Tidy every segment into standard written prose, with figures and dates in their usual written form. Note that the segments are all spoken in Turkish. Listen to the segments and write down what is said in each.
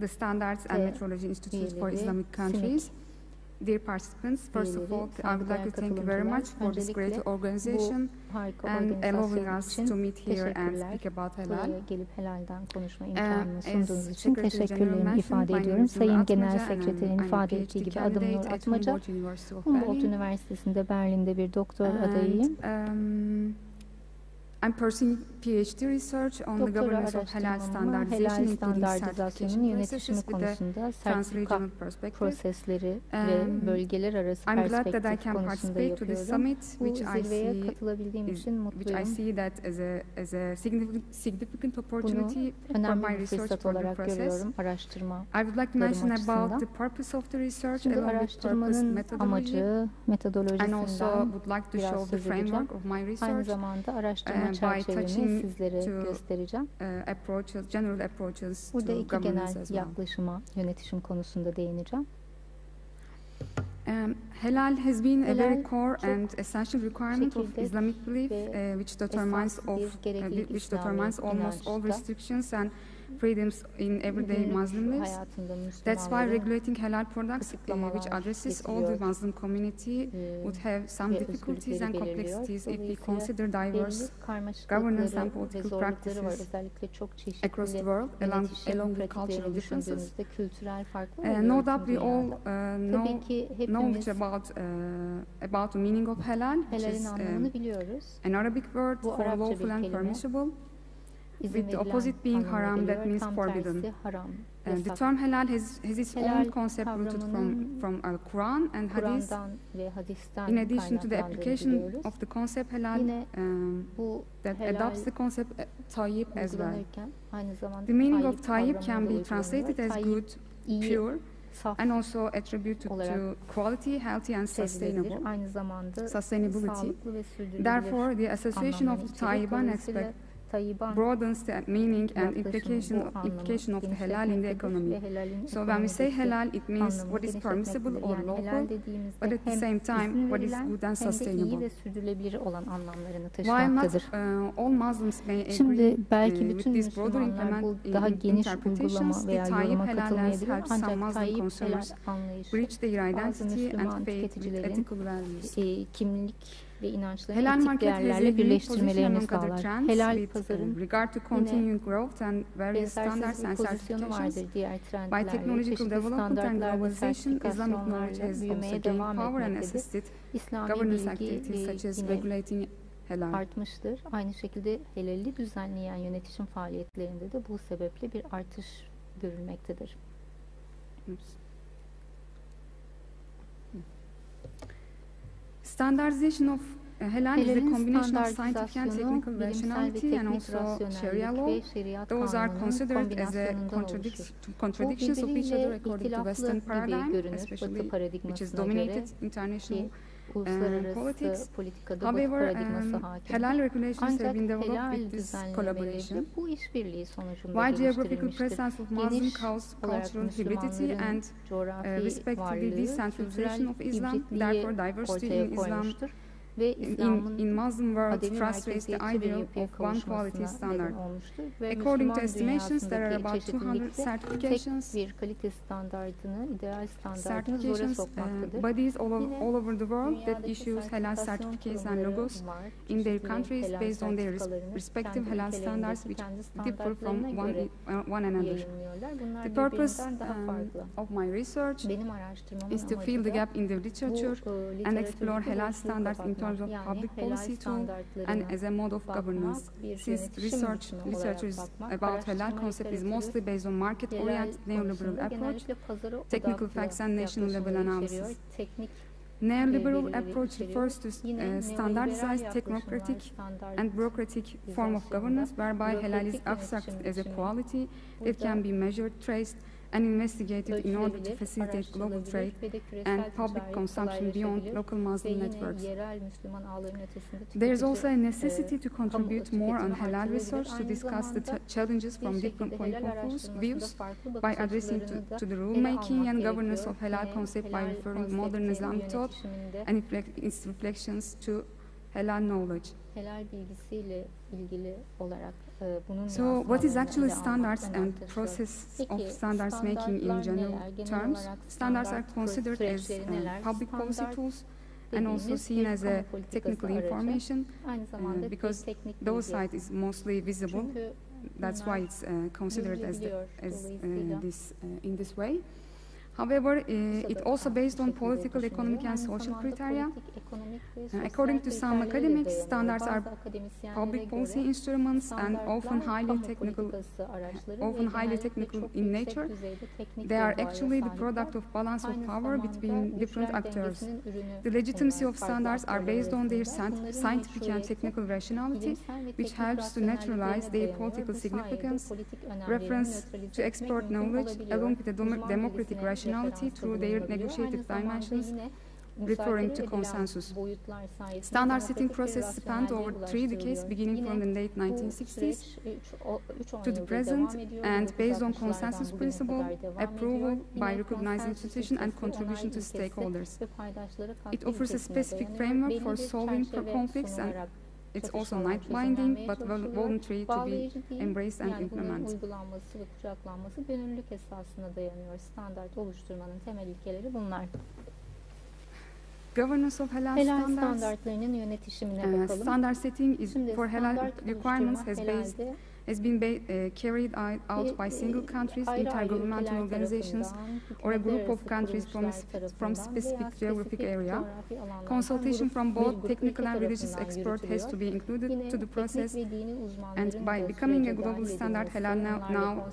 the Standards and Metrology Institute for Islamic Countries. Dear participants, first of all, I would like to thank you very much for this great organization and allowing us to meet here and speak about halal. Gelip helalden konuşma imkanını sunduğunuz için teşekkürlerimi ifade ediyorum. Sayın Genel Sekreterin ifade ettiği gibi adım Nur Atmaca. Humboldt Üniversitesi'nde Berlin'de bir doktor adayıyım. I'm pursuing PhD research on the governance of halal standardization, including certification yönetişimi konusunda sertifika prosesleri ve bölgeler arası perspektif konusunda yapıyorum. Bu zirveye katılabildiğim için mutluyum. Bunu önemli bir fırsat olarak görüyorum araştırmalarım açısından. Şimdi araştırmanın amacı, metodolojisinden biraz söz edeceğim. Aynı zamanda araştırma çerçevemi sizlere göstereceğim. Burada iki genel yaklaşıma yönetişim konusunda değineceğim. Halal has been a very core and essential requirement of Islamic belief, which determines almost all restrictions and freedoms in everyday Muslim lives. That's why regulating halal products, which addresses all the Muslim community, would have some difficulties and complexities if we consider diverse governance and political practices across the world, along with cultural differences. No doubt we all know knowledge about the meaning of halal, which is an Arabic word for lawful and permissible, with the opposite being haram, that means forbidden. The term halal has its own concept rooted from Al-Quran and Hadith. In addition to the application of the concept halal, that adopts the concept tayyib as well. The meaning of tayyib can be translated as good, pure, and also attributed to quality, healthy and sustainability. Therefore, the association of the tayyiban aspect broadens the meaning and implication of the halal in the economy. So when we say halal, it means what is permissible or lawful, but at the same time what is good and sustainable. While not all Muslims may agree with this broader interpretations, the tayyib halal lens helps some Muslim consumers reach their identity and faith with ethical values. Ve inançların etik değerlerle birleştirmelerini sağlar. Helal pazarın yine bir pozisyonu vardır diğer trendlerle. Çeşitli standartlar ve sertifikasyonlarla büyümeye devam etmektedir. İslami bilgi artmıştır. Aynı şekilde helali düzenleyen yönetim faaliyetlerinde de bu sebeple bir artış görülmektedir. Standardization of halal is a combination of scientific and technical rationality and also Sharia law. Those are considered as a contradictions of each other according to Western paradigm, especially which is dominated international politics. However, halal regulations have been developed with this collaboration. Wide geographical presence of Muslim cultural hybridity and respect to the decentralization of Islam, therefore diversity in Islam in Muslim world frustrates the ideal of one quality standard. According to estimations, there are about 200 certifications bodies all over the world that issues halal certificates and logos in their countries based on their respective halal standards, which differ from one another. The purpose of my research is to fill the gap in the literature and explore halal standards in terms of public policy tool and as a mode of governance. Since literature is about halal concept is mostly based on market-oriented neoliberal approach, technical facts and national level analysis. Neoliberal approach refers to standardized technocratic and bureaucratic form of governance whereby halal is abstracted as a quality that can be measured, traced, and investigated in order to facilitate global trade and public consumption beyond local Muslim networks. There is also a necessity to contribute more on halal research to discuss the challenges from different point of views by addressing to the rulemaking and governance of halal concept by referring modern Islamic thought and its reflections to halal knowledge. Helal bilgisiyle ilgili olarak bunun So what is actually standards and process of standards making in general terms? Standards are considered as public policy tools and also seen as a technical information because those side is mostly visible. That's why it's considered as in this way. However, it also based on political, economic, and social criteria. According to some academics, standards are public policy instruments and often highly technical in nature. They are actually the product of balance of power between different actors. The legitimacy of standards are based on their scientific and technical rationality, which helps to naturalize their political significance, reference to expert knowledge, along with the democratic rationality through their negotiated dimensions, referring to consensus. Standard setting process spanned over 3 decades, beginning from the late 1960s to the present, and based on consensus principle, approval by recognized institutions, and contribution to stakeholders. It offers a specific framework for solving conflicts, and it's also not binding but voluntary to be embraced and implemented. Uygulanması ve kucaklanması gönüllülük esasına dayanıyor. Standart oluşturmanın temel ilkeleri bunlar. Governance of halal standartlarının yönetişimine bakalım. Standard setting is for halal requirements has been carried out by single countries, intergovernmental organizations, or a group of countries from specific geographic area. Consultation from both technical and religious experts has to be included to the process, and by becoming a global standard, halal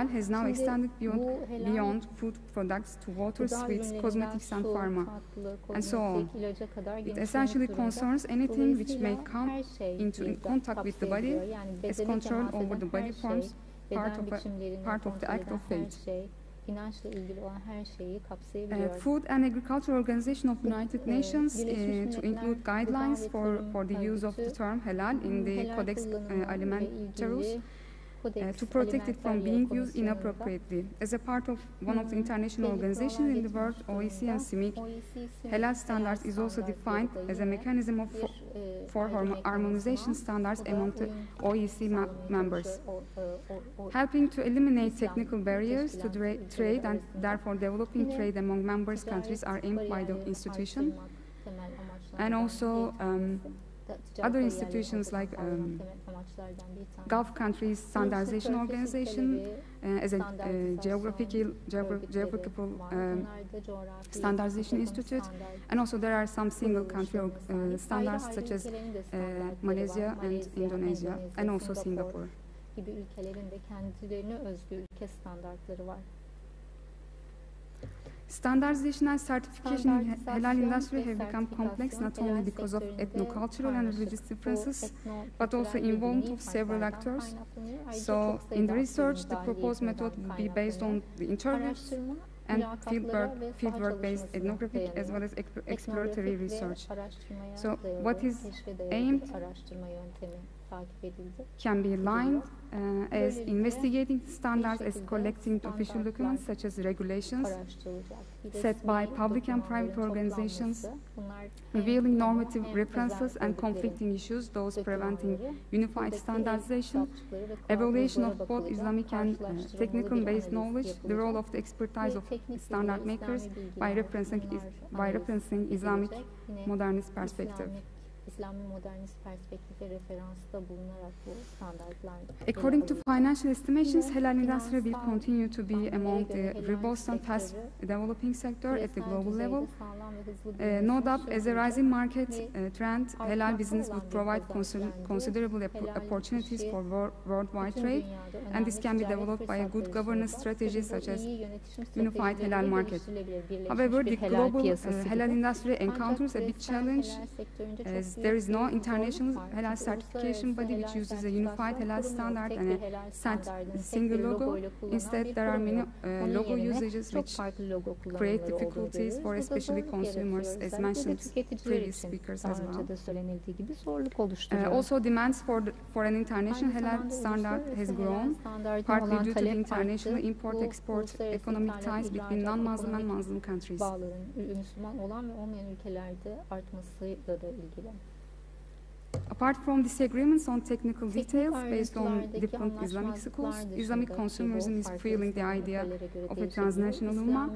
has now extended beyond food products to water, sweets, cosmetics, and pharma, and so on. It essentially concerns anything which may come into contact with the body, as control over the body forms part of the act of faith. Food and Agriculture Organization of the United Nations to include guidelines for the use of the term halal in the Codex Alimentarius to protect it from being used inappropriately. As a part of one of the international organizations in the world, OECD and CIMIC, halal standards is also defined as a mechanism for harmonization standards among the OECD members, helping to eliminate technical barriers to trade, and therefore developing trade among members countries are aimed by the institution, and also other institutions like Gulf Countries Standardization Organization as a geographical standardization institute, and also there are some single country standards such as Malaysia and Indonesia, and also Singapore. Gibi ülkelerin de kendilerine özgü ülke standartları var. Standardization and certification in halal industry have become complex not only because of ethnocultural and religious differences, but also involvement of several actors. So, in the research, the proposed method will be based on the interviews and fieldwork-based ethnographic as well as exploratory research. So, what is aimed can be aligned as investigating standards as collecting official documents such as regulations set by public and private organizations, revealing normative references and conflicting issues, those preventing unified standardization, evaluation of both Islamic and technical-based knowledge, the role of the expertise of standard makers by referencing Islamic modernist perspective. According to financial estimations, halal industry will continue to be among the robust and fast developing sector at the global level. No doubt, as a rising market trend, halal business would provide considerable opportunities for worldwide trade, and this can be developed by a good governance strategy such as unified halal market. However, the global halal industry encounters a big challenge as there is no international halal certification body which uses a unified halal standard and a single logo. Instead, there are many logo usages which create difficulties for especially consumers, as mentioned previous speakers as well. Also, demands for an international halal standard has grown, partly due to the international import-export economic ties between non-Muslim and Muslim countries. Apart from disagreements on technical details based on different Islamic schools, Islamic consumerism is fueling the idea of a transnational ummah,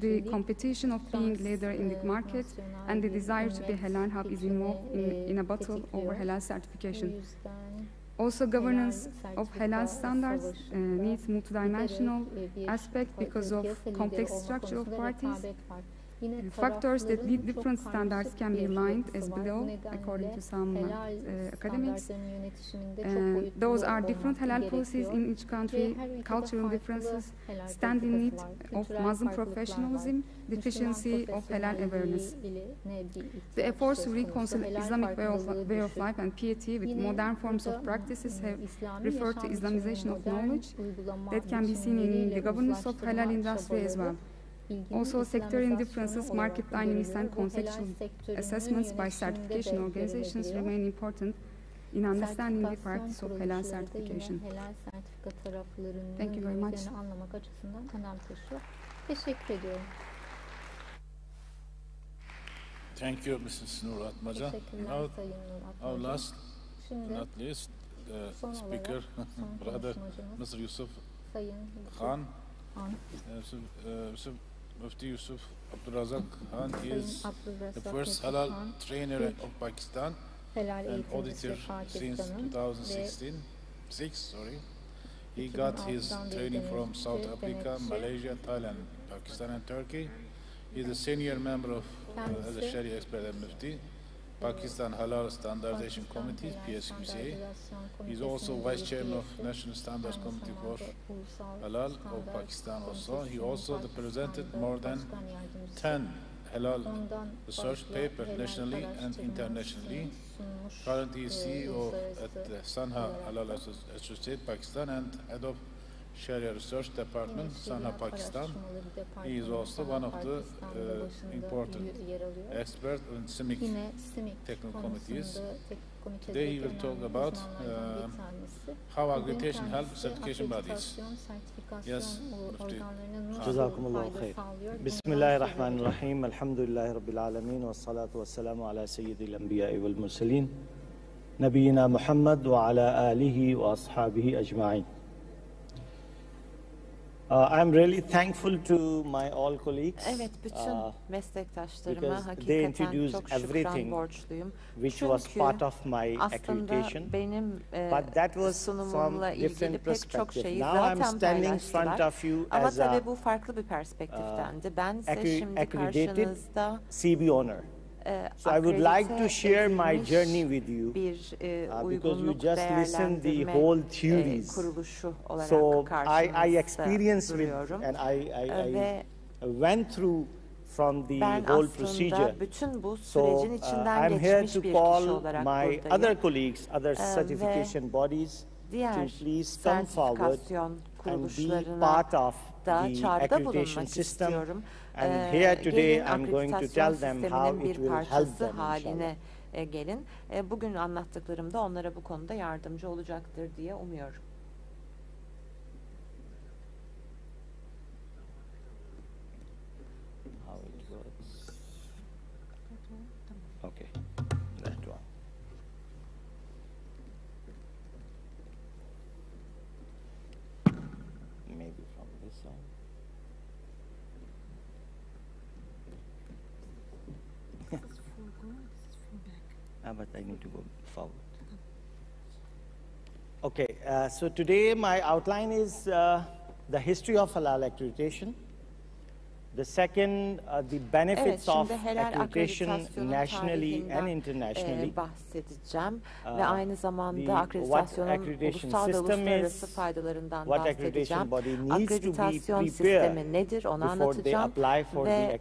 the competition of being leader in the market, and the desire to be halal hub is involved in a battle over halal certification. Also, governance of halal standards needs multidimensional aspect because of complex structure of parties. Factors that lead different standards can be aligned as below, according to some academics. Those are different halal policies in each country, cultural differences, stand in need of Muslim professionalism, deficiency of halal awareness. The efforts to reconcile Islamic way of life and piety with modern forms of practices have referred to Islamization of knowledge that can be seen in the governance of halal industry as well. Also, sectarian differences, market dynamics, and contextual assessments by certification organizations remain important in understanding the practice of halal certification. Thank you very much. Thank you, Mrs. Nur Atmaca. Now, our last, not least, speaker, brother Mr. Yusuf Khan. Mufti Yusuf Abdulrazak Khan is the first halal trainer of Pakistan and auditor since 2006. He got his training from South Africa, Malaysia, Thailand, Pakistan, and Turkey. He is a senior member of as a Sharia expert at Mufti, Pakistan Halal Standardization Committee, PSQCA. He is also Vice Chairman of National Standards Committee for Halal of Pakistan also. He also presented more than 10 halal research papers nationally and internationally. Currently he is CEO at the Sanha Halal Associate Pakistan and head of Sharia Research Department, Sanha, Pakistan. He is also one of the important experts in CIMIC technical committees. Today he will talk about how accreditation helps certification bodies. Yes, Mufti. Jazakumullahu khair. Bismillahirrahmanirrahim. Alhamdulillahi Rabbil Alameen. Wa salatu wa salamu ala Sayyidil Anbiya'i wal Mursaleen. Nabiyyina Muhammad wa ala alihi wa ashabihi ajma'in. I'm really thankful to my all colleagues. Evet, bütün meslektaşlarıma hakikaten çok şükran borçluyum. Which was part of my accreditation. Benim sunumumla ilgili pek çok şeyi zaten paylaştılar. Ama tabii bu farklı bir perspektiftendi. Ben ise şimdi karşınızda CB owner. So I would like to share my journey with you because you just listened the whole theories. So I experienced with and I went through from the whole procedure. So I'm here to call my other colleagues, other certification bodies to please come forward and be part of the accreditation system. And here today I'm going to tell them how it will help them haline gelin. Bugün anlattıklarım da onlara bu konuda yardımcı olacaktır diye umuyorum. How it works. Okay, that one. Maybe from this side. But I need to go forward. Okay, so today my outline is the history of halal accreditation. The second, the benefits of accreditation nationally and internationally. Bahsedeceğim ve aynı zamanda akreditasyonun ulusal ve uluslararası faydalarından bahsedeceğim. Akreditasyon sistemi nedir onu anlatacağım ve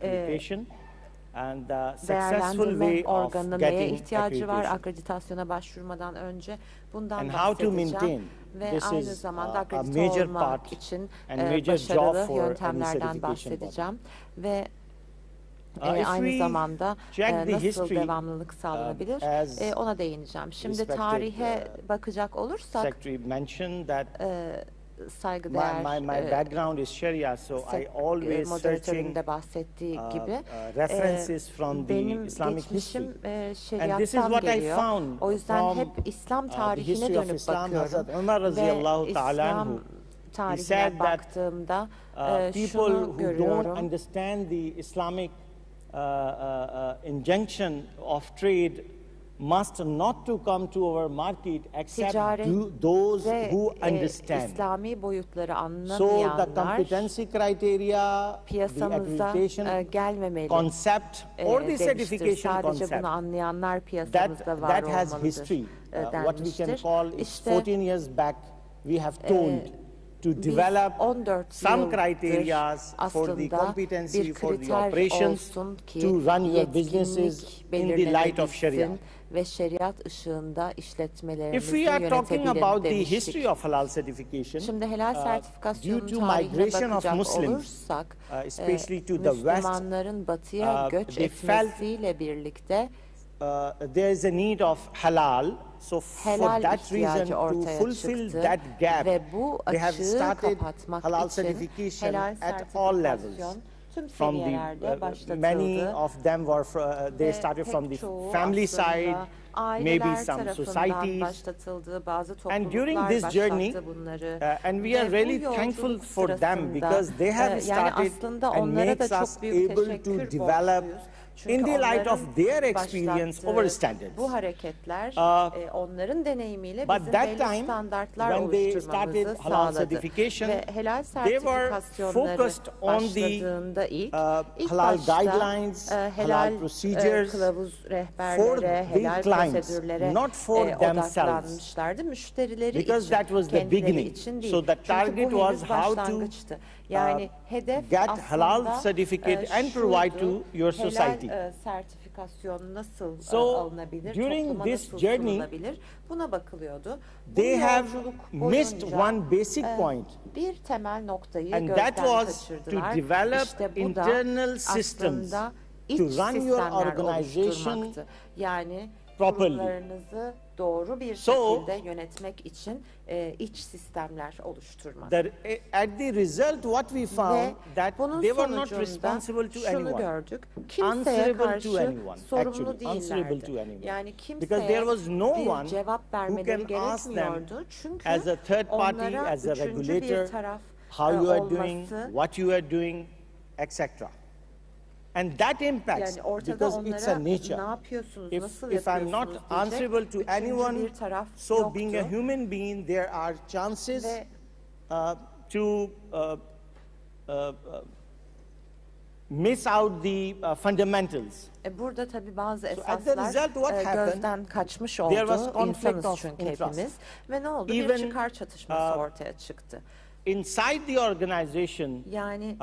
değerlendirme organına neye ihtiyacı var akreditasyona başvurmadan önce bundan bahsedeceğim ve aynı zamanda akredite olmak için başarılı yöntemlerden bahsedeceğim ve aynı zamanda nasıl devamlılık sağlanabilir ona değineceğim. Şimdi tarihe bakacak olursak saygıdeğer moderatörün de bahsettiği gibi benim geçmişim şeriattan geliyor. O yüzden hep İslam tarihine dönüp bakıyorum ve İslam tarihine baktığımda şunu görüyorum. Injunction of trade must not to come to our market except those who understand. İslami boyutları So anlamayanlar the competency criteria, the accreditation gelmemeli concept or the certification Sadece concept bunu anlayanlar piyasamızda var that has history. What we can call is 14 years back we have told to develop some criteria for the competency, for the operations, to run your businesses in the light of Sharia. Ve şeriat ışığında işletmelerimizi If we are talking about the history of halal certification, şimdi helal sertifikasyonun due to tarihine migration of bakacak Muslims, olursak, especially to the West, Müslümanların batıya göç etmesiyle birlikte there is a need of halal. So for that reason, to fulfill that gap, they have started halal certification at all levels. From the many of them were they started from the family side, maybe some societies, and during this journey, and we are really thankful for them because they have started and makes us able to develop in the light of their experience over standards. Bu hareketler onların deneyimiyle but bizim that belli time, standartlar when they oluşturmamızı started halal sağladı. certification, Ve helal they were sertifikasyonları focused on the başladığında ilk halal başta guidelines, helal halal procedures kılavuz for rehberlere, the helal clients, prosedürlere not for themselves. odaklanmışlardı. Müşterileri Because için, that was the kendileri beginning. için değil. So the target Çünkü bu was henüz how to başlangıçtı. Yani hedef get aslında halal certificate and provide to your society. Helal sertifikasyon nasıl So, alınabilir, during topluma this nasıl journey, sunulabilir? Buna bakılıyordu. Bu they have yolculuk missed boyunca, one basic point, bir temel noktayı and gözden that was to kaçırdılar. develop İşte bu da internal systems aslında iç to run your sistemler organization oluşturmaktı. Yani properly. kurumlarınızı doğru bir So, şekilde yönetmek için iç sistemler oluşturmak. At the result, what we found that they were not responsible to şunu anyone, gördük, kimseye answerable to karşı anyone, sorumlu actually, answerable to değillerdi. anyone. Yani Because there was no kimseye one bir cevap who vermeleri can ask them gerekmiyordu. Çünkü as a third party, onlara as a üçüncü regulator, bir taraf how you are doing, olması, what you are doing, etc. And that impacts yani ortada because it's a onlara nature. ne yapıyorsunuz, nasıl If I'm not yapıyorsunuz answerable to diyecek anyone, bir taraf so yoktu. being a human being, there are chances Ve to miss out the fundamentals. Burada tabii bazı at the esaslar result, what happened? gözden kaçmış There was oldu. conflict İnsanız of çünkü interest. hepimiz. Ve ne oldu? Bir Even, çıkar çatışması ortaya çıktı. Inside the organization, Yani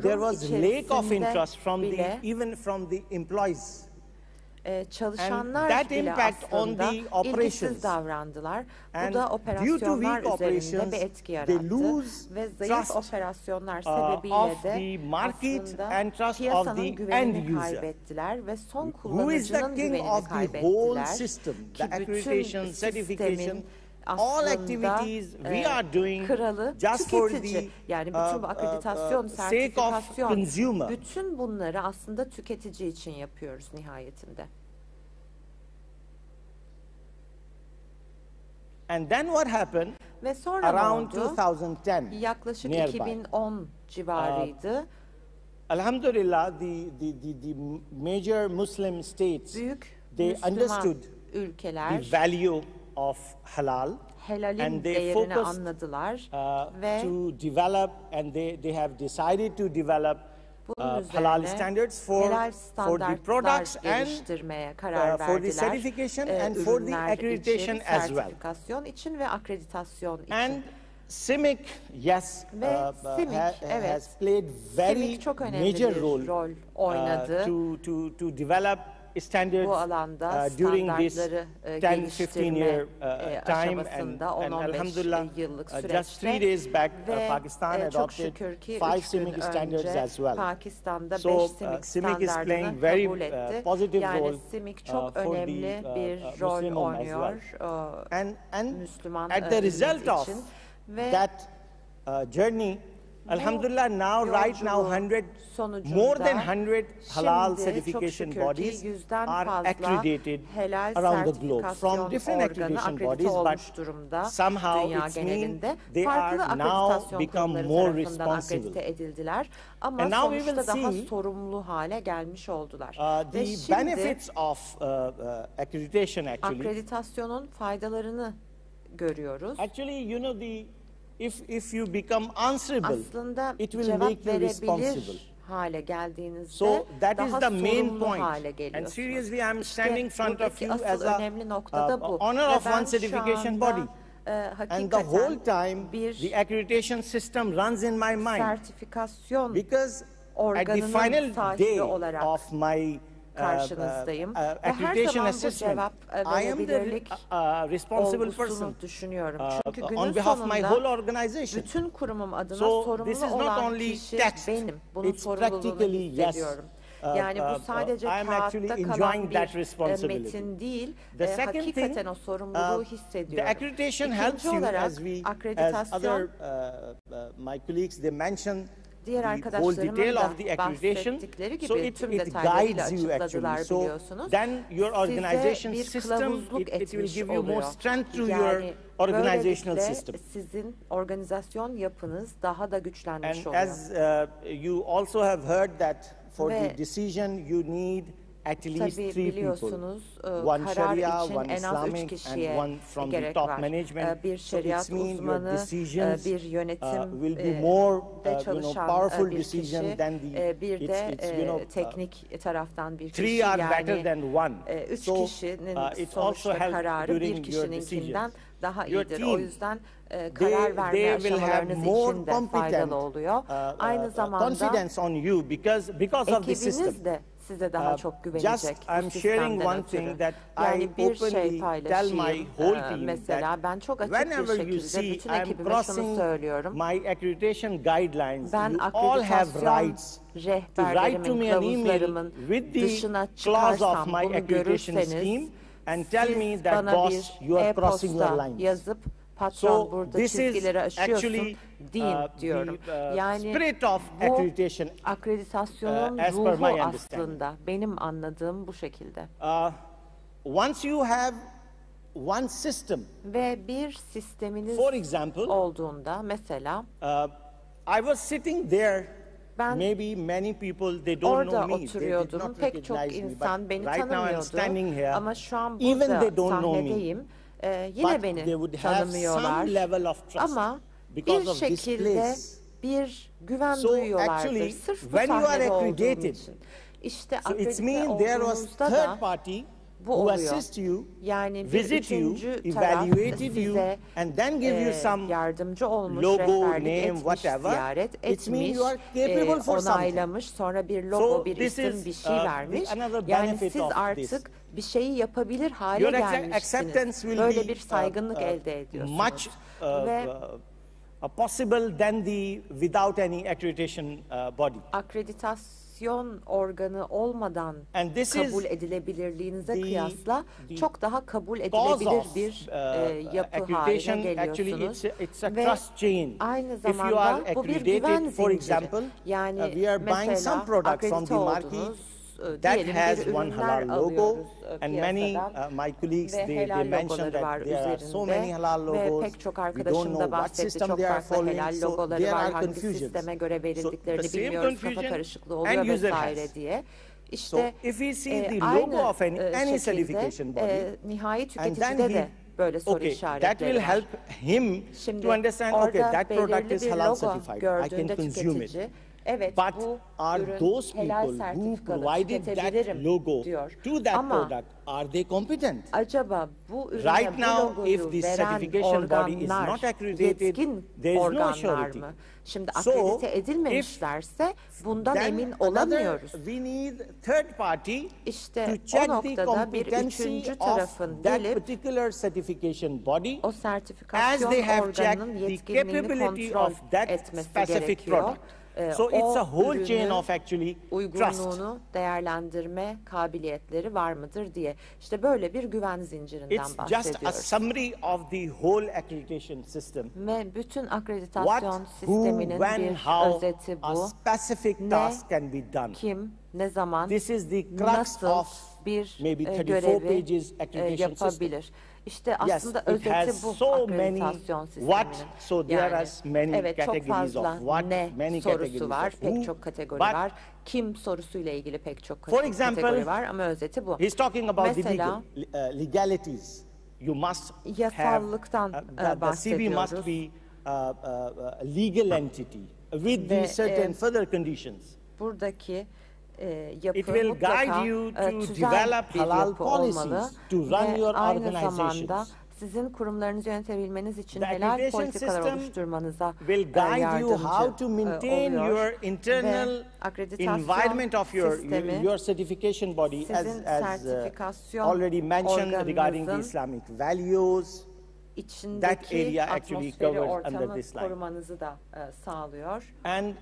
there was lack of interest from bile, even from the employees. Çalışanlar that bile impact on aslında the operations. ilgisiz davrandılar. And Bu da operasyonlar due to weak üzerinde bir etki they yarattı. lose Ve zayıf trust, operasyonlar sebebiyle of de the market aslında and trust of piyasanın the güvenini end user. kaybettiler ve son Who is the kullanıcının king güvenini of the whole kaybettiler. system, Ki the accreditation, bütün certification, sistemin all activities we are doing kralı just for tüketici. the Yani bütün bu akreditasyon, sake of sertifikasyon, consumer. bütün bunları aslında tüketici için yapıyoruz nihayetinde. And then what happened? Ve sonra Around ne oldu? 2010, Yaklaşık nearby. 2010 civarıydı. Alhamdulillah, the major Muslim states, Büyük they Müslüman understood ülkeler the value of halal, helalin and they değerini focused anladılar ve to develop, and they have decided to develop bunun halal üzerine standards helal for the products and geliştirmeye karar for the verdiler. certification and for the Ürünler accreditation için, as well. sertifikasyon için ve akreditasyon için. And CIMIC, yes, Ve CIMIC, evet, has played very CIMIC çok önemli major bir role rol oynadı. to develop standards bu alanda during this standartları 10-15 year time, and alhamdulillah, just 3 days back, Pakistan adopted 5 CIMIC standards as well. Pakistan'da 5 So CIMIC CIMIC is playing very positive yani role CIMIC çok for önemli the bir rol Muslim oynuyor and Müslüman at the result of için ve that journey, alhamdulillah, now right now more than 100 halal certification bodies are accredited around the globe from different accreditation bodies, but somehow it's mean they are now become more responsible. Ama and now we will daha see sorumlu hale gelmiş oldular. the benefits of accreditation actually. Akreditasyonun faydalarını görüyoruz. Actually, you know, if you become answerable, Aslında it will cevap make you responsible. verebilir hale geldiğinizde So that is daha the main sorumlu point. hale And geliyorsunuz. seriously, I'm standing in front of you Buradaki as asıl a önemli nokta da bu. honor Ve of ben one şu certification anda, body. And the hakikaten whole time, bir the accreditation system runs in my mind. sertifikasyon Because at the organının final sahibi day olarak of my karşınızdayım. Ve her accreditation zaman bu assessment, cevap I am the verebilirlik responsible olgusunu person düşünüyorum. Çünkü günün on behalf of my whole sonunda organization. bütün kurumum adına So sorumlu this is not olan only kişi text, benim. Bunun it's sorumluluğunu practically, yes. hissediyorum. Yani bu sadece I am actually kağıtta kalan enjoying that bir responsibility. metin değil, The second hakikaten thing, o sorumluluğu the hissediyorum. accreditation İkinci helps you, olarak as other akreditasyon my colleagues, they mentioned diğer the whole arkadaşlarımın detail da of the accreditation. bahsettikleri gibi So tüm it detaylarıyla guides you açıkladılar actually. So biliyorsunuz. then your organization Size bir system, kılavuzluk it will etmiş give you more oluyor. strength to your Yani organizational böylelikle system. sizin organizasyon yapınız daha da güçlenmiş And oluyor. as you also have heard that for Ve the decision you need at least tabii 3 people. biliyorsunuz One karar Sharia, için one en az 3 Islamic, kişiye and one from the gerek top var. management. Bir So şeriat it's mean your uzmanı, decisions bir yönetim will be more çalışan powerful bir decision kişi, than the bir de teknik taraftan bir kişi. 3 are better than one. 3 So, kişinin it also sonuçta helps kararı during bir your kişininkinden decisions. daha Your iyidir. team, O yüzden karar verme they will have aşamalarınız more için de competent faydalı oluyor. Aynı zamanda confidence on you because of the system. ekibiniz de size daha çok güvenecek. Just bu I'm sharing sistemden one thing ötürü. that Yani I bir şey openly tell my paylaşayım. whole team Mesela that ben çok açık bir whenever you şekilde see bütün I'm ekibime şunu crossing söylüyorum. my accreditation guidelines, Ben you all have akreditasyon rights to write to rehberlerimin, me an email kılavuzlarımın with the dışına clause of çıkarsam my bunu accreditation görürseniz scheme and tell me siz that bana boss you bir are crossing your e-posta lines. yazıp patron So burada this is çizgileri aşıyorsun actually deyin diyorum. the spirit of bu accreditation akreditasyonun as per ruhu my understanding. aslında benim anladığım bu şekilde. Once you have one system, Ve bir sisteminiz for example, olduğunda mesela I was sitting there. ben Maybe many people they don't orada know me. They did oturuyordum. not Pek çok recognize me. insan But beni right now I'm tanımıyordu. standing here. Ama şu an Even burada they don't know me. sahnedeyim. Yine But beni they would have tanımıyorlar. some level of trust Ama because bir of this şekilde place. bir güven So duyuyorlardır. actually, Sırf bu when you are sahnede olduğum accredited, için. İşte So it's akredite mean there was olduğunuzda third da party bu who oluyor. assist you, Yani bir visit you, üçüncü taraf evaluated you, size and then give you some yardımcı olmuş, logo, rehberlik name, etmiş, whatever. ziyaret It's mean etmiş, you are capable for something. onaylamış, sonra bir logo, So bir this isim, is, bir şey vermiş. another Yani benefit siz of artık this. bir şeyi yapabilir hale Your gelmişsiniz. acceptance will Böyle be bir saygınlık elde ediyorsunuz. much Ve possible than the without any accreditation body. akreditasyon organı olmadan And this kabul is edilebilirliğinize the kıyasla çok daha kabul cause edilebilir of bir yapı accreditation. haline Actually, geliyorsunuz. it's a Ve trust chain. aynı If you zamanda are bu bir güven accredited, for zinciri. example, Yani we are buying mesela some products from akredite the market oldunuz, that diyelim has bir one ürünler halal logo, alıyoruz and many piyasadan my colleagues ve they helal mentioned logoları var that there are so many üzerinde halal ve logos. pek çok We don't arkadaşım know da what bahsetti. system Çok they are farklı following. helal So logoları there var. are Hangi confusions. sisteme göre verildiklerini the same bilmiyoruz. Kafa confusion karışıklığı end oluyor user vesaire has. diye. So İşte if we see the aynı logo of any şekilde certification body, nihai and tüketicide then de böyle soru okay, that işaretleri will var. help him Şimdi to understand, okay, orada that product belirli is bir halal logo certified. I can gördüğünde consume it. tüketici evet but bu are ürün those helal people who sertifikalı provided that tüketebilirim logo diyor. to that Ama product, are they competent? acaba bu ürüne Right bu now, logoyu if this veren certification body is organlar not accredited, yetkin there is no organlar surety. mı? Şimdi So, akredite edilmemişlerse bundan Then emin another, olamıyoruz. we need third party İşte to o check the noktada bir competency üçüncü of tarafın that gelip particular certification body o as sertifikasyon they have organının checked the yetkinliğini capability kontrol of that etmesi specific gerekiyor. product. So it's a whole ürünün chain of actually trust. uygunluğunu değerlendirme kabiliyetleri var mıdır diye. İşte böyle bir güven zincirinden It's just a bahsediyoruz. summary of the whole accreditation system. Ve bütün akreditasyon What, sisteminin who, when, bir how özeti a bu. specific Ne, task can be done. kim, ne zaman, This is the crux nasıl of bir maybe 34 görevi pages accreditation system. yapabilir. İşte Yes, aslında it özeti has bu so many akreditasyon what, sisteminin. so there are many evet, çok categories of fazla what, ne many sorusu categories var, of pek who, çok kategori but var. Kim sorusuyla ilgili pek çok for example, kategori var ama özeti bu. He's talking about Mesela, the legalities. You must have, yasallıktan the CV must bahsediyoruz. be a legal entity with Ve, these certain further conditions. Buradaki yapı It will mutlaka guide you to tüzel develop bir halal yapı olmalı policies to run ve your aynı zamanda organizations. sizin kurumlarınızı yönetebilmeniz için The helal accreditation politikalar system oluşturmanıza will guide you how yardımcı to maintain oluyor. your internal Ve akreditasyon environment of sistemi your certification body sizin as sertifikasyon already mentioned regarding the organınızın Islamic values. That içindeki area actually atmosferi, covers under ortamı this line. korumanızı da sağlıyor. And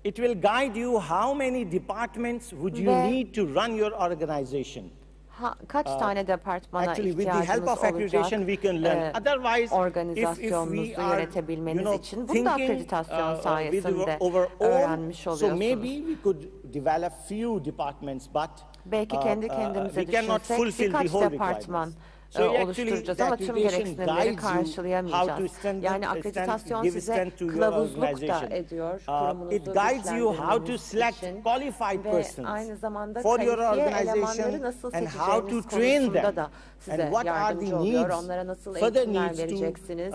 it will guide you how many departments would you Ve need to run your organization. Kaç tane departmana Actually, with the help ihtiyacınız of accreditation, olacak we can learn. Otherwise, organizasyonunuzu if we are, yönetebilmeniz için bunu da thinking, akreditasyon with sayesinde our own, öğrenmiş so oluyorsunuz. maybe we could develop few departments, but Belki kendi kendimize we cannot düşünsek fulfill the birkaç whole departman requirements. So actually, oluşturacağız the ama tüm accreditation gereksinimleri guides you how to karşılayamayacağız. strengthen, Yani akreditasyon give size strength to your kılavuzluk da organization. ediyor. It Kurumunuzu guides you how to güçlendirmeniz select için qualified ve persons aynı zamanda for your kalifiye elemanları organization nasıl and how to seçeceğiniz train konusunda them da and size what are the yardımcı oluyor. needs, Onlara nasıl further eğitimler needs to vereceksiniz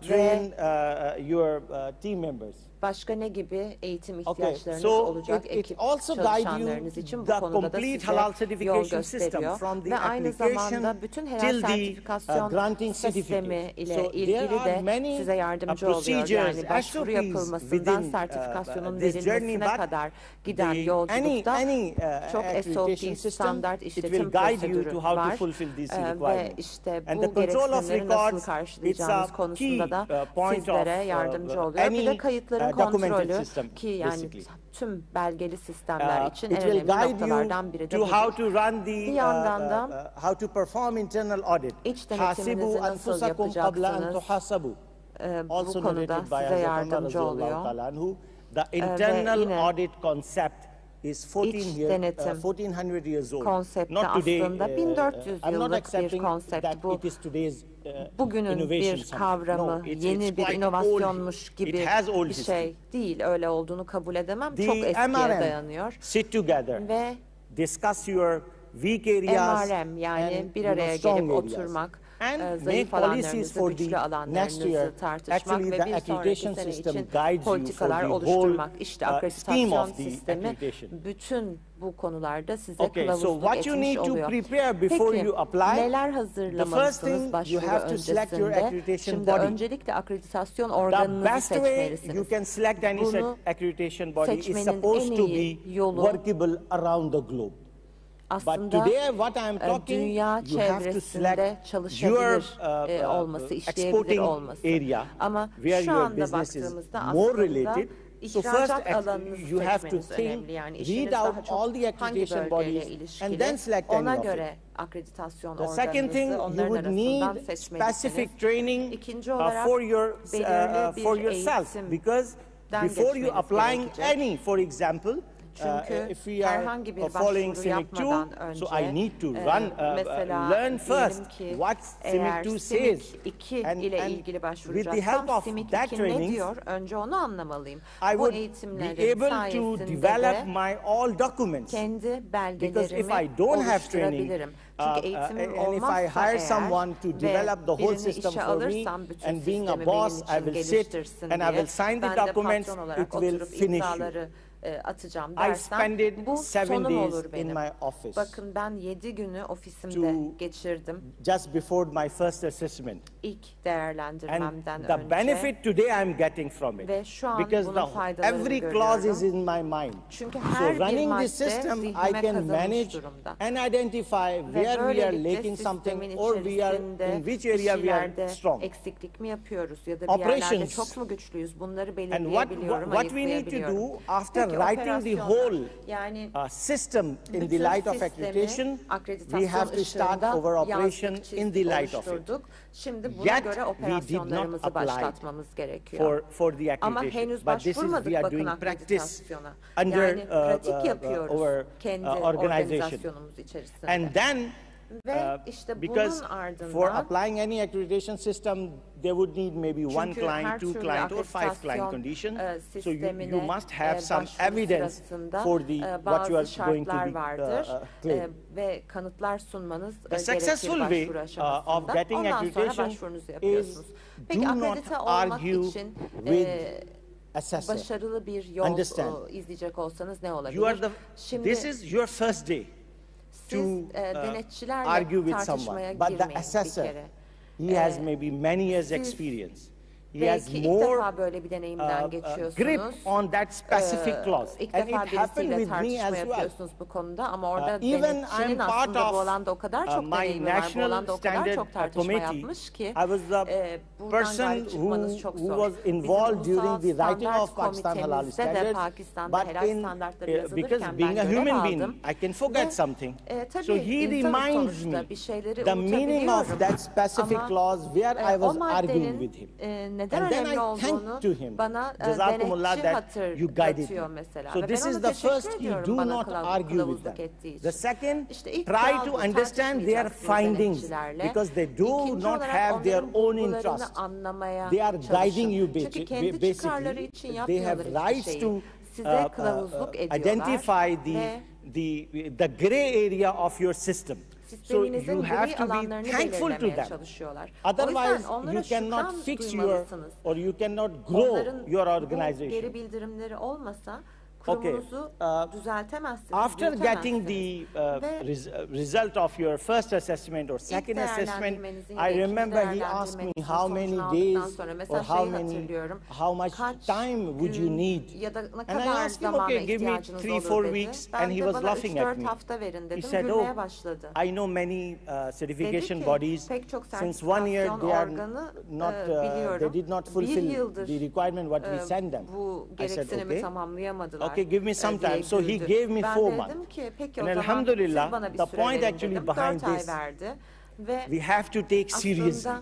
train ve your team members. başka ne gibi eğitim Okay, ihtiyaçlarınız so olacak it ekip also guide you çalışanlarınız için bu the konuda da complete size halal yol certification system gösteriyor from the ve aynı application zamanda bütün helal till the sertifikasyon granting sistemi certificate. ile So ilgili there are de many size yardımcı oluyor. procedures, Yani başvuru SOPs yapılmasından within sertifikasyonun this journey, verilmesine but kadar giden the yolculukta any çok accreditation SOP, system, standart it will işletim guide you prosedürü to how to var fulfill these ve requirements. işte And bu the control of gereksinimleri nasıl records, karşılayacağınız it's a konusunda da key point sizlere of yardımcı oluyor. Bir de any kayıtların documented kontrolü system, ki yani basically. tüm belgeli sistemler için It en will önemli guide noktalardan biri you de to how budur. to run Bir the yandan da how to perform internal audit. iç denetiminizi nasıl anfusakum qabla an yapacaksınız? tuhasabu. Bu Also konuda narrated by size Hazrat Umar yardımcı radiyallahu oluyor. ta'ala anhu. The internal yine audit concept is 1400 years old. konsepti Not today. aslında 1400 I'm not yıllık bir accepting konsept that bu. it is today's Bugünün innovation bir somehow. kavramı, No, it's yeni bir quite inovasyonmuş old. gibi It has old bir history. şey değil. Öyle olduğunu kabul edemem. The Çok eskiye MRM, dayanıyor. sit together, Ve discuss your weak areas MRM yani and, bir araya strong gelip areas. oturmak, And make zayıf policies alanlarınızı, for güçlü the next alanlarınızı year. tartışmak Actually, ve the bir sonraki accreditation sene system için guides you for politikalar the oluşturmak. whole İşte scheme akreditasyon of the sistemi accreditation. bütün bu konularda size Okay, so kılavuzluk what you etmiş need to oluyor. prepare before Peki, you apply, neler the first hazırlamalısınız thing başvuru you have to select your öncesinde? accreditation Şimdi body. öncelikle akreditasyon The organınızı best way you seçmelisiniz. can select any Bunu accreditation body is seçmenin supposed en to iyi be yolu workable around the globe. But aslında today, what I am talking, dünya you have to çevresinde select çalışabilir your olması, işleyebilir exporting olması. area Ama where şu your anda business is baktığımızda more aslında related. So first, ihracat alanınızı you have to seçmeniz think, önemli. Yani işiniz read daha out çok all the hangi accreditation bölgeyle bodies ilişkili, and then select ona any of göre it. akreditasyon The second thing, organınızı you onların would need arasından seçmelisiniz. specific training İkinci olarak for belirli bir yourself, because eğitimden before you geçmeniz applying gerekecek. any, for example, Çünkü if we are herhangi bir following başvuru CIMIC 2, yapmadan önce so I need to run, mesela learn first diyelim ki what eğer CIMIC 2 says. CIMIC 2 And ile with ilgili the başvuracaksam help of CIMIC that 2 ne training, diyor? Önce onu anlamalıyım. I Bu would be eğitimlerin able to sayesinde develop de my all documents. kendi Because if belgelerimi I don't have training, oluşturabilirim. Çünkü eğitimim and if I olmazsa hire eğer someone to ve develop the whole birini system işe for me, alırsam bütün and being a sistemi boss, benim I için will sit geliştirsin and I diye will sign the ben de documents, patron it olarak will oturup finish you. imzaları atacağım dersem bu sonum olur benim. Bakın ben 7 günü ofisimde geçirdim. Just before my first assessment. İlk değerlendirmemden önce. The benefit today I'm getting from it. Ve şu an bunun faydalarını every görüyorum. Clause is in my mind. Çünkü her bir madde zihnime kazanmış durumda. And identify where we are lacking something or we are in which area we are strong. Eksiklik mi yapıyoruz ya da bir yerlerde çok mu güçlüyüz? Bunları belirleyebiliyorum, ayıklayabiliyorum. After writing the whole system in the light of accreditation, we have to start our operation in the light of it. Şimdi buna göre operasyonlarımızı başlatmamız gerekiyor. For the accreditation. Ama henüz başvurmadık bakın akreditasyona. Yani pratik yapıyoruz kendi organizasyonumuz içerisinde. And then Ve işte because bunun ardından for applying any accreditation system, they would need maybe one client, two client, or 5 client condition. So you must have some evidence for the what you are going to be claim. Ve kanıtlar sunmanız The successful way of getting accreditation is do not argue with assessor. Başarılı bir yol izleyecek olsanız ne olabilir? This is your first day to argue with someone, but the assessor, he has maybe many years experience. He has more grip on that specific clause, and it happened with me as well. Even I'm part of my national standard committee. I was the person who was involved during the writing of Pakistan Halal standards, but because being a human being, I can forget something. So he reminds me the meaning of that specific clause where I was arguing with him. And then I thank to him, Jazakumullah, that you guided me. So this is the first, you do not argue with them. The second, try to understand their findings, because they do not have their own interest. They are guiding you basically. They have rights to identify the gray area of your system. So you have to be thankful to them. Otherwise, you cannot fix your, or you cannot grow your organization. Okay. After getting the result of your first assessment or second assessment, I remember he asked me how many days or how much time would you need? And I asked him, okay, give me 3-4 weeks, and he was laughing at me. He said, oh, I know many certification bodies. Since 1 year, they are not, they did not fulfill the requirement what we sent them. I said, okay. Okay, give me some time. So he gave me 4 months. And Alhamdulillah, the point actually behind this, we have to take seriously.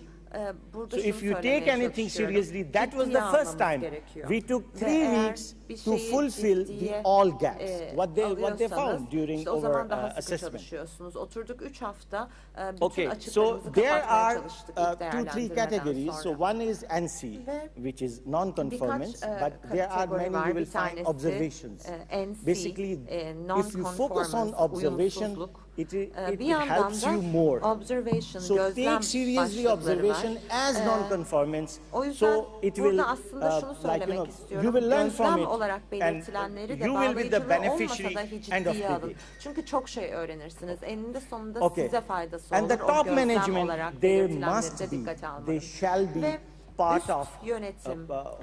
So if you take anything seriously, that was the first time. We took 3 weeks to fulfill the all gaps, what they found during our assessment. Okay, so there are 2-3 categories. So one is NC, which is non-conformance, but there are many you will find observations. Basically, if you focus on observation, it helps you more. So take seriously observation as non-conformance. So it will, like, you will learn from it, and you will be the beneficiary end of the day. Okay. And the top management, they must be, they shall be part of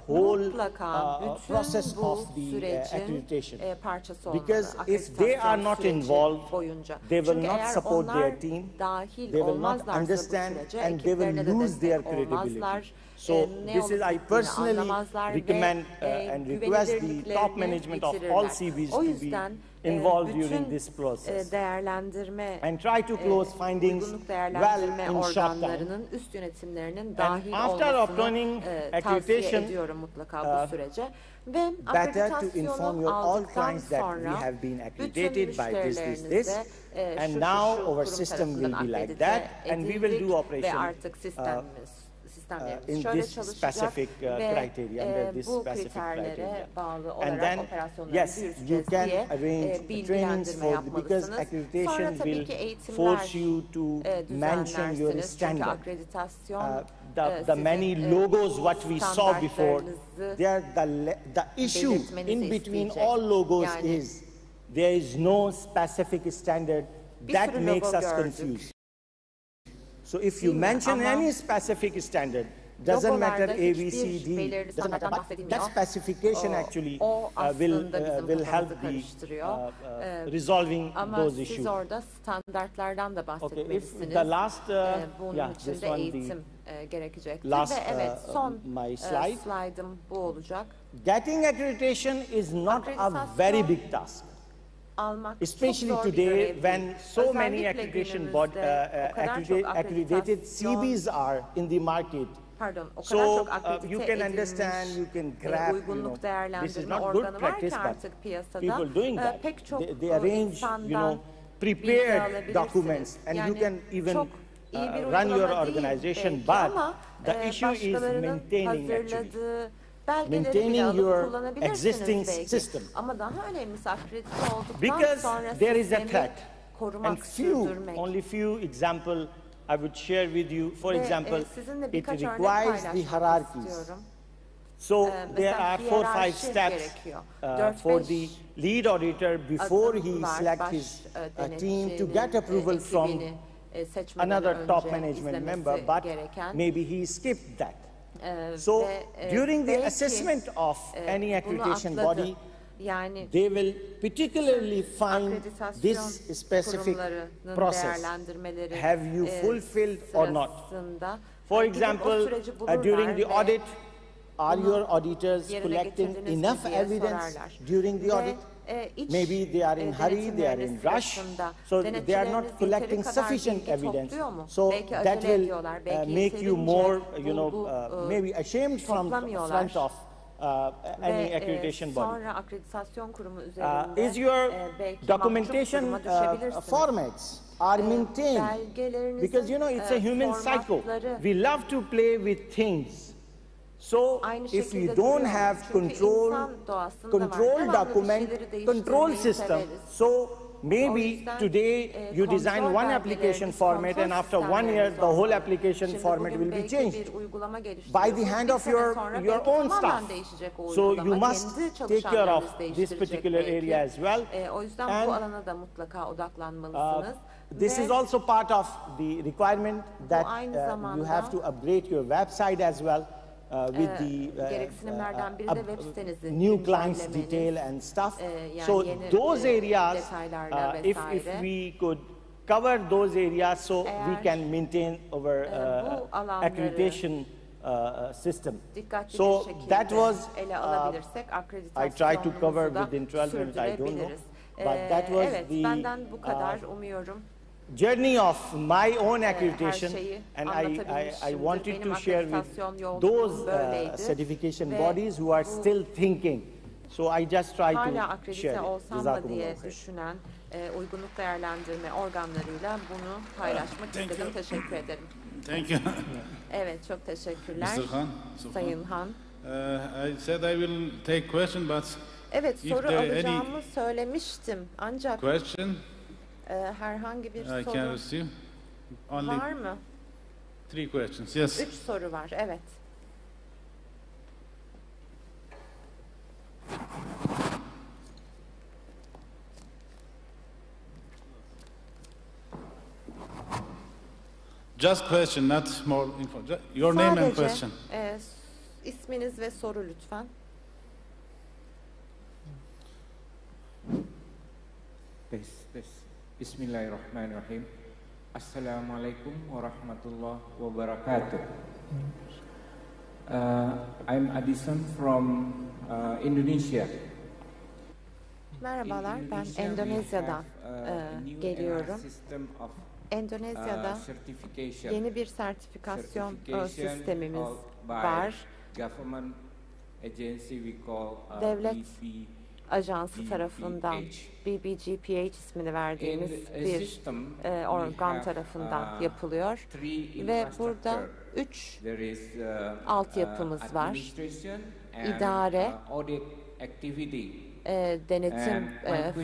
whole process of the accreditation. Because if they are not involved, they will not support their team, they will not understand, and they will lose their credibility. So this is, I personally recommend and request the top management of all CBs to be involved during this process and try to close findings well in short time. And after obtaining accreditation, better to inform your all clients that we have been accredited by this, and now our system will be like that, and we will do operation in this specific criteria, under this specific criteria. And then, yes, you can arrange trainings for, because accreditation will force you to mention your standard. the many logos what we saw before, the issue in between all logos is there is no specific standard that makes us confused. So if you mention any specific standard, doesn't matter A, B, C, D, doesn't matter, but that specification actually will help the resolving those issues. Siz orada standartlardan da bahsetmelisiniz. Okay, if the last, bunun için de eğitim gerekecektir. Last, ve evet, son my slide. slide'ım bu olacak. Getting accreditation is not a very big task. Especially today when so many accreditation accredited CBs are in the market. So you can understand, you can grab, this is not good practice, but people doing that. They arrange, prepared documents, and you can even run your organization, but the issue is maintaining actually. Maintaining your existing system. Because there is a threat. And only few examples I would share with you. For example, it requires the hierarchies. So there are 4 or 5 steps for the lead auditor before he selects his team to get approval from another top management member, but maybe he skipped that. So during the assessment of any accreditation body, they will particularly find this specific process. Have you fulfilled or not? For example, during the audit, are your auditors collecting enough evidence during the audit? Maybe they are in hurry, they are in rush, so they are not collecting sufficient evidence. So that will make you more, maybe ashamed from front of any accreditation body. Is your documentation formats are maintained? Because it's a human cycle. We love to play with things. So if you don't have control document, control system, so maybe today you design one application format and after 1 year the whole application format will be changed by the hand of your own staff. So you must take care of this particular area as well. And this is also part of the requirement that you have to upgrade your website as well. With the new clients detail and stuff. So those areas, if we could cover those areas, so we can maintain our accreditation system. So that was, I tried to cover within 12 minutes, I don't know. But that was the journey of my own accreditation, and I wanted to share with those certification bodies who are still thinking. So I just try to share it. Uygunluk değerlendirme organlarıyla bunu paylaşmak istedim. Teşekkür ederim. Thank you. Evet, çok teşekkürler. Mr. Han, Sayın Han. I said I will take question, but evet, soru alacağımı söylemiştim. Ancak question, herhangi bir soru var mı? 3 questions. Yes. 3 soru var, evet. Just question, not more info. Your name and question. İsminiz ve soru lütfen. Bismillahirrahmanirrahim. Assalamualaikum warahmatullahi wabarakatuh. I'm Adison from Indonesia. Merhabalar, ben Endonezya'dan geliyorum. Endonezya'da yeni bir sertifikasyon sistemimiz var. Devlet ajansı tarafından BBGPH ismini verdiğimiz bir organ tarafından yapılıyor. Ve burada 3 altyapımız var. İdare, denetim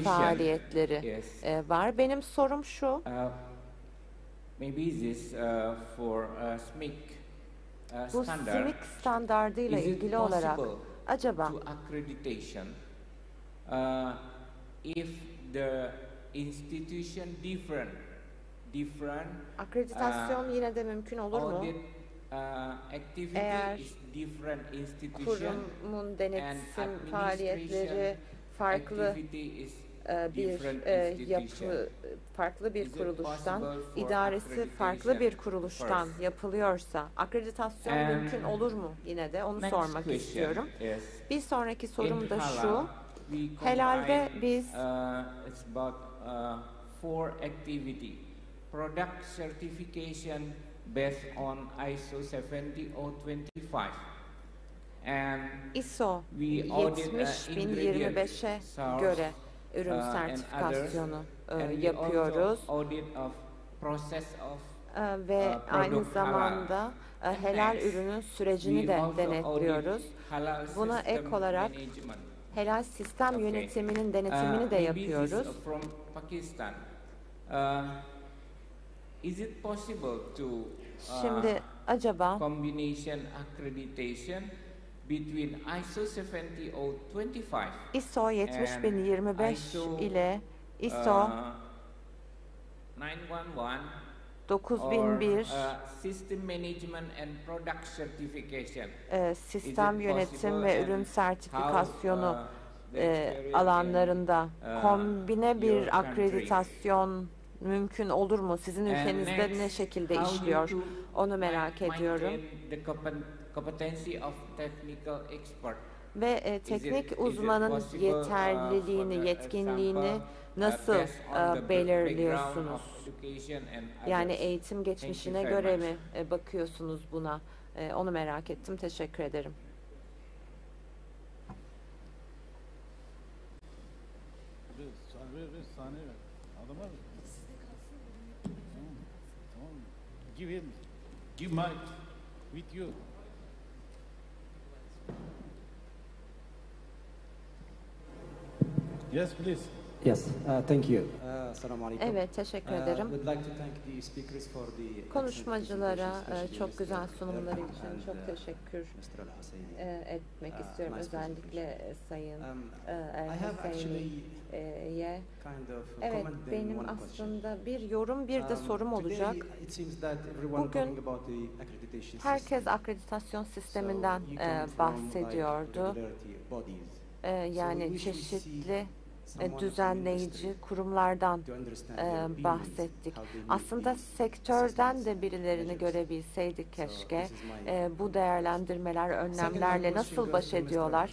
faaliyetleri var. Benim sorum şu. Bu SIMIC standardıyla ilgili olarak acaba if the institution different akreditasyon yine de mümkün olur mu? Eğer kurumun denetim faaliyetleri farklı bir yapı, farklı bir kuruluştan, idaresi farklı bir kuruluştan yapılıyorsa akreditasyon mümkün olur mu yine de? Onu sormak istiyorum. Bir sonraki sorum da şu. Helal'de biz four activity product certification based on ISO 70025 and ISO 70025'e göre ürün sertifikasyonu yapıyoruz ve aynı zamanda helal ürünün sürecini de denetliyoruz. Buna ek olarak helal sistem yönetiminin denetimini de yapıyoruz. Şimdi acaba combination accreditation between ISO 70025 ISO 70025 ile ISO 9001 System Management and Product Certification sistem yönetim ve ürün sertifikasyonu alanlarında kombine bir akreditasyon mümkün olur mu? Sizin ülkenizde ne şekilde işliyor? Onu merak ediyorum. Ve teknik uzmanın yeterliliğini, yetkinliğini nasıl belirliyorsunuz? Yani eğitim geçmişine göre mi bakıyorsunuz buna? Onu merak ettim. Teşekkür ederim. Give mic with you. Yes, please. Yes, thank you. Selamünaleyküm. Evet, teşekkür ederim. Would like to thank the speakers for the konuşmacılara çok güzel sunumları için çok teşekkür etmek istiyorum. Özellikle Sayın El-Hüseyni'ye. Evet, benim aslında bir yorum, bir de sorum olacak. Bugün herkes akreditasyon sisteminden bahsediyordu. Yani çeşitli düzenleyici kurumlardan bahsettik. Aslında sektörden de birilerini görebilseydik keşke. Bu değerlendirmeler, önlemlerle nasıl baş ediyorlar?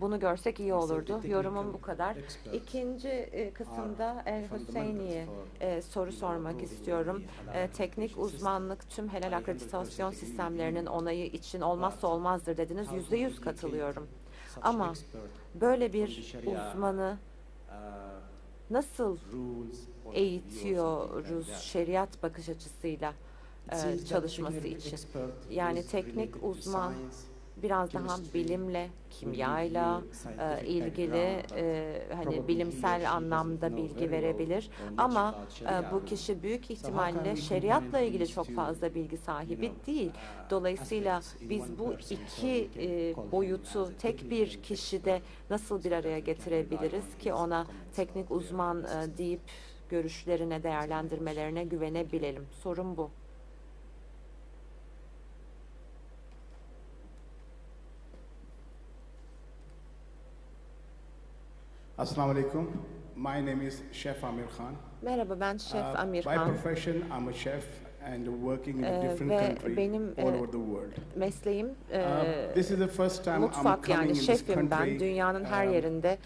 Bunu görsek iyi olurdu. Yorumum bu kadar. İkinci kısımda El-Hüseyni'ye soru sormak istiyorum. Teknik uzmanlık tüm helal akreditasyon sistemlerinin onayı için olmazsa olmazdır dediniz. %100 katılıyorum. Ama böyle bir uzmanı nasıl eğitiyoruz şeriat bakış açısıyla çalışması için? Yani teknik uzman biraz daha bilimle, kimyayla ilgili hani bilimsel anlamda bilgi verebilir. Ama bu kişi büyük ihtimalle şeriatla ilgili çok fazla bilgi sahibi değil. Dolayısıyla biz bu iki boyutu tek bir kişide nasıl bir araya getirebiliriz ki ona teknik uzman deyip görüşlerine, değerlendirmelerine güvenebilelim? Sorun bu. Assalamu alaikum. My name is Chef Amir Khan. Merhaba, ben Şef Amir Khan. By profession, I'm a chef and working in a different country all over the world. Mesleğim This is the first time mutfak, yani şefim ben. Dünyanın her yerinde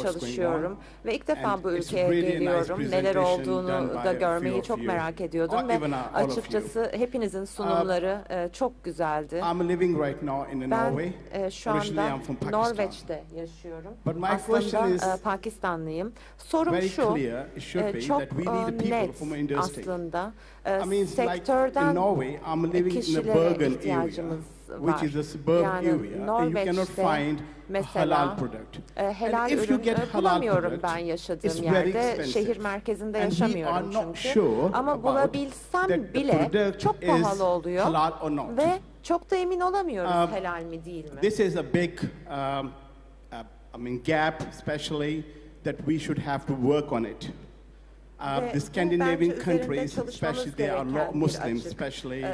çalışıyorum ve ilk defa bu ülkeye geliyorum. Neler olduğunu da görmeyi çok merak ediyordum ve açıkçası hepinizin sunumları çok güzeldi. Ben şu anda Norveç'te yaşıyorum. Aslında Pakistanlıyım. Sorum şu, çok net aslında. Sektörden kişilere ihtiyacımız var. Yani Norveç'te mesela helal ürün bulamıyorum ben yaşadığım yerde. Şehir merkezinde yaşamıyorum çünkü. Ama bulabilsem bile çok pahalı oluyor ve Çok da emin olamıyoruz helal mi değil mi? This is a big, gap, especially that we should have to work on it. The Scandinavian countries, especially they are a lot Muslims, especially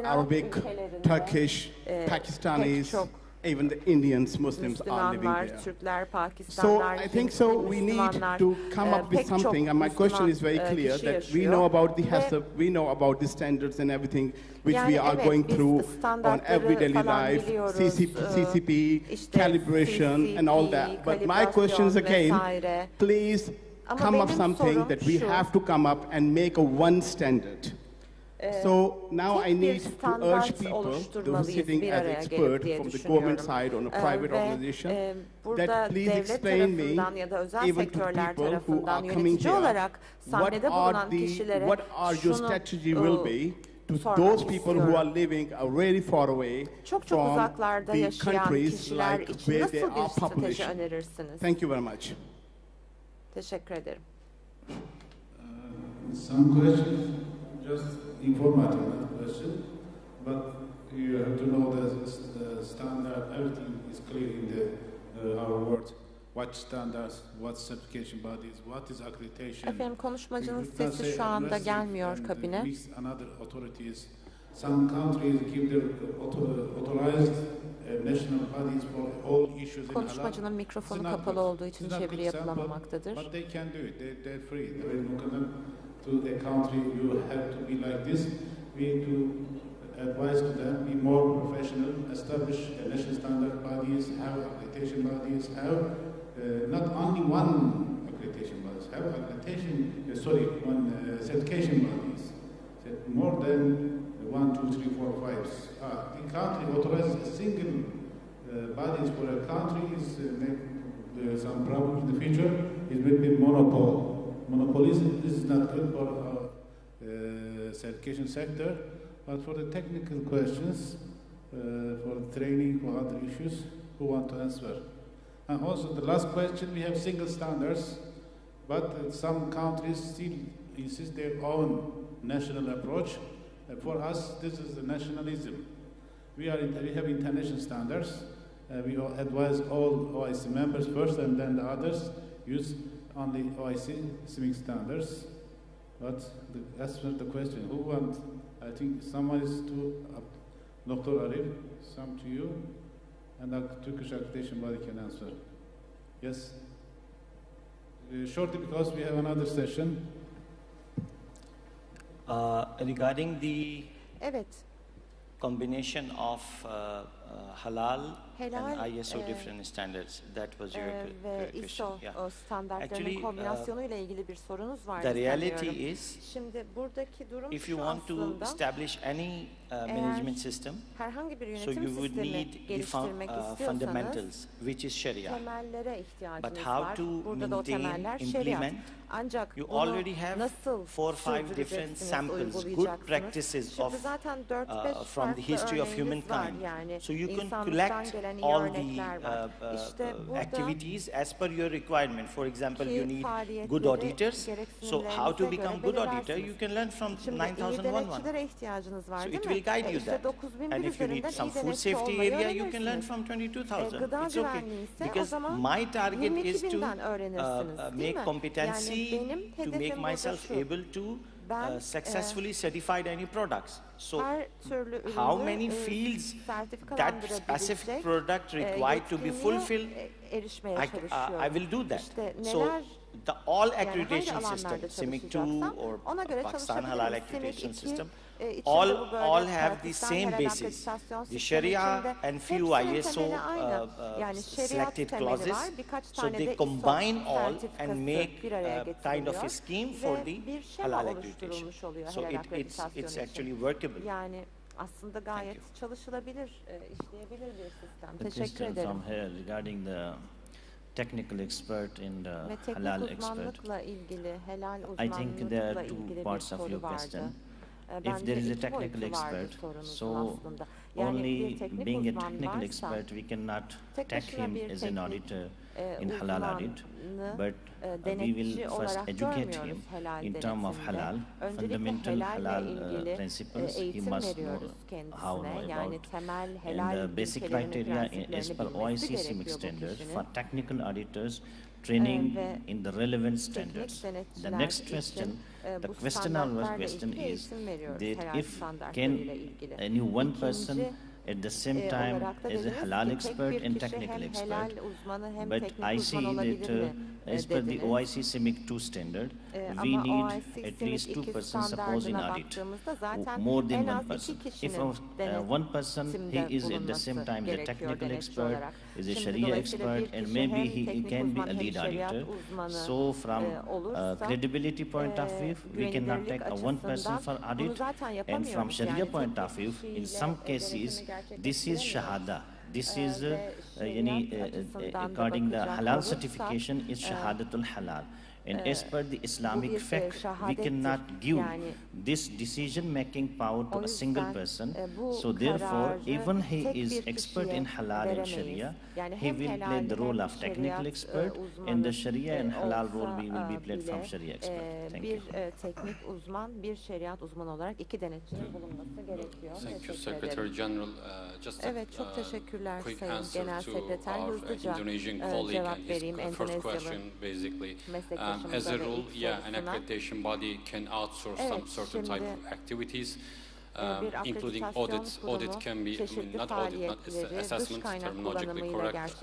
Arabic, Turkish, Pakistanis, even the Indians, Muslims are living there. So I think we need to come up with something, and my question is very clear, that we know about the HACCP, we know about the standards and everything which we are going through on every daily life, CCP, calibration and all that. But my question is again, please come up something that we have to come up and make a one standard. So now I need to urge people, those sitting as experts from the government side on a private organization, that please explain me, even to people who are coming here, what are your strategy will be to those people who are living really far away from the countries like where there are population. Thank you very much. Teşekkür ederim. Some questions, just informative question, but you have to know the standard, everything is clear in our word. What standards, what certification bodies, what is accreditation. Efendim konuşmacının sesi şu anda gelmiyor kabine. Another authorities, some countries give their authorized national bodies for all issues in halal. Konuşmacının mikrofonu kapalı olduğu için çeviri yapılamamaktadır. But they can do it. They're free. To a country, you have to be like this. We need to advise to them, be more professional, establish national standard bodies, have accreditation bodies, have not only one accreditation bodies, have certification bodies. More than 1, 2, 3, 4, 5. The country authorizes a single bodies for a country is make some problems in the future. It will be monopoly. Monopolism is not good for our certification sector, but for the technical questions, for training, for other issues, who want to answer? And also the last question, we have single standards, but some countries still insist their own national approach. For us, this is the nationalism. We have international standards. We advise all OIC members first, and then the others use only OIC CIMIC standards. But as for the question, who wants? I think someone is to Dr. Arif, some to you, and the Turkish accreditation body can answer. Yes? Shortly, because we have another session. Regarding the combination of halal and ISO different standards, that was your question. Actually, the reality is, if you want to establish any management system, so you would need the fundamentals, which is Sharia. But how to maintain, implement, you already have 4 or 5 different samples, good practices of from the history of humankind. So you can collect all the activities as per your requirement. For example, you need good auditors. So how to become good auditor, you can learn from 9001. So it will guide you that. And if you need some food safety area, you can learn from 22,000. It's okay. Because my target is to make competency, to make myself able to successfully certified any products. So how many fields that specific product required to be fulfilled, I will do that. So the all accreditation system, CIMIC 2 or Pakistan Halal accreditation system, all have the same basis. The Sharia and few ISO selected clauses, so they combine all and make kind of a scheme for the halal accreditation. So it's actually workable. Aslında gayet çalışılabilir, işleyebilir bir sistem. Teşekkür ederim. From here regarding the technical expert and halal expert, I think there are 2 parts of your question. If there is a technical expert, so only being a technical expert, we cannot take him as an auditor in halal audit, but we will first educate him in terms of halal, fundamental halal principles. He must know how to know about. And the basic criteria as per OIC CIMIC standards for technical auditors, training in the relevant standards. The next question, the question is that if can any one person at the same time as a halal expert and technical expert, but I see that as per the OIC CIMIC 2 standard, we need at least 2 persons supposing audit, more than 1 person. If one person, he is at the same time a technical expert, is a Sharia expert, and maybe he can be a lead auditor. So from credibility point of view, we cannot take one person for audit, and from Sharia point of view, in some cases, this is shahada. This is according the halal certification is shahadatul halal. And as per the Islamic fact, we cannot give this decision-making power to a single person. So therefore, even he is expert in halal and Sharia, he will play the role of technical expert, and the Sharia and halal role will be played from Sharia expert. Thank you. Teknik uzman, bir şeriat uzmanı olarak iki denetçinin bulunması gerekiyor. Thank you, Secretary General. Just evet, çok teşekkürler Sayın Genel Sekreter. Hızlıca cevap vereyim Endonezyalı meslektaşımıza. As a rule, an accreditation body can outsource some certain type of activities, including audit. Audit can be, not audit, not assessment, terminologically correct.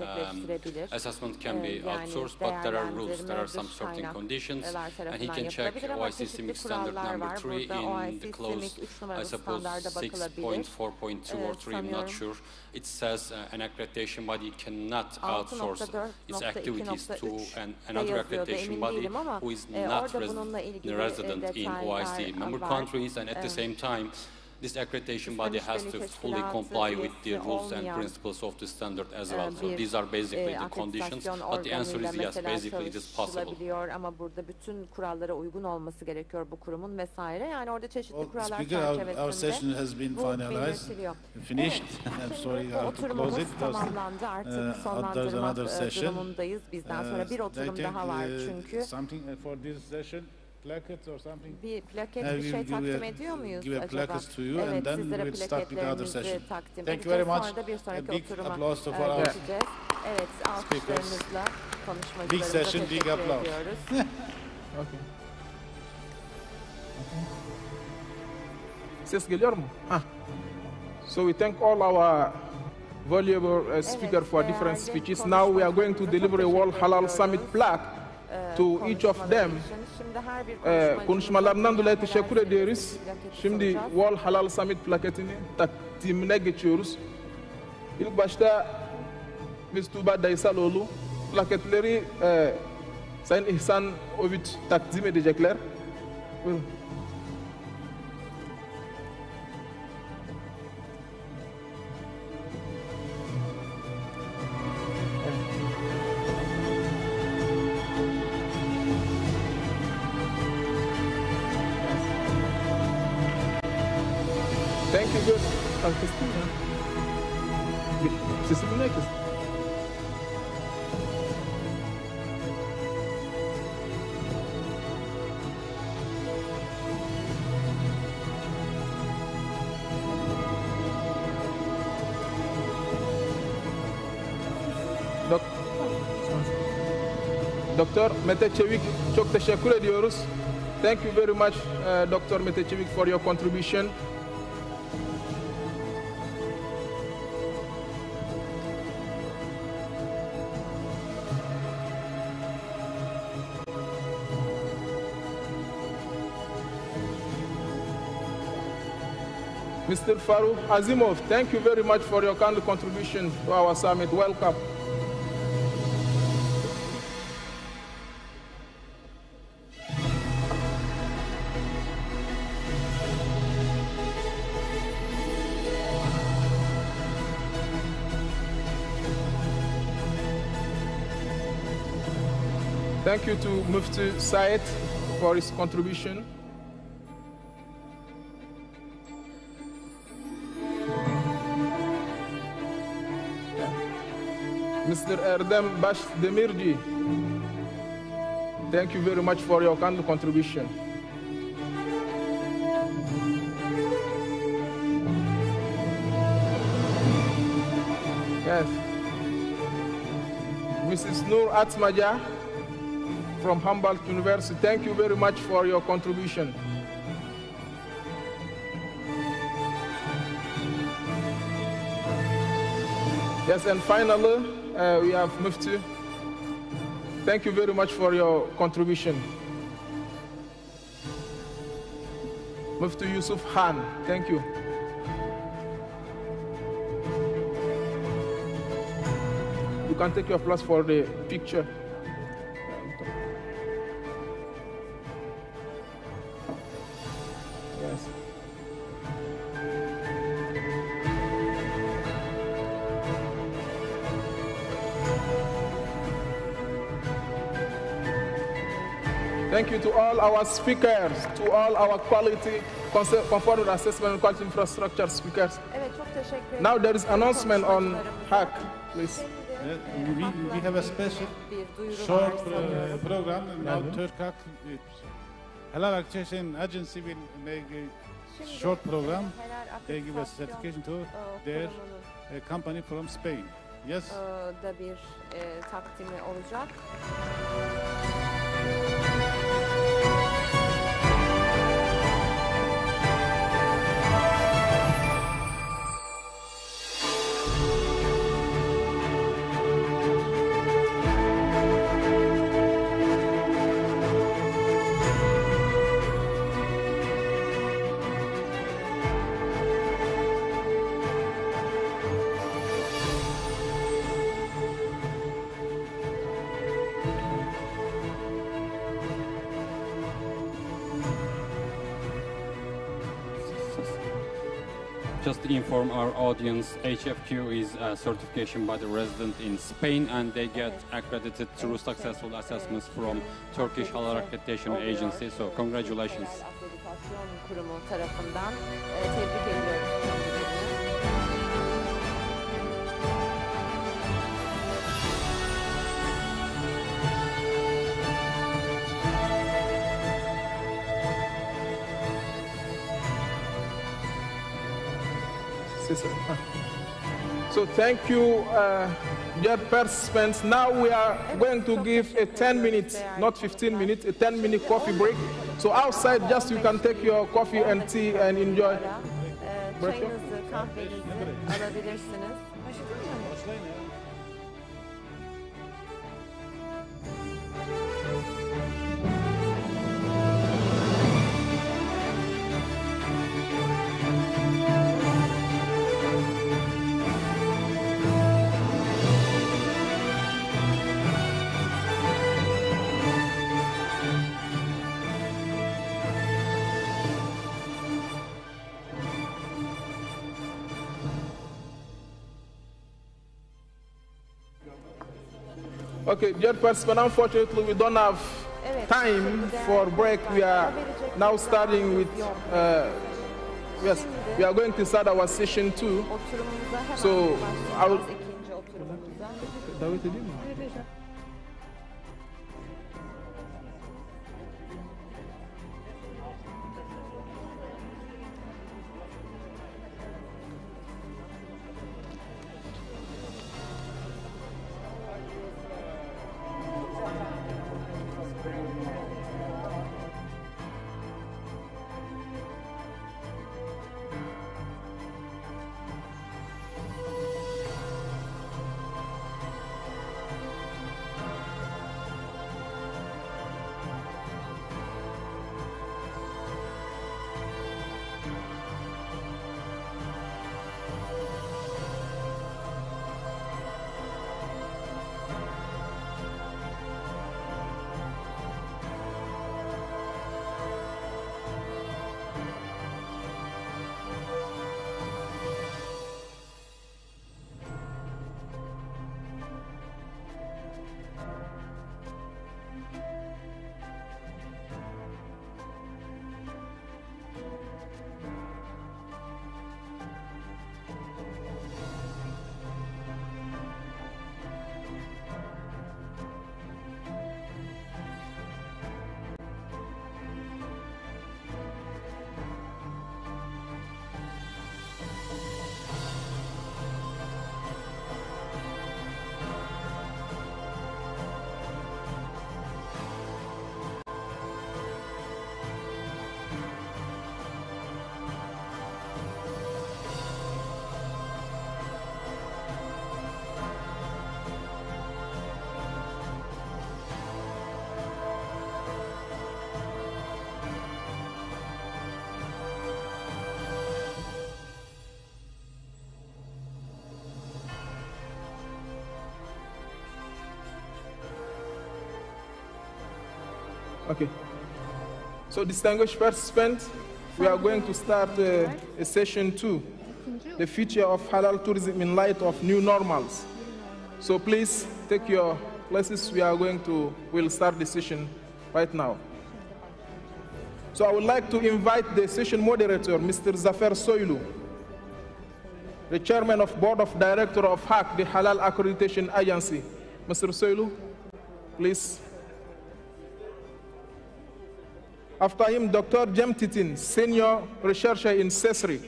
Assessment can be outsourced, but there are rules, there are some certain conditions, and he can check OIC CIMIC standard number 3 in the clause, I suppose 6.4.2 or 3, I'm not sure. It says an accreditation body cannot outsource its activities to another accreditation body who is not resident in OIC member countries, and at the same time, this accreditation body has to fully comply with the rules and principles of the standard as well. So these are basically the conditions, but the answer is yes, basically it is possible. Ama burada bütün kurallara uygun olması gerekiyor bu kurumun vesaire. Yani orada çeşitli kurallar çerçevesinde our session has been finalized, finished. I'm sorry, I have to close it. Tamamlandı, artık sonlandırmak durumundayız. Bizden sonra bir oturum daha var çünkü. Something for this session. Plaquettes or something? Bir plaket bir şey takdim ediyor muyuz give acaba? Plaquettes to you, evet, and then sizlere plaketlerimizi takdim Thank you very much. Sonra da bir sonraki big oturuma geçeceğiz. Evet, alkışlarınızla konuşmacılarımıza big session, big applause. Okay. Ses geliyor mu? So we thank all our valuable speakers for different speeches. Now we are going to deliver a World Halal Summit plaque to each of them. Konuşmalarından dolayı teşekkür ediyoruz. Şimdi World Halal Summit plaketini takdimine geçiyoruz. İlk başta Ms. Tuba Daysaloğlu plaketleri Sayın İhsan Ovid takdim edecekler. Buyurun. Thank you, good. Sesi dinle kız. Doktor Mete Çevik, çok teşekkür ediyoruz. Thank you very much, Dr. Mete Çevik, for your contribution. Mr. Farouk Azimov, thank you very much for your kind contribution to our summit. Welcome. Thank you to Mufti Said for his contribution. Mr. Erdem Bash Demirji, thank you very much for your kind contribution. Yes. Mrs. Noor Atmaja from Humboldt University, thank you very much for your contribution. Yes, and finally, we have Mufti. Thank you very much for your contribution. Mufti Yusuf Khan, thank you. You can take your place for the picture. Yes. Thank you to all our speakers, to all our quality, conformity assessment and quality infrastructure speakers. Now there is announcement on hack, please. We have a special short program. Now Turkak Halal Accreditation Agency will make a short program. They give a certification to their company from Spain. Yes. Da bir takdimi olacak. Just to inform our audience, HFQ is a certification by the resident in Spain, and they get accredited through successful assessments from Turkish Halal Accreditation Agency. So congratulations. Kurumu tarafından tebrik ediyoruz. So thank you, dear participants. Now we are going to give a 10 minutes, not 15 minutes, a 10-minute coffee break. So outside, just you can take your coffee and tea and enjoy. Çayınızı, kahvenizi alabilirsiniz. Okay, dear participants, unfortunately we don't have time for break. We are now starting with, yes, we are going to start our session 2. So I will... Okay. So distinguished participants, we are going to start a session 2, the future of halal tourism in light of new normals. So please take your places. We'll start the session right now. So I would like to invite the session moderator, Mr. Zafer Soylu, the chairman of board of director of HAC, the Halal Accreditation Agency. Mr. Soylu, please. After him, Dr. Jem Titin, senior researcher in CESRIC.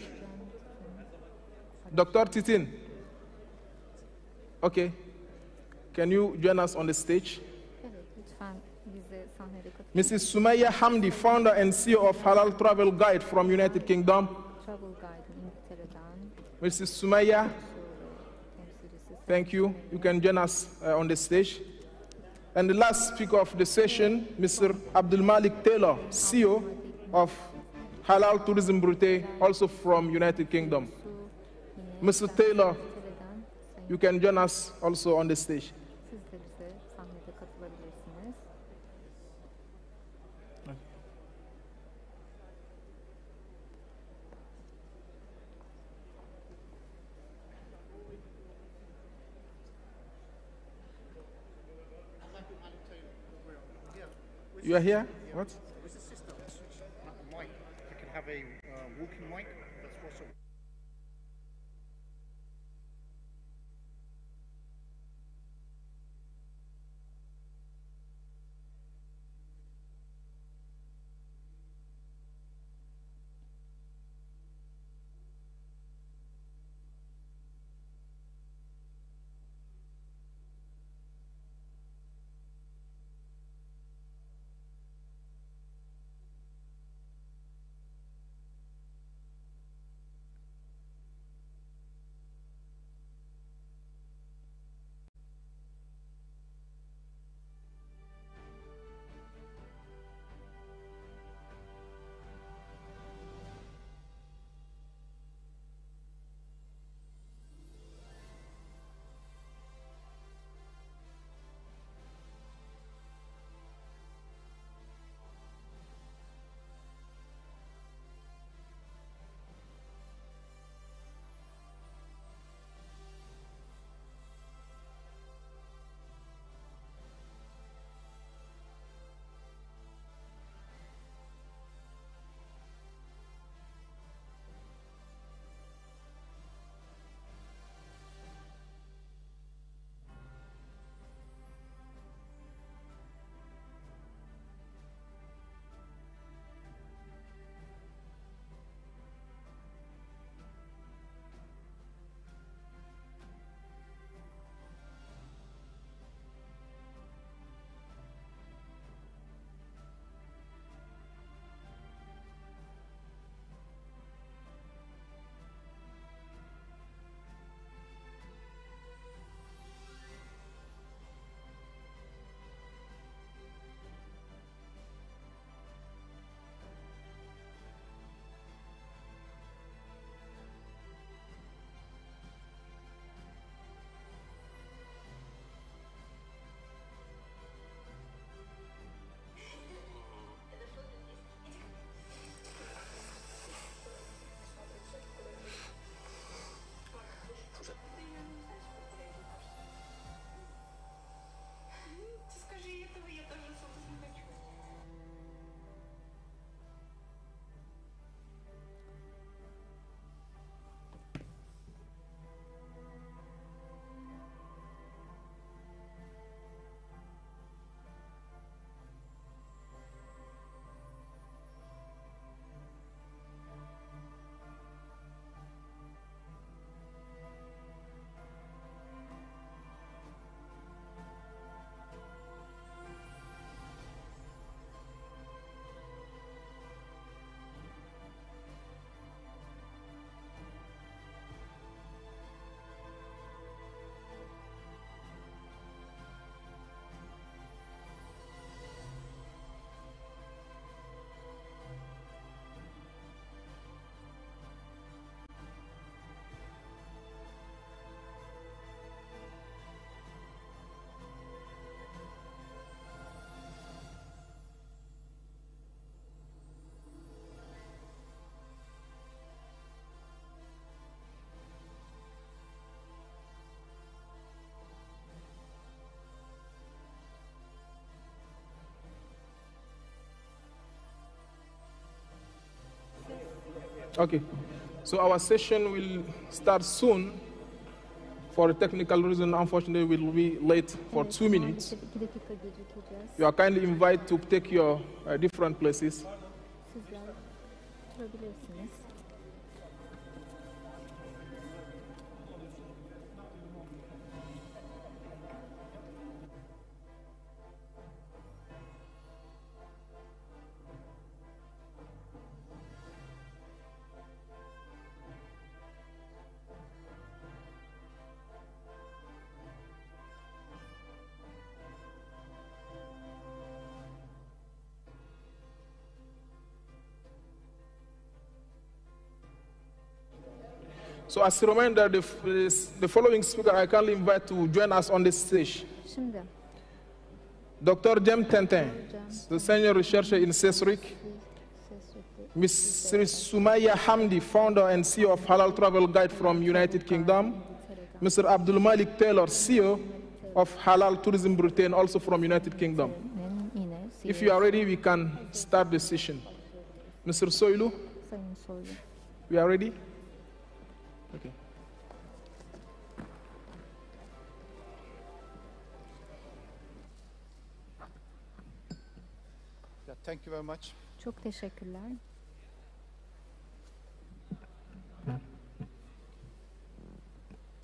Dr. Titin. Okay. Can you join us on the stage? Mrs. Sumaya Hamdi, founder and CEO of Halal Travel Guide from United Kingdom. Mrs. Sumaya, thank you. You can join us on the stage. And the last speaker of the session, Mr. Abdul Malik Taylor, CEO of Halal Tourism Brute, also from United Kingdom. Mr. Taylor, you can join us also on the stage. You are here? What? Where's the system? Mic. If we can have a walking mic, that's what's up. Okay. So our session will start soon. For a technical reason, unfortunately, we will be late for 2 minutes. You are kindly invited to take your different places. So as a reminder, the following speaker I kindly invite to join us on the stage. Şimdi. Dr. Jem Tenten, the senior researcher in CESRIC. Ms. Sumaya Hamdi, founder and CEO of Halal Travel Guide from United Kingdom. Mr. Abdul Malik Taylor, CEO of Halal Tourism Britain, also from United Kingdom. If you are ready, we can start the session. Mr. Soilu, we are ready? Okay. Yeah, thank you very much. Çok teşekkürler.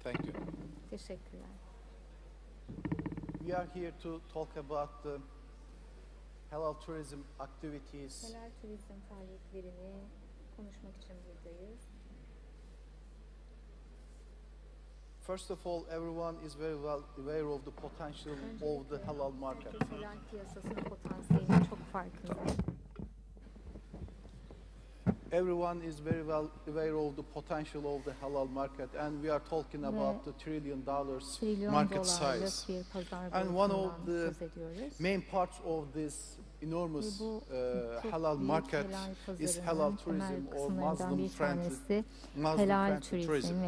Thank you. Teşekkürler. We are here to talk about the halal tourism activities. Halal turizm faaliyetlerini konuşmak için buradayız. First of all, everyone is very well aware of the potential of the halal market. Halal piyasasının potansiyelinin çok farkında. Everyone is very well aware of the potential of the halal market, and we are talking about the $1 trillion market size. And one of the main parts of this enormous halal market is halal tourism or Muslim-friendly tourism.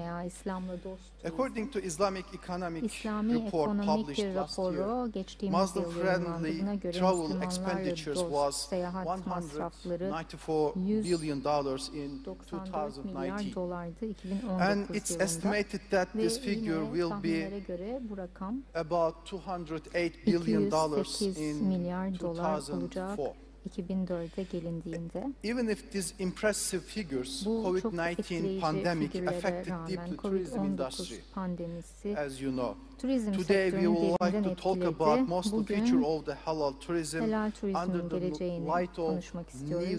According to Islamic Economic Report published last year, Muslim-friendly travel expenditures was $194 billion in 2019. And it's estimated that this figure will be about $208 billion in 2004. 2004'e gelindiğinde even if these impressive figures, COVID-19 pandemic affected deeply tourism industry, as you know. Today we would like to talk about most of the feature of the halal tourism under the light of new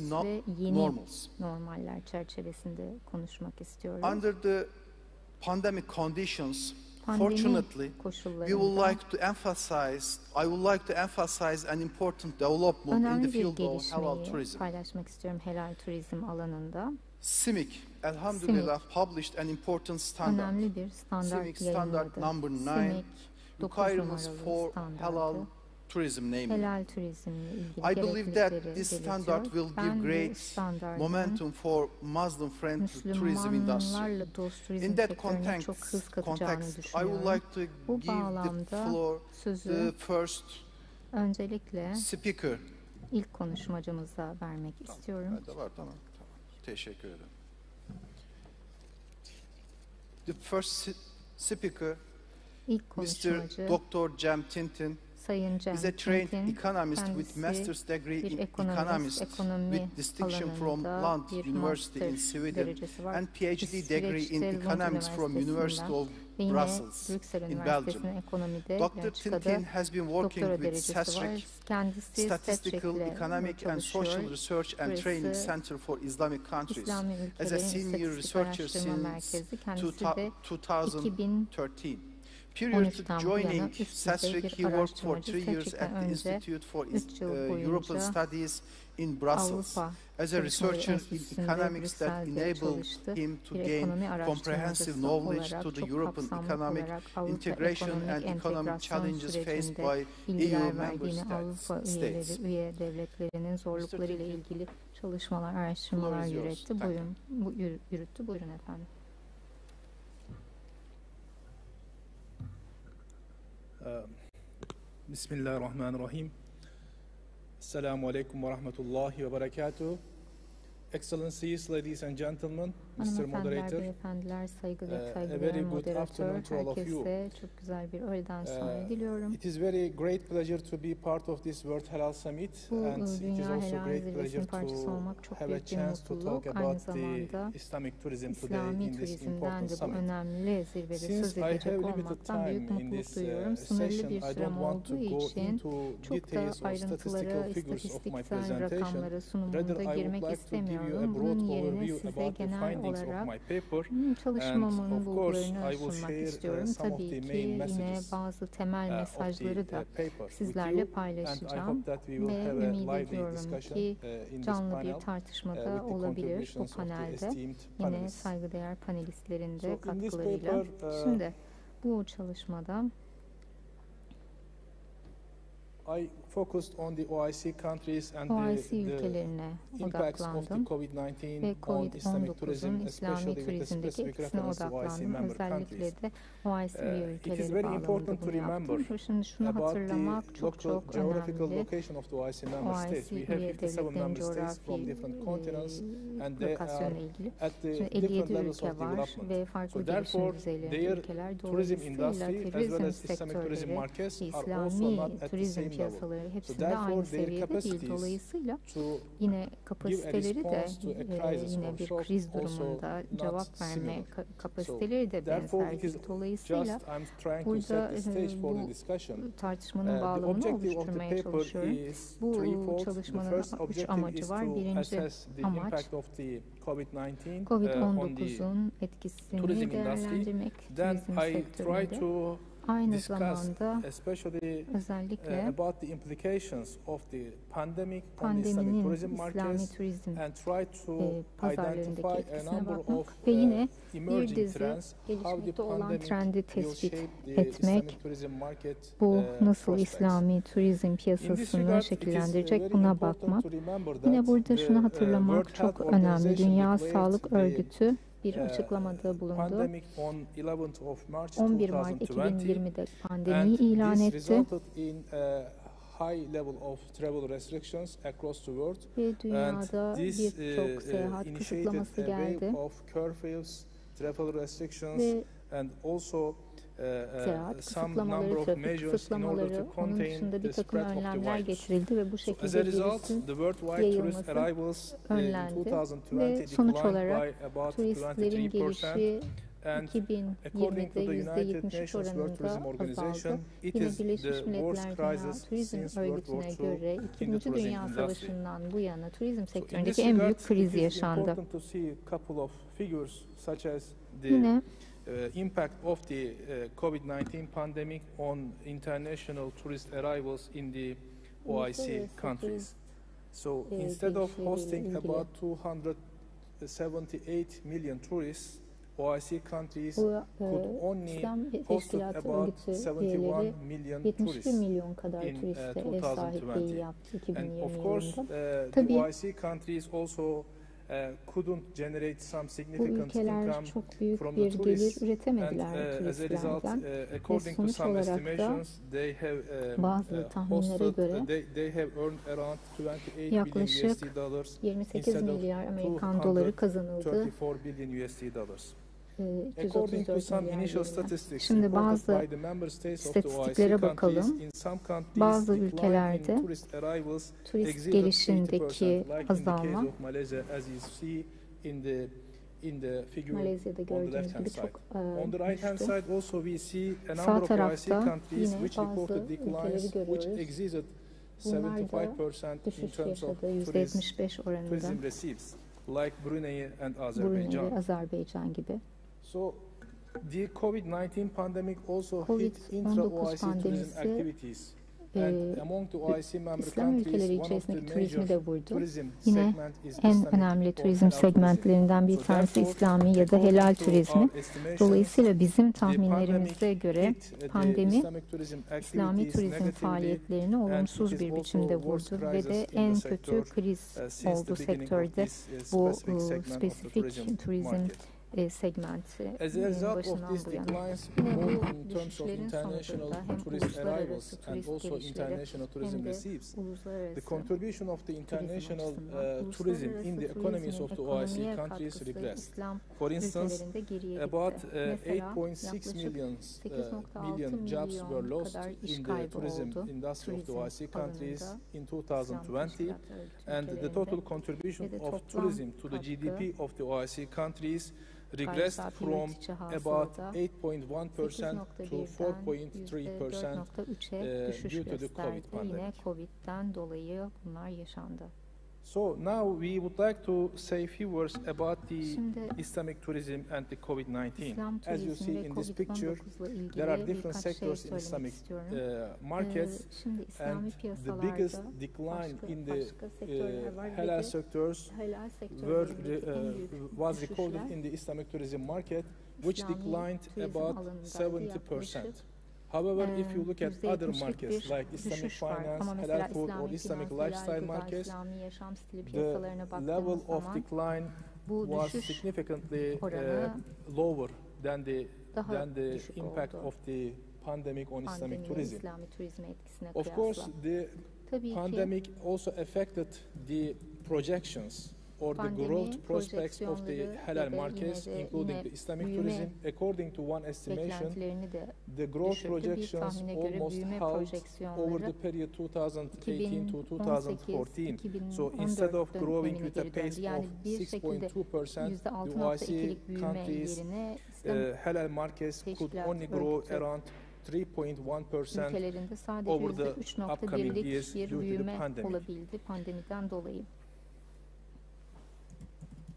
normals. Under the pandemic conditions, fortunately, I would like to emphasize an important development in the field of halal tourism. CIMIC, elhamdülillah, published an important standard. CIMIC standard number 9, requirements for halal tourism, namely. I believe that this standard will give great momentum for Muslim-friendly tourism industry. In that context, I would like to give the floor to the first speaker. İlk konuşmacımıza vermek istiyorum. Tamam. Teşekkür ederim. The first speaker, Mr. Dr. Jem Tenten, is a trained economist with master's degree in economics with distinction from Lund University in Sweden and PhD degree in economics from University of Brussels in Belgium. Dr. Tenten has been working with CESRIC, Statistical, Economic and Social Research and Training Center for Islamic Countries, as a senior researcher since 2013. Prior to joining CESRIC, he worked for 3 years at the Institute for European Studies in Brussels as a researcher in economics that enabled him to gain comprehensive knowledge to the European economic integration and economic challenges faced by EU member states. Zorluklarıyla ilgili çalışmalar, araştırmalar yürüttü. Buyurun efendim. Bismillahirrahmanirrahim. Esselamu Aleyküm ve Rahmetullahi ve Berekatuhu. Excellencies, ladies and gentlemen, Mr. Hanımefendiler, Moderator, beyefendiler, saygıdeğer afternoon moderatör, to all of you. herkese çok güzel bir öğleden sonra diliyorum. It is very great pleasure to be part of this World Halal Summit, and it is also great pleasure to have a chance to talk about the Islamic tourism today in this important summit. Since I have limited time in this session, I don't want to go into details or statistical figures of my presentation. Rather, I would like to give you a broad overview about the findings of my paper, and of course, I will share some of the main messages bazı temel mesajları da sizlerle and I paylaşacağım hope that we will ve have a ümit lively ediyorum discussion ki in this canlı panel bir tartışmada with the olabilir bu contributions of the panelde. esteemed Yine panelists. saygıdeğer panelistlerin So de in this katkılarıyla. paper, Şimdi bu çalışmada I focused on the OIC countries and OIC the ülkelerine impacts of the odaklandım COVID-19 ve on Islamic tourism, COVID-19'un İslami especially with a turizmdeki specific etkisine reference to OIC odaklandım. member Özellikle countries. de OIC It is ülkeleri very bağlamında important to bunu remember yaptım. Şimdi şunu about hatırlamak the çok local çok geographical önemli. location of the OIC member states. We OIC have üye 57 member devletlerin states from coğrafi different continents, and they lokasyonla are ilgili. at the Şimdi different 57 levels ülke of var development. ve farklı So gelişim therefore, düzeylerinde their ülkeler. tourism Dolayısıyla industry as well turizm as Islamic tourism sektörleri, markets are also İslami not at the turizm same level. piyasaları So hepsinde aynı therefore, their seviyede değil. capacities Dolayısıyla to yine give a kapasiteleri de response to a crisis yine or bir shock kriz also durumunda not cevap verme similar. kapasiteleri de Therefore, benzer it is değil. Dolayısıyla just I'm trying to burada set the stage for the bu discussion. tartışmanın The bağlamını objective of the oluşturmaya paper çalışıyorum. is Bu threefold. The çalışmanın first 3 objective amacı is var. to Birinci assess the amaç impact of the COVID-19 on the COVID-19'un etkisini tourism industry. değerlendirmek Then turizm I try sektöründe. to Aynı discuss zamanda especially özellikle about the implications of the pandemic on the Islamic pandeminin tourism İslami markets turizm and try to pazarlarındaki identify a etkisine number bakmak of ve yine bir emerging dizi trends, how the gelişmekte olan pandemic trendi will tespit shape the etmek, Islamic tourism market bu nasıl prospects. İslami turizm In this piyasasını regard, it is şekillendirecek very buna important bakmak. to remember that Yine burada şunu the hatırlamak World Health çok önemli. Organization Dünya declared Sağlık the Örgütü bir açıklamada bulundu. pandemic on 11th of March 11 Mart 2020, 2020'de and pandemiyi ilan this etti resulted in a high level of travel restrictions across the world. Ve dünyada And this birçok seyahat initiated kısıtlaması a wave geldi. of curfews, travel restrictions, Ve and also seyahat some number kısıtlamaları, of trafik measures in order kısıtlamaları, to onun contain dışında the bir takım spread of the önlemler virus. getirildi ve bu So as a şekilde result, virüsün the worldwide tourist yayılması arrivals in önlendi 2020 ve sonuç declined olarak by about turistlerin 23%. gelişi And according to 2020'de the United %73 Nations World Tourism oranında Organization, azaldı. it Yine is the Birleşmiş worst Milletler Dünya crisis Turizm since World War Örgütü'ne II göre in the 2. tourism Dünya industry. Savaşı'ndan bu yana turizm So in sektöründeki this en regard, büyük kriz it is yaşandı. important to see a couple of figures such as the Yine impact of the COVID-19 pandemic on international tourist arrivals in the OIC countries. So instead of hosting about 278 million tourists, OIC countries could only host about 71 million 71 tourists milyon kadar in turiste ev sahipliği 2020. yaptı And 2020 of course, yılında. the Tabii OIC countries also couldn't generate some bu significant ülkeler income çok büyük from bir the gelir tourists, and üretemediler as a result, turistlerden. according to sonuç some olarak da estimations, they have bazı tahminlere göre they have earned around 28 billion yaklaşık USD dollars 28 instead of milyar Amerikan doları kazanıldı. 34 billion USD dollars. According to 334 some milyar initial liraya. statistics Şimdi reported bazı by the member states of the OIC istatistiklere bakalım. countries, in some countries, Bazı decline in ülkelerde tourist arrivals turist exceeded gelişindeki 80%, like in the case azalma, of Malaysia, as you see in the figure Malezya'da on the gördüğünüz left hand gibi side. çok On the right hand düştü. side also we see a Sağ number of OIC tarafta countries yine which bazı reported declines ülkeleri which görüyoruz. exceeded Bunlar da 75% in düşüş terms of yaşadı %75 oranında. tourism receipts, like Brunei and Brunei Azerbaijan. ve Azerbaycan gibi. So the COVID-19 pandemic also hit COVID-19 intra-OIC tourism pandemisi, activities. And among the OIC member İslam ülkeleri countries, one of the içerisindeki turizmi major de vurdu. tourism Yine segment is en Islamic önemli or turizm halal tourism. segmentlerinden bir So tanesi therefore, İslami ya da helal according to turizmi. our estimations, Dolayısıyla bizim the tahminlerimize pandemic göre hit the pandemi Islamic tourism İslami activities turizm negatively, faaliyetlerini and olumsuz it bir is biçimde also worst vurdu ve crisis de in the en sector, kötü kriz since oldu the beginning of sektörde this bu specific segment of the spesifik turizm market. segmenti As a result başından of these bu yana. declines, Yine both bu in terms of düşüşlerin international sonucunda hem tourist arrivals uluslararası and turist also gelişleri international tourism hem de receipts, the uluslararası contribution of the international açısından tourism in the uluslararası economies of the turizmin OIC ekonomiye countries katkısı regressed. İslam For instance, ülkelerinde geriye about gitti. Mesela 8.6 yaklaşık million 8.6 jobs were milyon lost kadar iş in the kaybı tourism oldu. industry of the Turizm OIC countries alanında in İslam 2020, Teşkilatı and the ülkelerinde total contribution ve de of toplam tourism to the katkı GDP of the OIC countries gayri regressed safi from yurt içi about hasılada 8.1% to 4.3% %4.3'e düşüş due to the gösterdi. COVID Yine pandemic. Covid'den dolayı bunlar yaşandı. So now we would like to say a few words about the Şimdi Islamic tourism and the COVID-19. İslam As you see turizmi ve in this picture, COVID-19'la ilgili there are different birkaç şey sectors in söylemek Islamic istiyorum. markets, Şimdi İslami and the piyasalarda biggest decline in the başka sektörler var. halal Bir de sectors halal sektörlerindeki en büyük was recorded düşüşler in the Islamic tourism market, which İslami declined turizm about alanındaydı 70%. yaklaşık. However, if you look at other %70'lik markets bir like Islamic düşüş var. finance, Ama mesela halal food, or İslami Islamic finans, lifestyle helal gıda, markets, İslami yaşam stili the piyasalarına level baktığımız of zaman decline bu was düşüş significantly oranı lower than the daha the düşük impact oldu. of the pandemic on Islamic Pandeminin tourism. İslami turizme etkisine Of kıyasla. course, the Tabii pandemic ki also affected the projections or the pandemi growth prospects of the projeksiyonları halal ve de markets, yine de including the Islamic büyüme tourism. According to one estimation, beklentilerini de the growth düşürdü. Bir projections tahmine göre almost büyüme halved over projeksiyonları the period 2018 to 2014. 2018-2014 So instead of growing dönemine with a geri döndü. pace Yani of bir şekilde 6.2%, the OIC %6.2'lik büyüme countries yerine İslam halal markets could Teşkilat only grow Örgütü around 3.1% ülkelerinde sadece over the upcoming %3.1'lik years bir due to the büyüme pandemic. olabildi pandemiden dolayı.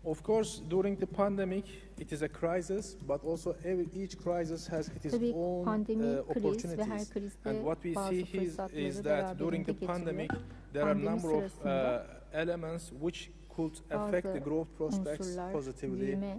Of course, during the pandemic, it is a crisis, but also each crisis has its Tabii own pandemi kriz ve her opportunities. krizde And what we bazı see here fırsatları is that during beraberinde the pandemic, getiriyor. there are a Pandemi number of sırasında elements which could affect the bazı growth prospects unsurlar positively büyüme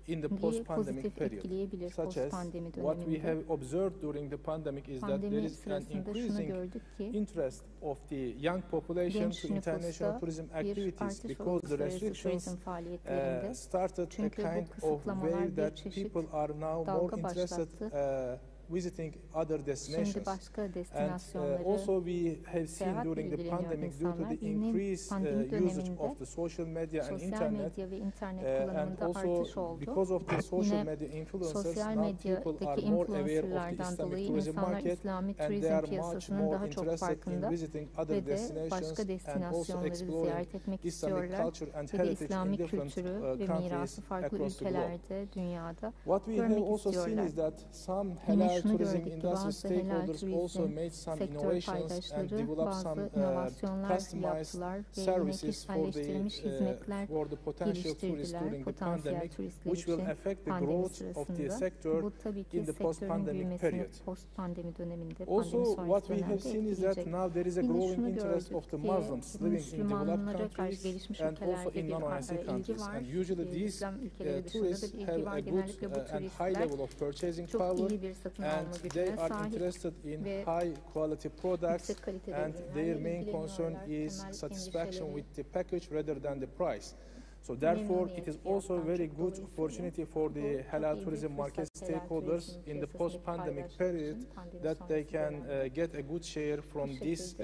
in the diye post-pandemic pozitif period, etkileyebilir such as post-pandemi what we döneminde. have observed during the pandemic is that there Pandemi is an sırasında şunu increasing gördük ki interest of the young population genç to international nüfusta tourism bir activities artış var because the uluslararası restrictions turizm faaliyetlerinde. started a Çünkü bu kind of kısıtlamalar way bir that çeşit people are now more dalga interested başlattı. Visiting other Şimdi destinations. başka And destinasyonları also we have seen seyahatle during the ilgileniyor pandemic due to insanlar. the Yine increased pandemi usage döneminde of the social media and sosyal internet, medya ve internet and kullanımında also artış oldu. because of the social Yine media influencers, sosyal now people are medyadaki more aware of the influencerlardan Islamic dolayı tourism insanlar market, İslami and they turizm are much piyasasının more daha çok interested in farkında visiting other ve de destinations başka and also destinasyonları exploring ziyaret etmek Islamic istiyorlar culture and ve de heritage in İslami different kültürü ve countries mirası farklı across the globe. ülkelerde, dünyada What we have görmek also seen istiyorlar. is that some Yine halal şunu tourism gördük ki industry bazı helal stakeholders also turizm made some sektör innovations and paydaşları developed some bazı inovasyonlar customized yaptılar ve yine services for the kişiselleştirilmiş hizmetler for the potential tourists geliştirdiler during the potansiyel pandemic, turistler which will için affect the pandemi growth of the sırasında. sector Bu tabii ki in the sektörün post-pandemic büyümesini period. post-pandemi döneminde, pandemi Also, sonrası what we have dönemde seen is that etkileyecek. now there is a Yine growing şunu interest of gördük the ki Muslims living in developed Müslümanlara karşı countries gelişmiş and also ülkelerde in bir non-OIC ilgi countries. var. And usually these İslam ülkeleri dışında tourists da bir have ilgi var. a good Genellikle bu and high turistler level of purchasing çok power, iyi bir satın alma and they gücüne are sahip interested in ve high quality products, yüksek kaliteli and their ürünlerle main concern ilgileniyorlar. is Temel satisfaction endişeleri with the package rather than the price. So therefore, it is also a very good opportunity for the halal tourism market stakeholders in the post-pandemic period that they can get a good share from this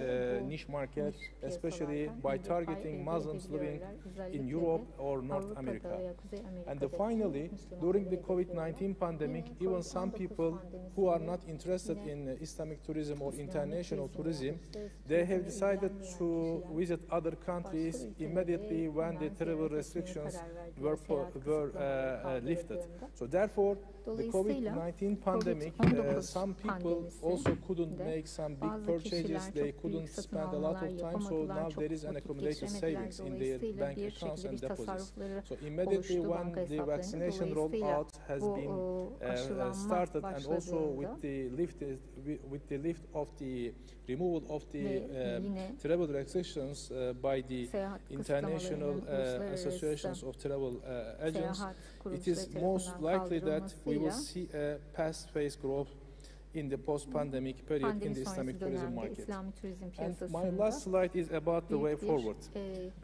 niche market, especially by targeting Muslims living in Europe or North America. And finally, during the COVID-19 pandemic, even some people who are not interested in Islamic tourism or international tourism, they have decided to visit other countries immediately when the travel restrictions were lifted. So therefore, the COVID-19 pandemic, some people also couldn't make some big purchases, they couldn't spend a lot of time, so now there is an accumulated savings in their bank accounts and deposits. So immediately when the vaccination rollout has been started, and also with the lift of the removal of the travel restrictions by the international associations of travel agents, it is most likely that we will see a fast-paced growth in the post-pandemic period in the Islamic tourism market. And my last slide is about the way forward.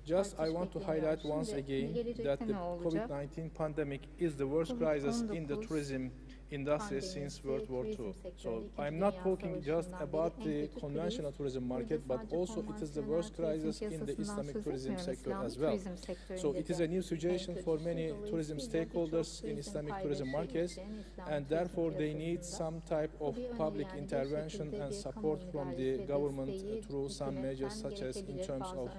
Just I want to highlight once again that the COVID-19 pandemic is the worst crisis in the tourism industry since World War II. So I'm not talking just about the conventional tourism market, but also it is the worst crisis in the Islamic tourism sector as well. So it is a new situation for many tourism stakeholders in Islamic tourism markets, and therefore they need some type of public intervention and support from the government through some measures such as in terms of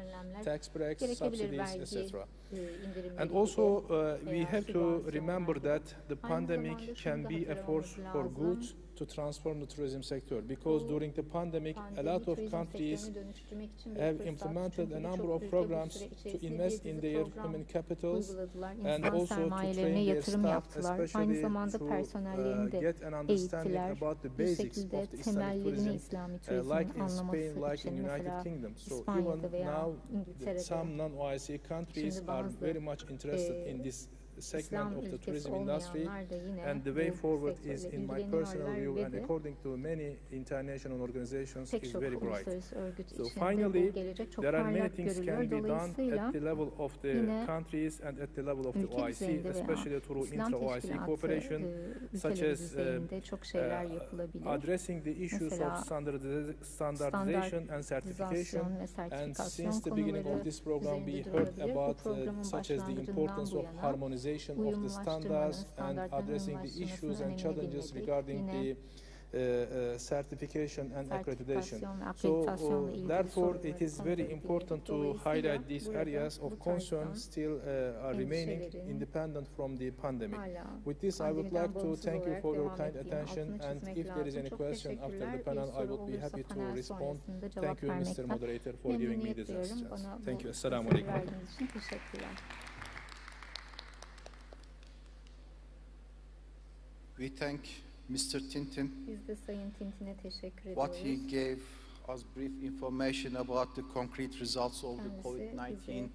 tax breaks, subsidies, etc. And also we have to remember that the pandemic can be a force for good to transform the tourism sector, because during the pandemic a lot of countries have implemented a number of programs to invest in their human capitals and also to train their staff, especially to get an understanding about the basics of the Islamic tourism, like in Spain, like in United Kingdom. So even now some non-OIC countries are very much interested in this segment of the tourism industry, and the way forward is, in my personal view and according to many international organizations, is very bright. So finally, there are many things can be done at the level of the countries and at the level of the OIC, especially through intra-OIC cooperation, such as addressing the issues of standardization and certification. And since the beginning of this program, we heard about such as the importance of harmonization of the standards and addressing the issues and challenges regarding the certification and accreditation. So therefore it is very important to highlight these areas of concern still are remaining independent from the pandemic. With this, I would like to thank you for your kind attention, and if there is any question after the panel, I would be happy to respond. Thank you, Mr. Moderator, for giving me this chance. Thank you. Assalamu alaikum. We thank Mr. Tintin. What he gave us brief information about the concrete results of the COVID-19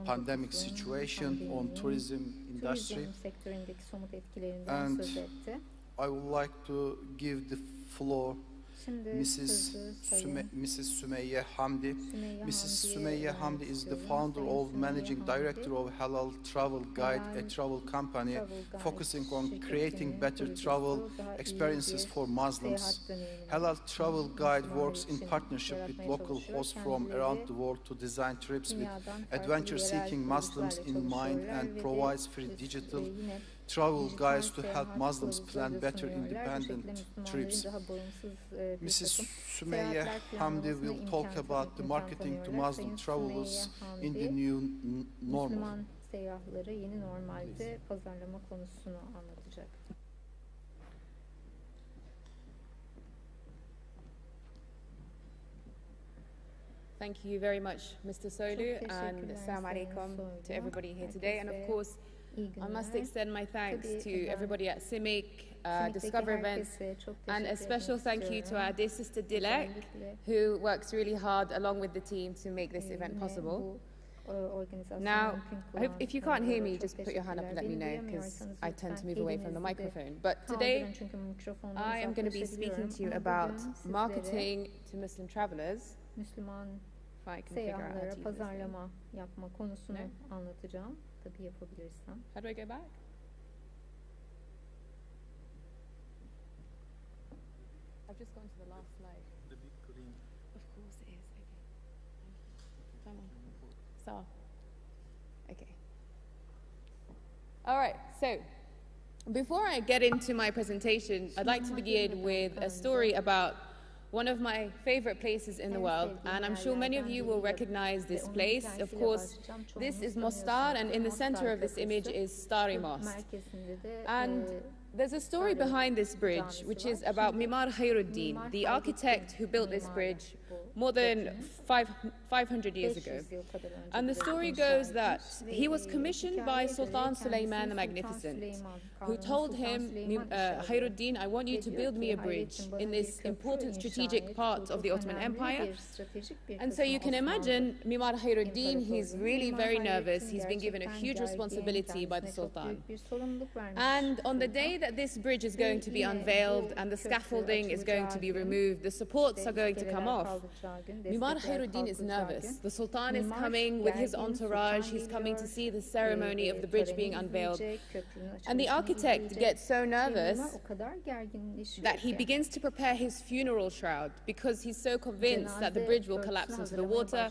pandemic situation on tourism industry. And I would like to give the floor Mrs. Sümeyye Hamdi. Mrs. Sümeyye Hamdi is the founder of Managing Director of Halal Travel Guide, a travel company focusing on creating better travel experiences for Muslims. Halal Travel Guide works in partnership with local hosts from around the world to design trips with adventure-seeking Muslims in mind and provides free digital travel guides to help Muslims plan better independent trips. Mrs. Sümeyye Hamdi will talk about the marketing to Muslim travelers in the new normal. Thank you very much, Mr. Soylu, and assalamu alaikum to everybody here today. And of course, I must extend my thanks to everybody at CIMIC, Discover Events, and a special thank you to our dear sister Dilek, who works really hard along with the team to make this event possible. Now, if you can't hear me, just put your hand up and let me know, because I tend to move away from the microphone. But today, I am going to be speaking to you about marketing to Muslim travelers. If I can figure out how to use this thing. No? How do I go back? I've just gone to the last slide. The big green. Of course it is. Okay. Come on. So. Okay. All right. So, before I get into my presentation, I'd like to begin with a story about one of my favorite places in the world, and I'm sure many of you will recognize this place. Of course, this is Mostar, and in the center of this image is Stari Mosque. And there's a story behind this bridge, which is about Mimar Khairuddin, the architect who built this bridge more than 500 years ago. And the story goes that he was commissioned by Sultan Süleyman the Magnificent, who told him, Hayruddin, I want you to build me a bridge in this important strategic part of the Ottoman Empire. And so you can imagine Mimar Hayruddin, he's really very nervous. He's been given a huge responsibility by the Sultan. And on the day that this bridge is going to be unveiled and the scaffolding is going to be removed, the supports are going to come off, Mimar Hayruddin is nervous. The Sultan is coming with his entourage. He's coming to see the ceremony of the bridge being unveiled. And the architect gets so nervous that he begins to prepare his funeral shroud because he's so convinced that the bridge will collapse into the water,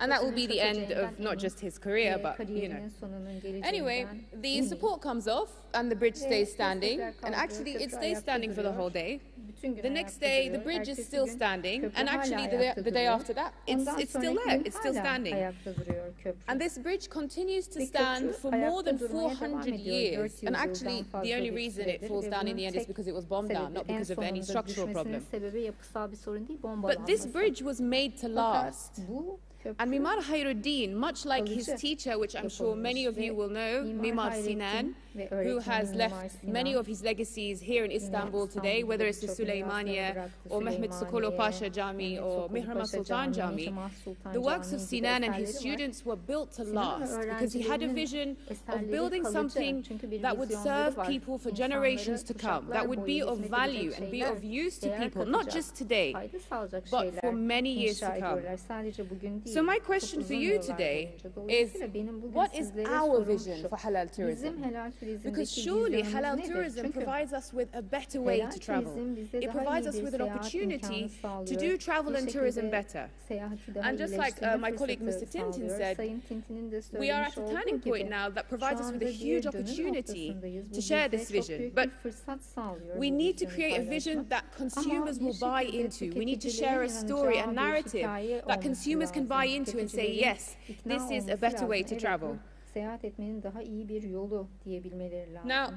and that will be the end of not just his career, but, you know. Anyway, the support comes off and the bridge stays standing, and actually it stays standing for the whole day. The next day, the bridge is still standing, and actually the day after that, it's still there, it's still standing. And this bridge continues to stand for more than 400 years, and actually the only reason it falls down in the end is because it was bombed down, not because of any structural problem. But this bridge was made to last. And Mimar Hayruddin, much like his teacher, which I'm sure many of you will know, Mimar Sinan, who has left many of his legacies here in Istanbul today, whether it's the Süleymaniye or Mehmet Sokolo Pasha Jami or Mihramah Sultan Jami, the works of Sinan and his students were built to last because he had a vision of building something that would serve people for generations to come, that would be of value and be of use to people, not just today, but for many years to come. So my question for you today is, what is our vision for halal tourism? Because surely halal tourism provides us with a better way to travel. It provides us with an opportunity to do travel and tourism better. And just like my colleague Mr. Tintin said, we are at a turning point now that provides us with a huge opportunity to share this vision. But we need to create a vision that consumers will buy into. We need to share a story, a narrative that consumers can buy into and say, yes, this is a better way to travel. Now,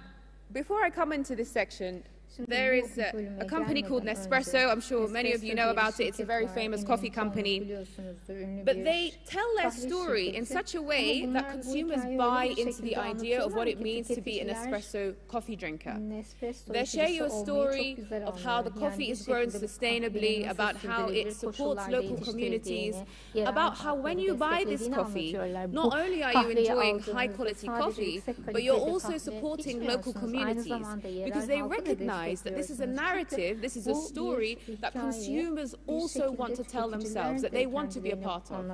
before I come into this section, there is a company called Nespresso. I'm sure many of you know about it. It's a very famous coffee company. But they tell their story in such a way that consumers buy into the idea of what it means to be an espresso coffee drinker. They share you a story of how the coffee is grown sustainably, about how it supports local communities, about how when you buy this coffee, not only are you enjoying high-quality coffee, but you're also supporting local communities because they recognize that this is a narrative, this is a story that consumers also want to tell themselves, that they want to be a part of.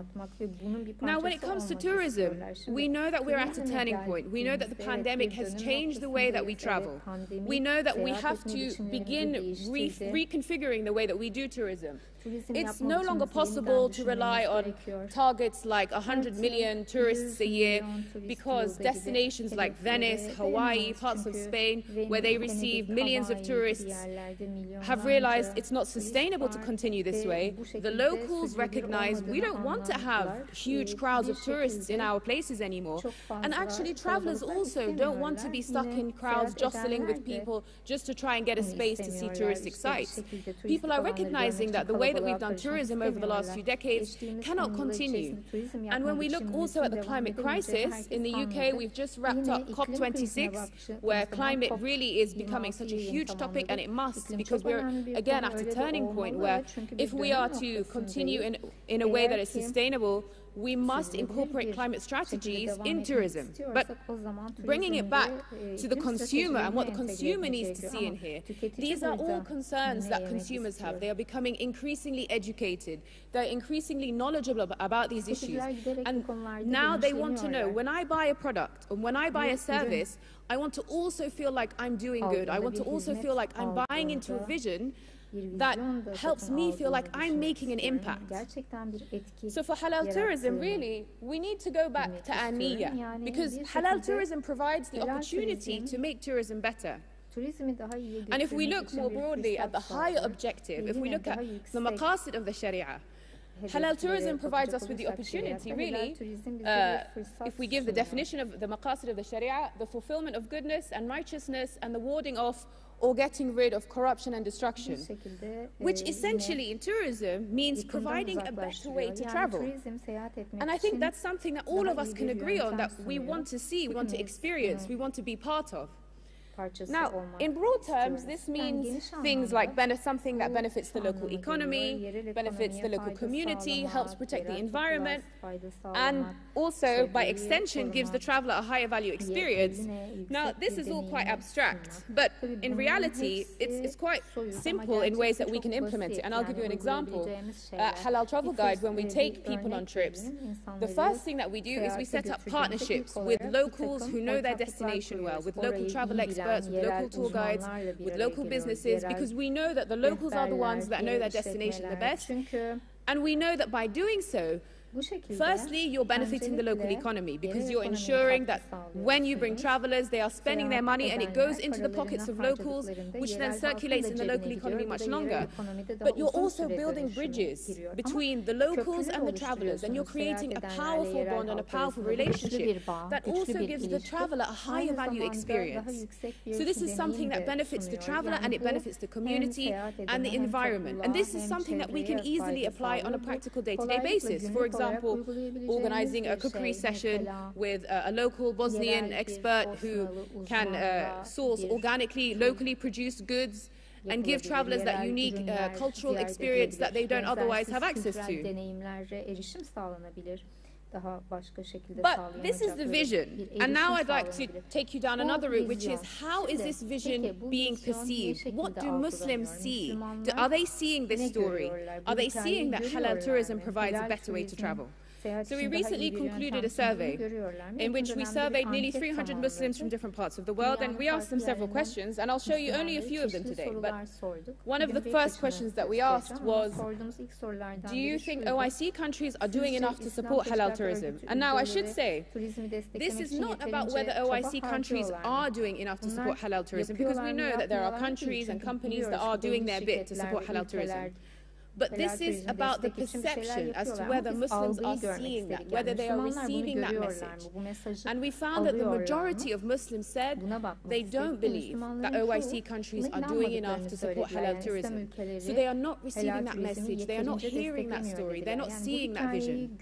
Now, when it comes to tourism, we know that we're at a turning point. We know that the pandemic has changed the way that we travel. We know that we have to begin reconfiguring the way that we do tourism. It's no longer possible to rely on targets like 100 million tourists a year because destinations like Venice, Hawaii, parts of Spain, where they receive millions of tourists, have realized it's not sustainable to continue this way. The locals recognize we don't want to have huge crowds of tourists in our places anymore. And actually, travelers also don't want to be stuck in crowds jostling with people just to try and get a space to see touristic sites. People are recognizing that the way that we've done tourism over the last few decades cannot continue. And when we look also at the climate crisis, in the UK we've just wrapped up COP26, where climate really is becoming such a huge topic, and it must, because we're again at a turning point where if we are to continue in a way that is sustainable, we must incorporate climate strategies in tourism. But bringing it back to the consumer and what the consumer needs to see in here, these are all concerns that consumers have. They are becoming increasingly educated. They're increasingly knowledgeable about these issues. And now they want to know, when I buy a product and when I buy a service, I want to also feel like I'm doing good. I want to also feel like I'm buying into a vision that helps me feel like I'm making an impact. So for halal tourism, really, we need to go back to our niyyah, because halal tourism provides the opportunity to make tourism better. And if we look more broadly at the higher objective, if we look at the maqasid of the Sharia, halal tourism provides us with the opportunity, really, if we give the definition of the maqasid of the Sharia, the fulfillment of goodness and righteousness and the warding off or getting rid of corruption and destruction, which essentially in tourism means providing a better way to travel. And I think that's something that all of us can agree on, that we want to see, we want to experience, we want to be part of. Now, in broad terms, this means things like something that benefits the local economy, benefits the local community, helps protect the environment, and also, by extension, gives the traveler a higher value experience. Now, this is all quite abstract, but in reality, it's quite simple in ways that we can implement it. And I'll give you an example. At Halal Travel Guide, when we take people on trips, the first thing that we do is we set up partnerships with locals who know their destination well, with local travel experts, with local tour guides, with local businesses, because we know that the locals are the ones that know their destination the best, and we know that by doing so, firstly, you're benefiting the local economy because you're ensuring that when you bring travelers, they are spending their money and it goes into the pockets of locals, which then circulates in the local economy much longer. But you're also building bridges between the locals and the travelers, and you're creating a powerful bond and a powerful relationship that also gives the traveler a higher value experience. So this is something that benefits the traveler and it benefits the community and the environment. And this is something that we can easily apply on a practical day-to-day basis. For example, organizing a cookery session with a local Bosnian expert who can source organically, locally produced goods and give travelers that unique cultural experience that they don't otherwise have access to. But this is the vision, and now I'd like to take you down another route, which is how is this vision being perceived? What do Muslims see? Are they seeing this story? Are they seeing that halal tourism provides a better way to travel? So we recently concluded a survey in which we surveyed nearly 300 Muslims from different parts of the world, and we asked them several questions, and I'll show you only a few of them today. But one of the first questions that we asked was, do you think OIC countries are doing enough to support halal tourism? And now I should say, this is not about whether OIC countries are doing enough to support halal tourism, because we know that there are countries and companies that are doing their bit to support halal tourism. But this is about the perception as to whether Muslims are seeing that, whether they are receiving that message. And we found that the majority of Muslims said they don't believe that OIC countries are doing enough to support halal tourism. So they are not receiving that message, they are not hearing that story, they're not seeing that vision.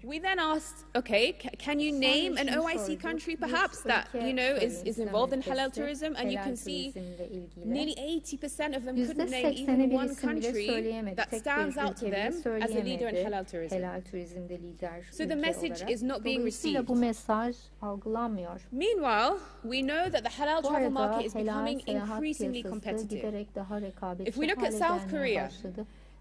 We then asked, okay, can you name an OIC country perhaps that, you know, is involved in halal tourism? And you can see nearly 80% of them couldn't name even one country that stands out to them as a leader in halal tourism. So the message is not being received. Meanwhile, we know that the halal travel market is becoming increasingly competitive. If we look at South Korea,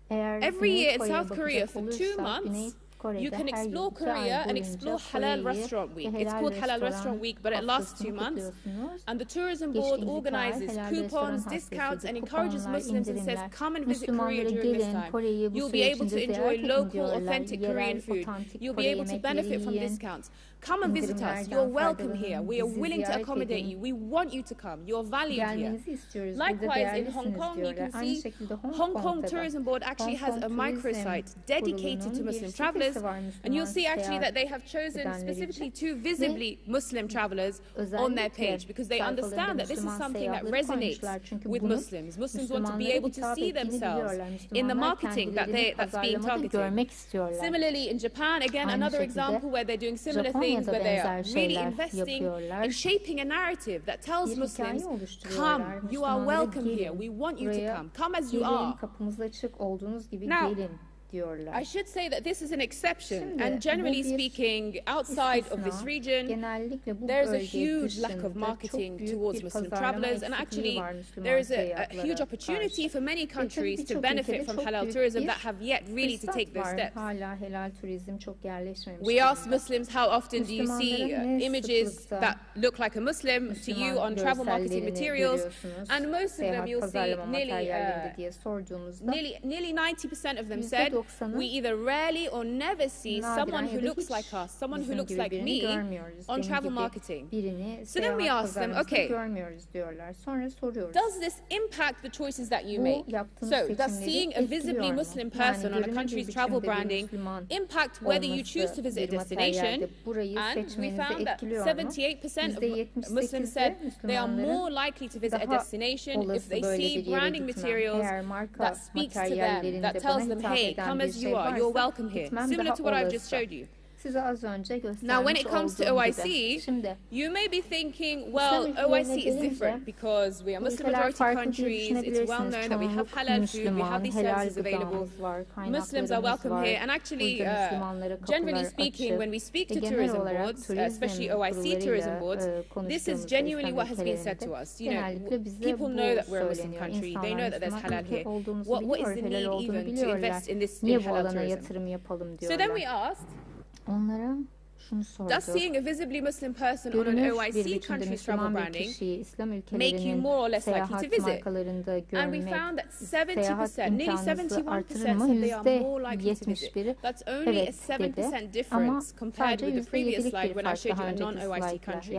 every year in South Korea for 2 months, you can explore Korea and explore Halal Restaurant Week. It's called Halal Restaurant Week, but it lasts 2 months. And the tourism board organizes coupons, discounts, and encourages Muslims and says, come and visit Korea during this time. You'll be able to enjoy local, authentic Korean food. You'll be able to benefit from discounts. Come and visit us. You're welcome here. We are willing to accommodate you. We want you to come. You're valued here. Likewise, in Hong Kong, you can see Hong Kong Tourism Board actually has a microsite dedicated to Muslim travelers. And you'll see actually that they have chosen specifically 2 visibly Muslim travelers on their page because they understand that this is something that resonates with Muslims. Muslims want to be able to see themselves in the marketing that's being targeted. Similarly, in Japan, again, another example where they're doing similar things, where they are really investing in shaping a narrative that tells Muslims, come, you are welcome here, we want you to come as you are. Now, I should say that this is an exception, and generally speaking, outside of this region, there's a huge lack of marketing towards Muslim travelers, and actually there is a huge opportunity for many countries to benefit from halal tourism that have yet really to take those steps. We asked Muslims, how often do you see images that look like a Muslim to you on travel marketing materials, and most of them, you'll see nearly 90% of them said we either rarely or never see someone who looks like us, someone who looks like me on travel marketing. So then we ask them, okay, does this impact the choices that you make? So does seeing a visibly Muslim person on a country's travel branding impact whether you choose to visit a destination? And we found that 78% of Muslims said they are more likely to visit a destination if they see branding materials that speaks to them, that tells them, hey, come as you are, you're welcome here. Similar to what I've just showed you. Now, when it comes to OIC, you may be thinking, well, OIC is different because we are Muslim-majority countries, it's well known that we have halal food, we have these services available, Muslims are welcome here, and actually, generally speaking, when we speak to tourism boards, especially OIC tourism boards, this is genuinely what has been said to us. You know, people know that we're a Muslim country, they know that there's halal here. What is the need even to invest in this in halal tourism? So then we asked, does seeing a visibly Muslim person on an OIC country's travel branding make you more or less likely to visit? And we found that 70%, nearly 71% said they are more likely to visit. That's only a 7% difference compared with the previous slide when I showed you a non-OIC country,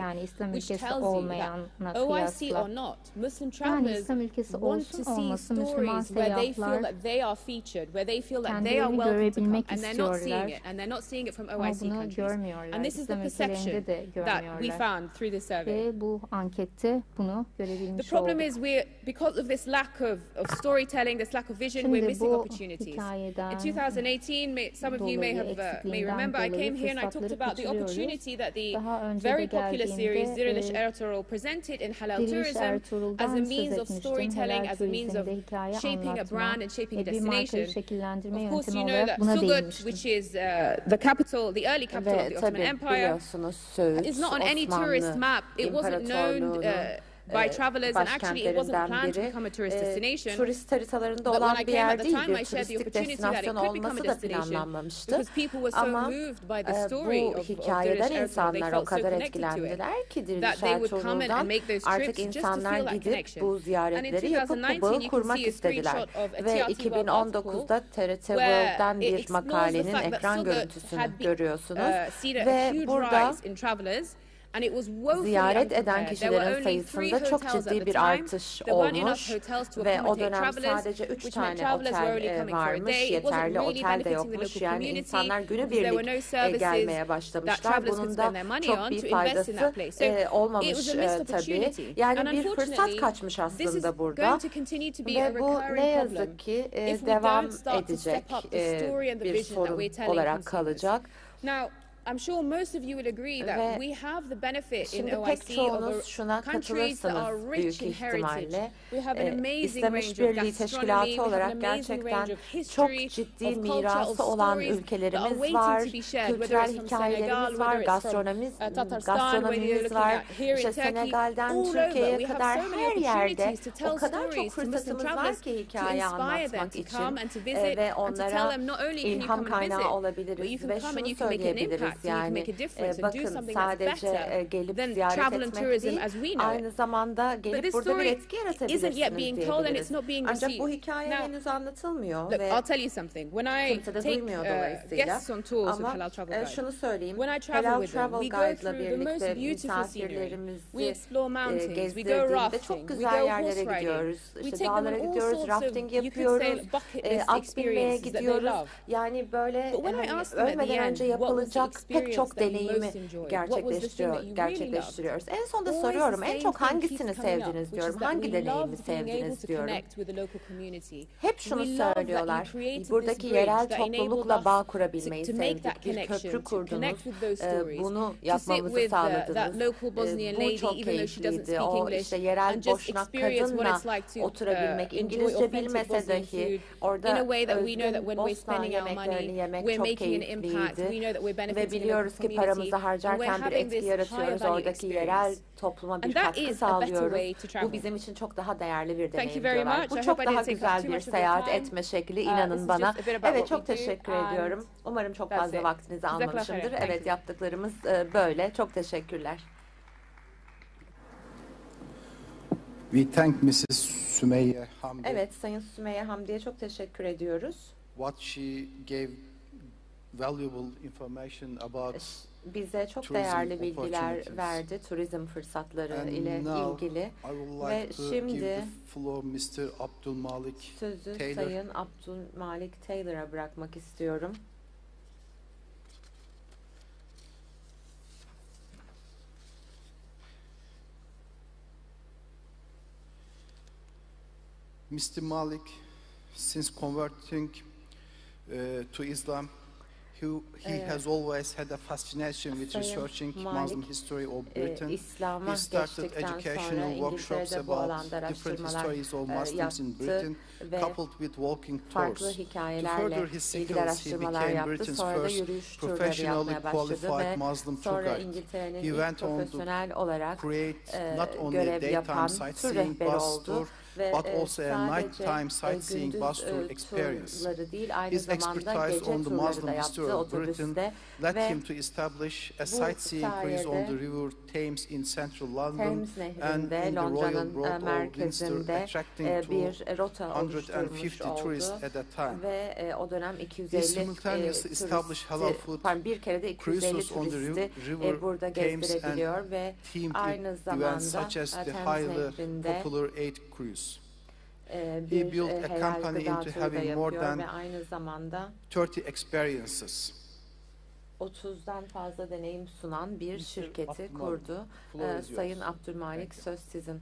which tells you that OIC or not, Muslim travelers want to see stories where they feel that they are featured, where they feel that they are welcome to come, and they're not seeing it, and they're not seeing it from OIC countries. And this is the perception that we found through the survey. The problem is because of this lack of storytelling, this lack of vision, we're missing opportunities. In 2018, some of you may remember, I came here and I talked about the opportunity that the very popular series Dirilish Ertuğrul presented in halal tourism as a means of storytelling, as a means of shaping a brand and shaping a destination. Of course, you know that Sugut, which is the capital, the early capital of the Ottoman Empire, is not on any tourist map. It wasn't known by travelers, and actually it wasn't planned to become a tourist destination. Turist haritalarında olan bir yer değil, bir turistik destinasyon olması da planlanmamıştı. Ama bu hikayeden insanlar o kadar etkilendiler ki Diriliş Ertuğrul'dan artık insanlar gidip bu ziyaretleri yapıp bu bağı kurmak istediler. Ve 2019'da TRT World'dan bir makalenin ekran görüntüsünü görüyorsunuz. Ve burada ziyaret eden kişilerin sayısında çok ciddi bir artış olmuş ve o dönem sadece 3 tane otel varmış, yeterli otel de yokmuş. Yani insanlar günübirlik gelmeye başlamışlar. Bunun da çok bir faydası olmamış tabii. Yani bir fırsat kaçmış aslında burada ve bu ne yazık ki devam edecek bir sorun olarak kalacak. I'm sure most of you will agree that we have the benefit in OIC over countries that are rich in heritage. We have an amazing range of gastronomy, we have an amazing range of history, of culture, of stories that are waiting to be shared, whether it's from Senegal, whether it's from Tatarstan, whether you're looking at here in Turkey, all over. We have so many opportunities to tell stories to Muslim travelers, to inspire them to come and to visit, and to tell them not only can you come and visit, but you can come and you can make an impact. Yani bakın sadece gelip ziyaret etmek değil, aynı zamanda gelip burada bir etki yaratabilirsiniz diyebiliriz. Ancak bu hikaye henüz anlatılmıyor ve kimse de duymuyor dolayısıyla. Ama şunu söyleyeyim, Halal Travel Guide'la birlikte misafirlerimizi gezdirdiğimde çok güzel yerlere gidiyoruz. İşte dağlara gidiyoruz, rafting yapıyoruz, at binmeye gidiyoruz. Yani böyle ölmeden önce yapılacak pek çok deneyimi gerçekleştiriyoruz. En sonunda soruyorum, en çok hangisini sevdiniz diyorum, hangi deneyimi sevdiniz diyorum. Hep şunu söylüyorlar, buradaki yerel toplulukla bağ kurabilmeyi sevdik, bir köprü kurdunuz, bunu yapmamızı sağladınız, bu çok keyifliydi, o işte yerel boşnak kadınla oturabilmek, İngilizce bilmese dahi orada Bosna yemeklerini yemek çok keyifliydi ve biliyoruz ki paramızı harcarken bir etki yaratıyoruz, oradaki yerel topluma bir katkı sağlıyoruz. Bu bizim için çok daha değerli bir deneyim diyorlar. Bu çok daha güzel bir seyahat etme şekli, inanın bana. Evet, çok teşekkür ediyorum. Umarım çok fazla vaktinizi almamışımdır. Evet, yaptıklarımız böyle. Çok teşekkürler. We thank Mrs. Sümeyye Hamdi. Evet, Sayın Sümeyye Hamdi'ye çok teşekkür ediyoruz. what she gave valuable information about bize çok değerli bilgiler verdi turizm fırsatları ile ilgili ve şimdi sözü Sayın Abdülmalik Taylor'a bırakmak istiyorum. Mr. Malik, since converting to Islam, he has always had a fascination with researching Muslim history of Britain. He started educational workshops about different histories of Muslims in Britain, coupled with walking tours. To further his skills, he became Britain's first professionally qualified Muslim tour guide. He went on to create not only a daytime sightseeing bus tour, but also a nighttime sightseeing bus tour experience. His expertise on the Muslim history of Britain led him to establish a sightseeing cruise on the River Thames in central London and in the Royal Road of Windsor, attracting 250 tourists at a time. He simultaneously established halal food cruises on the River Thames and themed events such as the highly popular 8 cruise. He built a company into having more than 30 experiences. 30'dan fazla deneyim sunan bir şirketi kurdu. Sayın Abdülmalik, söz sizin.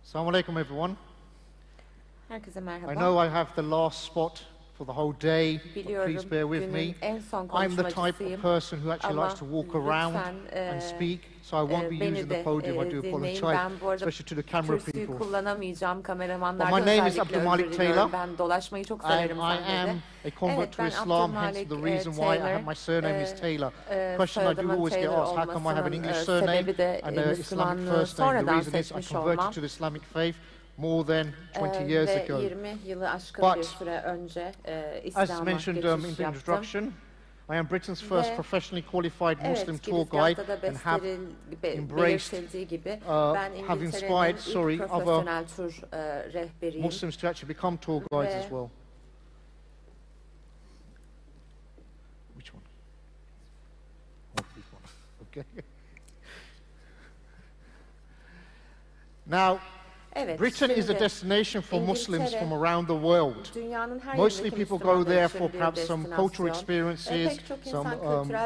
Assalamu alaikum everyone. Herkese merhaba. I know I have the last spot for the whole day, but please bear with me. I'm the type of person who actually likes to walk around and speak, so I won't be using the podium. I do apologize, especially to the camera people. But my name is Abdülmalik Taylor, and I am a convert to Islam, hence the reason why I have my surname is Taylor. Question I do always get asked, how come I have an English surname and an Islamic first name? The reason is I converted to the Islamic faith more than 20 years ago. But, as mentioned in the introduction, I am Britain's first professionally qualified Muslim tour guide and have embraced, have inspired, other Muslims to actually become tour guides as well. Which one? Oh, this one. Okay. Now, Britain is a destination for Muslims from around the world. Mostly people go there for perhaps some cultural experiences, some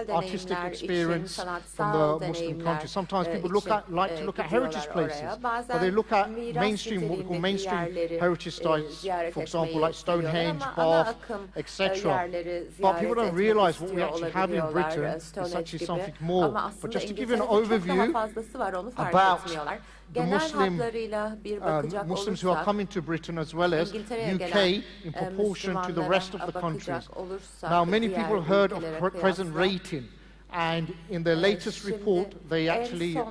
artistic experience from the Muslim countries. Sometimes people like to look at heritage places, but they look at mainstream, what we call mainstream heritage sites, for example, like Stonehenge, Bath, etc. But people don't realize what we actually have in Britain is actually something more. But just to give you an overview about the Muslims who are coming to Britain as well as UK in proportion to the rest of the countries. Now, many people have heard of present rating, and in their latest report, they actually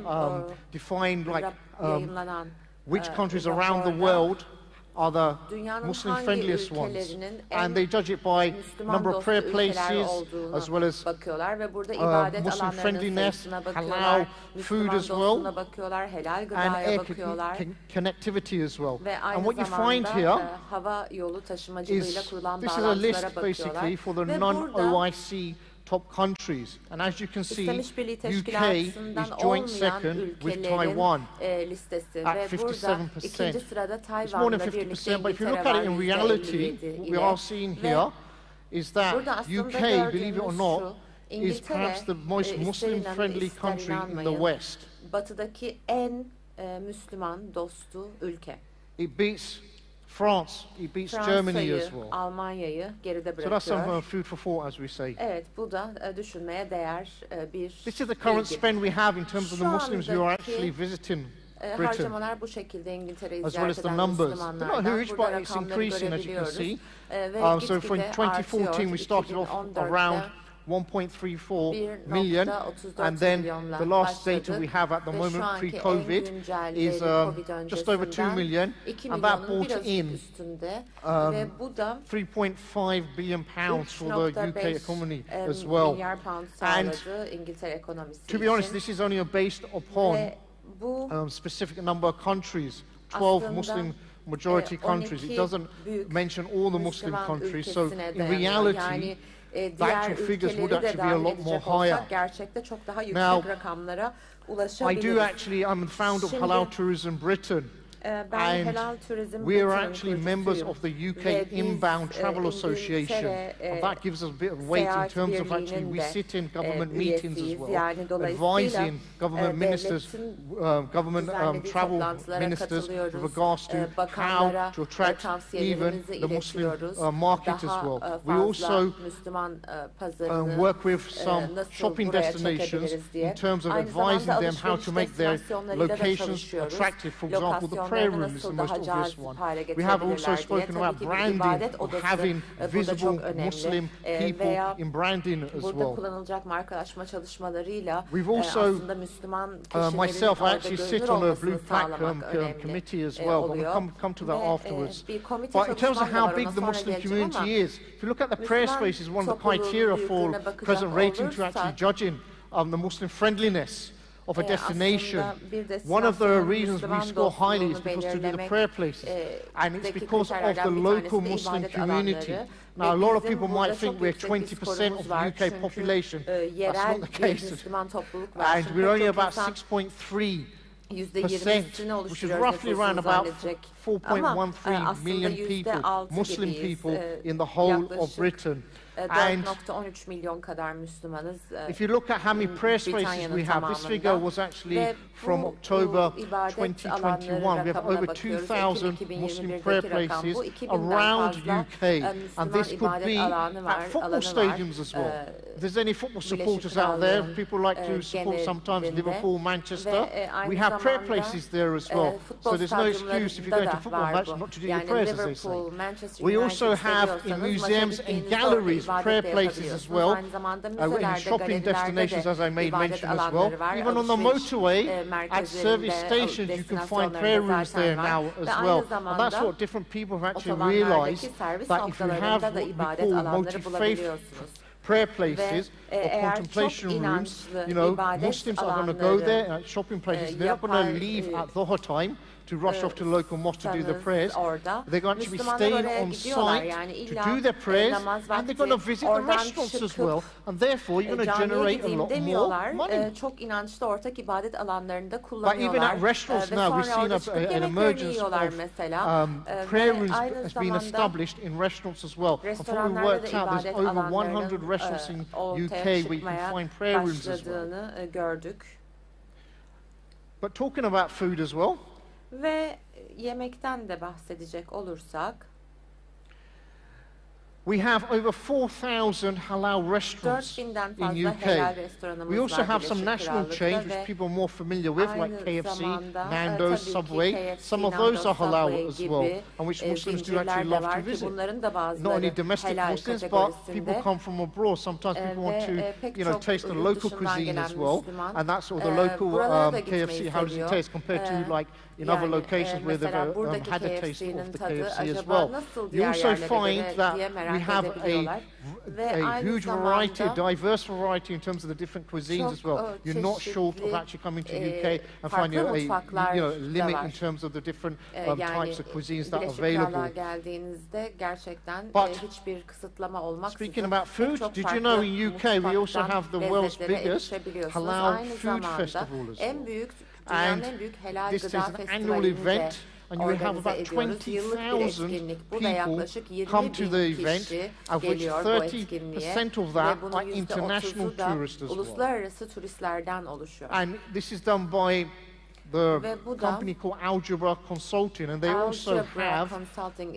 define which countries around the world are the Muslim-friendliest ones, and they judge it by number of prayer places, as well as Muslim friendliness, halal food as well, and air connectivity as well. And what you find here is, this is a list basically for the non-OIC top countries, and as you can see, UK is joint second with Taiwan at 57%. It's more than 50%, but if you look at it in reality, what we are seeing here is that UK, believe it or not, is perhaps the most Muslim-friendly country in the West. It beats France, it beats Germany as well. So that's some food for thought, as we say. This is the current spend we have in terms of the Muslims who are actually visiting Britain, as well as the numbers. They're not huge, but it's increasing, as you can see. So for 2014, we started off around 1.34 million, and then the last data we have at the moment pre-COVID is just over 2 million, and that brought in 3.5 billion pounds for the UK economy as well. And to be honest, this is only based upon specific number of countries, 12 Muslim majority countries. It doesn't mention all the Muslim countries, so in reality, the actual figures would actually be a lot more higher. Now, I'm the founder of Halal Tourism Britain, and we are actually members of the UK Inbound Travel Association, and that gives us a bit of weight in terms of actually we sit in government meetings as well, advising government ministers, government travel ministers with regards to how to attract even the Muslim market as well. We also work with some shopping destinations in terms of advising them how to make their locations attractive. For example, the prayer room is the most obvious one. We have also spoken about branding, of having visible Muslim people in branding as well. We've also, myself, I actually sit on a Blue Pack committee as well, but we'll come to that afterwards. But in terms of how big the Muslim community is, if you look at the prayer spaces, one of the criteria for present rating to actually judging the Muslim friendliness of a destination. One of the reasons we score highly is because to do the prayer places, and it's because of the local Muslim community. Now, a lot of people might think we're 20% of the UK population. That's not the case. And we're only about 6.3%, which is roughly around about 4.13 million people, Muslim people in the whole of Britain. And if you look at how many prayer spaces we have, this figure was actually from October 2021. We have over 2,000 Muslim prayer places around UK, and this could be at football stadiums as well. If there's any football supporters out there, people like to support sometimes Liverpool, Manchester, we have prayer places there as well. So there's no excuse if you're going to a football match not to do your prayers, as they say. We also have in museums and galleries prayer places as well, in shopping destinations, as I made mention as well. Even on the motorway, at service stations, you can find prayer rooms there now as well. And that's what different people have actually realised, that if you have what we call multi-faith prayer places or contemplation rooms, you know, Muslims are going to go there at shopping places. They're not going to leave at Dhuhr time to rush off to the local mosque to do their prayers. They're going to be staying on site to do their prayers, and they're going to visit the restaurants as well, and therefore you're going to generate a lot more money. But even at restaurants now, we've seen an emergence of prayer rooms has been established in restaurants as well. And from what we worked out, there's over 100 restaurants in UK where you can find prayer rooms as well. But talking about food as well, ve yemekten de bahsedecek olursak, we have over 4,000 halal restaurants in UK. We also have some national chains which people are more familiar with, like KFC, Nando's, Subway. Some of those are halal as well, and which Muslims do actually love to visit. Not only domestic Muslims, but people come from abroad. Sometimes people want to, you know, taste the local cuisine as well, and that's sort of the local KFC. How does it taste compared to like in other locations where they've had a taste of the KFC as well? You also find that we have a huge variety, a diverse variety in terms of the different cuisines as well. You're not short of actually coming to the UK and finding a limit in terms of the different types of cuisines that are available. But speaking about food, did you know in UK we also have the world's biggest halal food festival as well? And this is an annual event, and you have about 20,000 people come to the event, of which 30% of that are international tourists as well. And this is done by the company called Algebra Consulting, and they also have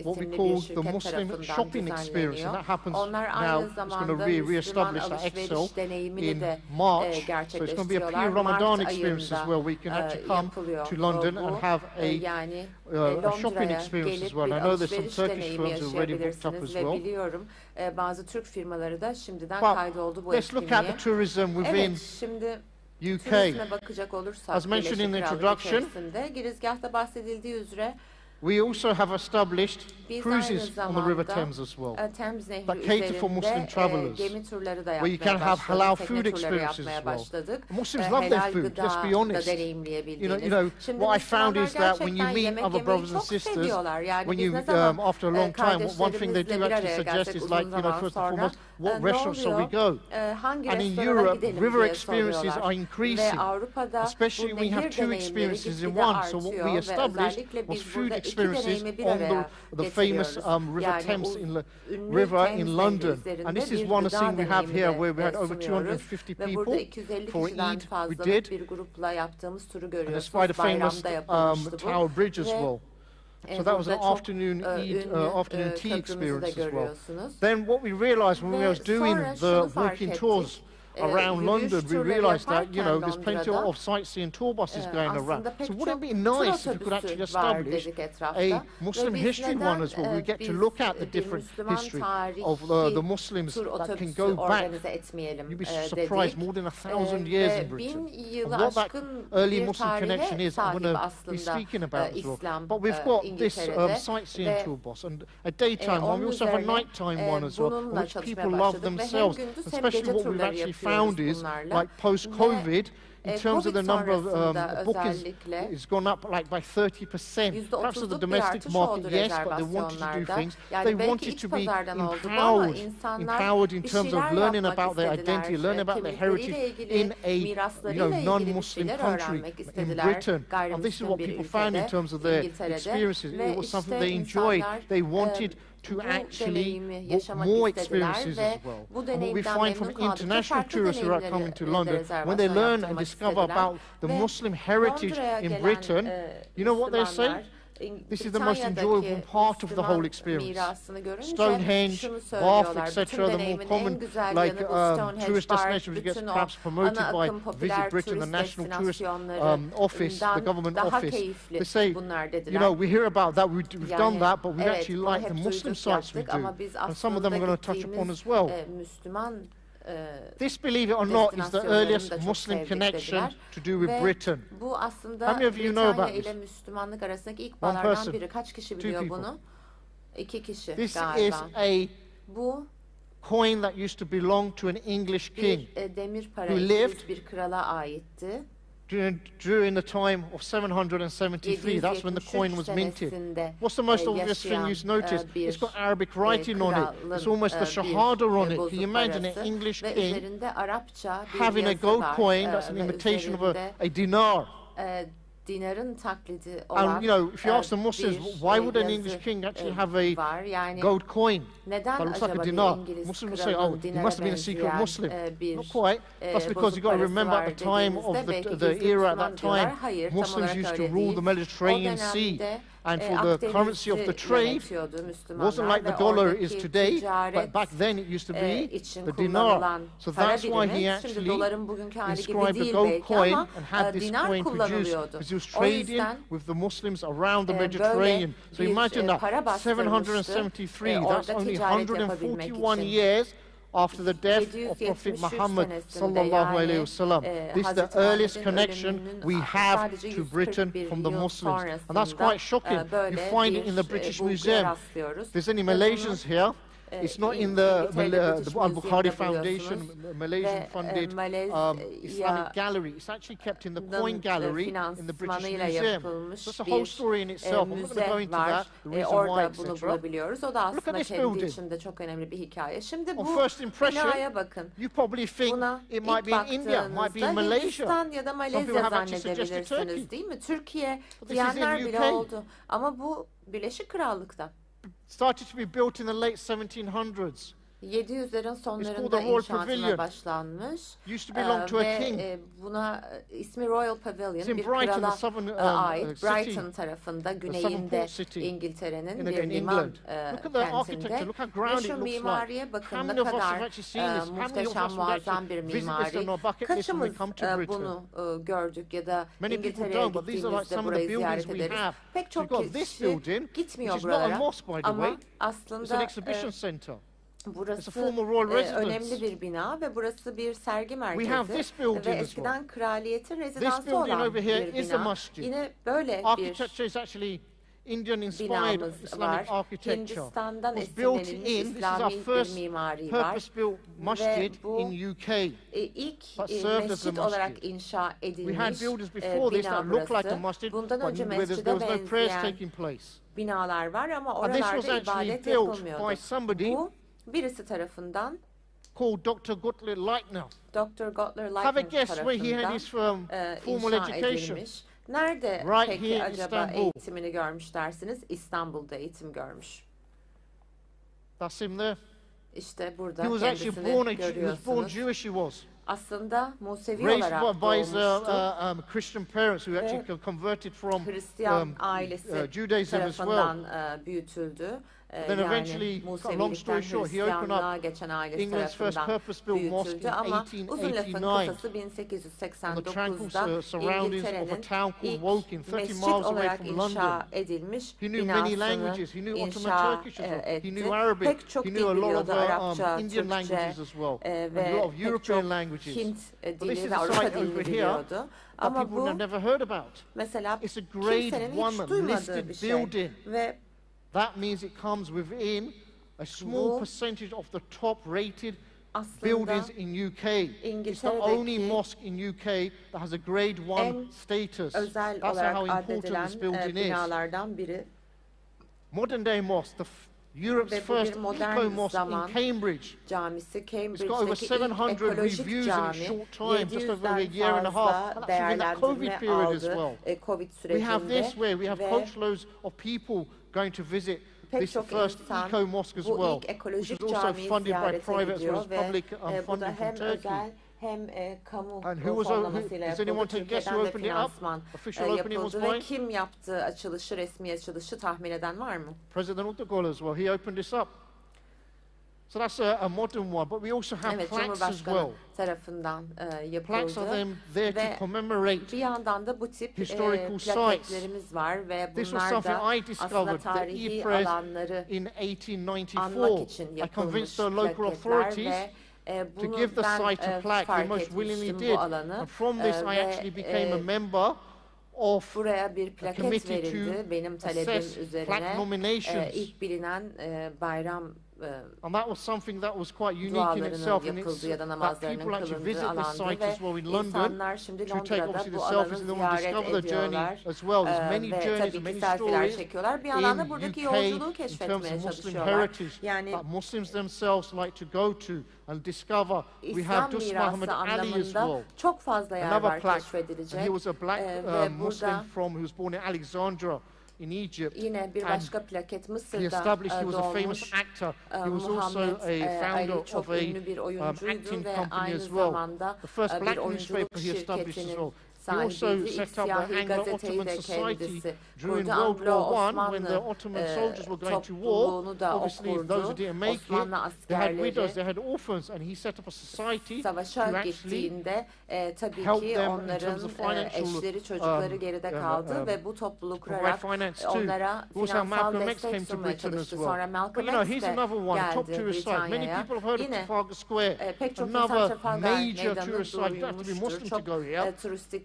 what we call the Muslim shopping experience, and that happens now. It's going to be re-establish that Excel in March, so it's going to be a pre-Ramadan experience as well. We can actually come to London and have a shopping experience as well. I know there's some Turkish firms already booked up as well. Bazı Türk firmaları da şimdiden kaydoldu bu etkinliğe. Let's look at the tourism within UK. As mentioned in the introduction, girizgahta bahsedildiği üzere we also have established cruises on the River Thames as well that cater for Muslim travellers, where you can have halal food experiences as well. Muslims love their food, let's be honest. You know, what I found is that when you meet other brothers and sisters, when you, after a long time, one thing they do actually suggest is like, you know, first and foremost, what restaurants shall we go? And in Europe, river experiences are increasing, especially when you have two experiences in one. So what we established was food experiences on the famous River Thames river in London. And this is one scene we have here where we had over 250 people for Eid. We did, and despite the famous Tower Bridge as well. So that was an afternoon afternoon tea experience as well. Then what we realized when we was doing the walking tours around London, we realised that, you know, there's plenty of sightseeing tour buses going around. So wouldn't it be nice if we could actually establish a Muslim history one as well? We get to look at the different history of the Muslims that can go back. You'd be surprised, more than 1,000 years in Britain. And what that early Muslim connection is, I'm going to be speaking about as well. But we've got this sightseeing tour bus and a daytime one. We also have a nighttime one as well, which people love themselves, especially what we've actually found is, like post-COVID, in terms of the number of bookings, it's gone up like by 30%. Perhaps of the domestic market, yes, but they wanted to do things. They wanted to be empowered in terms of learning about their identity, learning about their heritage in a non-Muslim country, in Britain. And this is what people found in terms of their experiences. It was something they enjoyed. They wanted to actually book more experiences as well. And what we find from international tourists who are coming to London, when they learn and discover about the Muslim heritage in Britain, you know what they say? This is the most enjoyable part of the whole experience. Stonehenge, Bath, etc., the more common tourist destinations which gets perhaps promoted by Visit Britain, the National Tourist Office, the government office. They say, you know, we hear about that, we've done that, but we actually like the Muslim sites we do. And some of them we're going to touch upon as well. This, believe it or not, is the earliest Muslim connection to do with Britain. How many of you know about this? One person, 2 people. This is a coin that used to belong to an English king who lived during the time of 773. That's when the coin was minted. What's the most obvious thing you notice? It's got Arabic writing on it. It's almost the Shahada on it. Can you imagine an English king having a gold coin that's an imitation of a dinar? And, you know, if you ask the Muslims, why would an English king actually have a gold coin that looks like a dinar? Muslims will say, oh, he must have been a secret Muslim. Not quite. That's because you've got to remember at the time of the era at that time, Muslims used to rule the Mediterranean Sea. And for the currency of the trade, it wasn't like the dollar is today, but back then it used to be the dinar. So that's why he actually inscribed a gold coin and had this coin produced, because he was trading with the Muslims around the Mediterranean. So imagine that, 773, that's only 141 years after the death of Prophet Muhammad sallallahu alaihi wasallam. This is the earliest connection we have to Britain from the Muslims. And that's quite shocking. You find it in the British Museum. If there's any Malaysians here, it's not in the Al-Bukhari Foundation, Malaysian-funded Islamic gallery. It's actually kept in the coin gallery in the British Museum. So it's a whole story in itself. I'm not going to go into that, the reason why, etc. Look at this building. On first impression, you probably think it might be in India, it might be in Malaysia. Some people have actually suggested Turkey. But this is in UK. Started to be built in the late 1700s. 700'lerin sonlarında inşaatına başlanmış ve buna ismi Royal Pavilion, bir krala ait Brighton tarafında, güneyinde İngiltere'nin bir liman kentinde. Ve şu mimariye bakın, ne kadar muhteşem, muazzam bir mimari. Kaçımız bunu gördük ya da İngiltere'ye gittiğimizde burayı ziyaret ederiz. Pek çok kişi gitmiyor buralara ama aslında burası önemli bir bina ve burası bir sergi merkezi ve eskiden kraliyetin rezidansı olan bir bina. Yine böyle bir binamız var. Hindistan'dan esinlenilmiş İslami bir mimari var ve bu ilk mescit olarak inşa edilmiş bina burası. Bundan önce mescide benzeyen binalar var ama oralarda ibadet yapılmıyordu. Bu birisi tarafından called Dr. Gottlieb Leitner. Dr. Gottlieb Leitner tarafından inşa edilmiş. Nerede peki acaba eğitimini görmüş dersiniz? İstanbul'da eğitim görmüş. That's him there. İşte burada kendisini görüyorsunuz. Aslında Musevi olarak doğmuştu. Christian parents who actually converted from Hristiyan ailesi tarafından büyütüldü. Then eventually, long story short, he opened up England's first purpose-built mosque in 1889 in the tranquil surroundings of a town called Woking, 30 miles away from London. He knew many languages. He knew Ottoman Turkish as well. He knew Arabic. He knew a lot of Indian languages as well, and a lot of European languages. But this is a site over here that people would have never heard about. It's a grade 1 listed building. That means it comes within a small percentage of the top-rated buildings in UK. It's the only mosque in UK that has a grade 1 status. That's how important this building is. Modern-day mosque, Europe's first eco-mosque in Cambridge. It's got over 700 reviews in a short time, just over a year and a half. And that's within that COVID period as well. We have this where we have coachloads of people going to visit this first eco-mosque as well, which is also funded by private as well as public funding from Turkey. And who was does anyone take guess who opened it up? Official opening was by? Kim yaptı açılışı, resmi açılışı tahmin eden var mı? President Erdogan as well. He opened this up. So that's a modern one, but we also have plaques as well. Tarafından plaques are them there to commemorate bir yandan da bu tip historical plaketlerimiz var ve bunlar da aslında tarihi alanları anmak için yapılmış plaketler ve to give the site a plaque. They most willingly did. And from this, I actually became a member of buraya bir plaket verildi benim talebim üzerine. İlk bilinen bayram and that was something that was quite unique in itself, and it's that people actually visit this site as well in London to take obviously the selfies and then discover the journey as well. There's many journeys and many stories in UK in terms of Muslim heritage that Muslims themselves like to go to and discover. We have Dost Muhammad Ali as well. Another plaque, and he was a black Muslim who was born in Alexandria in Egypt. Yine bir başka plaket Mısır'da doğmuş. He was also a founder of a acting company as well. The first black newspaper he established as well. He also set up the Anglo-Ottoman Society during World War I, when the Ottoman soldiers were going to war. Obviously, those who didn't make it, they had widows, they had orphans, and he set up a society to actually help them in terms of financial provide finance too. Also, Malcolm X came to Britain as well. But you know, here's another one, top tourist site. Many people have heard of Trafalgar Square. Another major tourist site. You don't have to be Muslim to go here.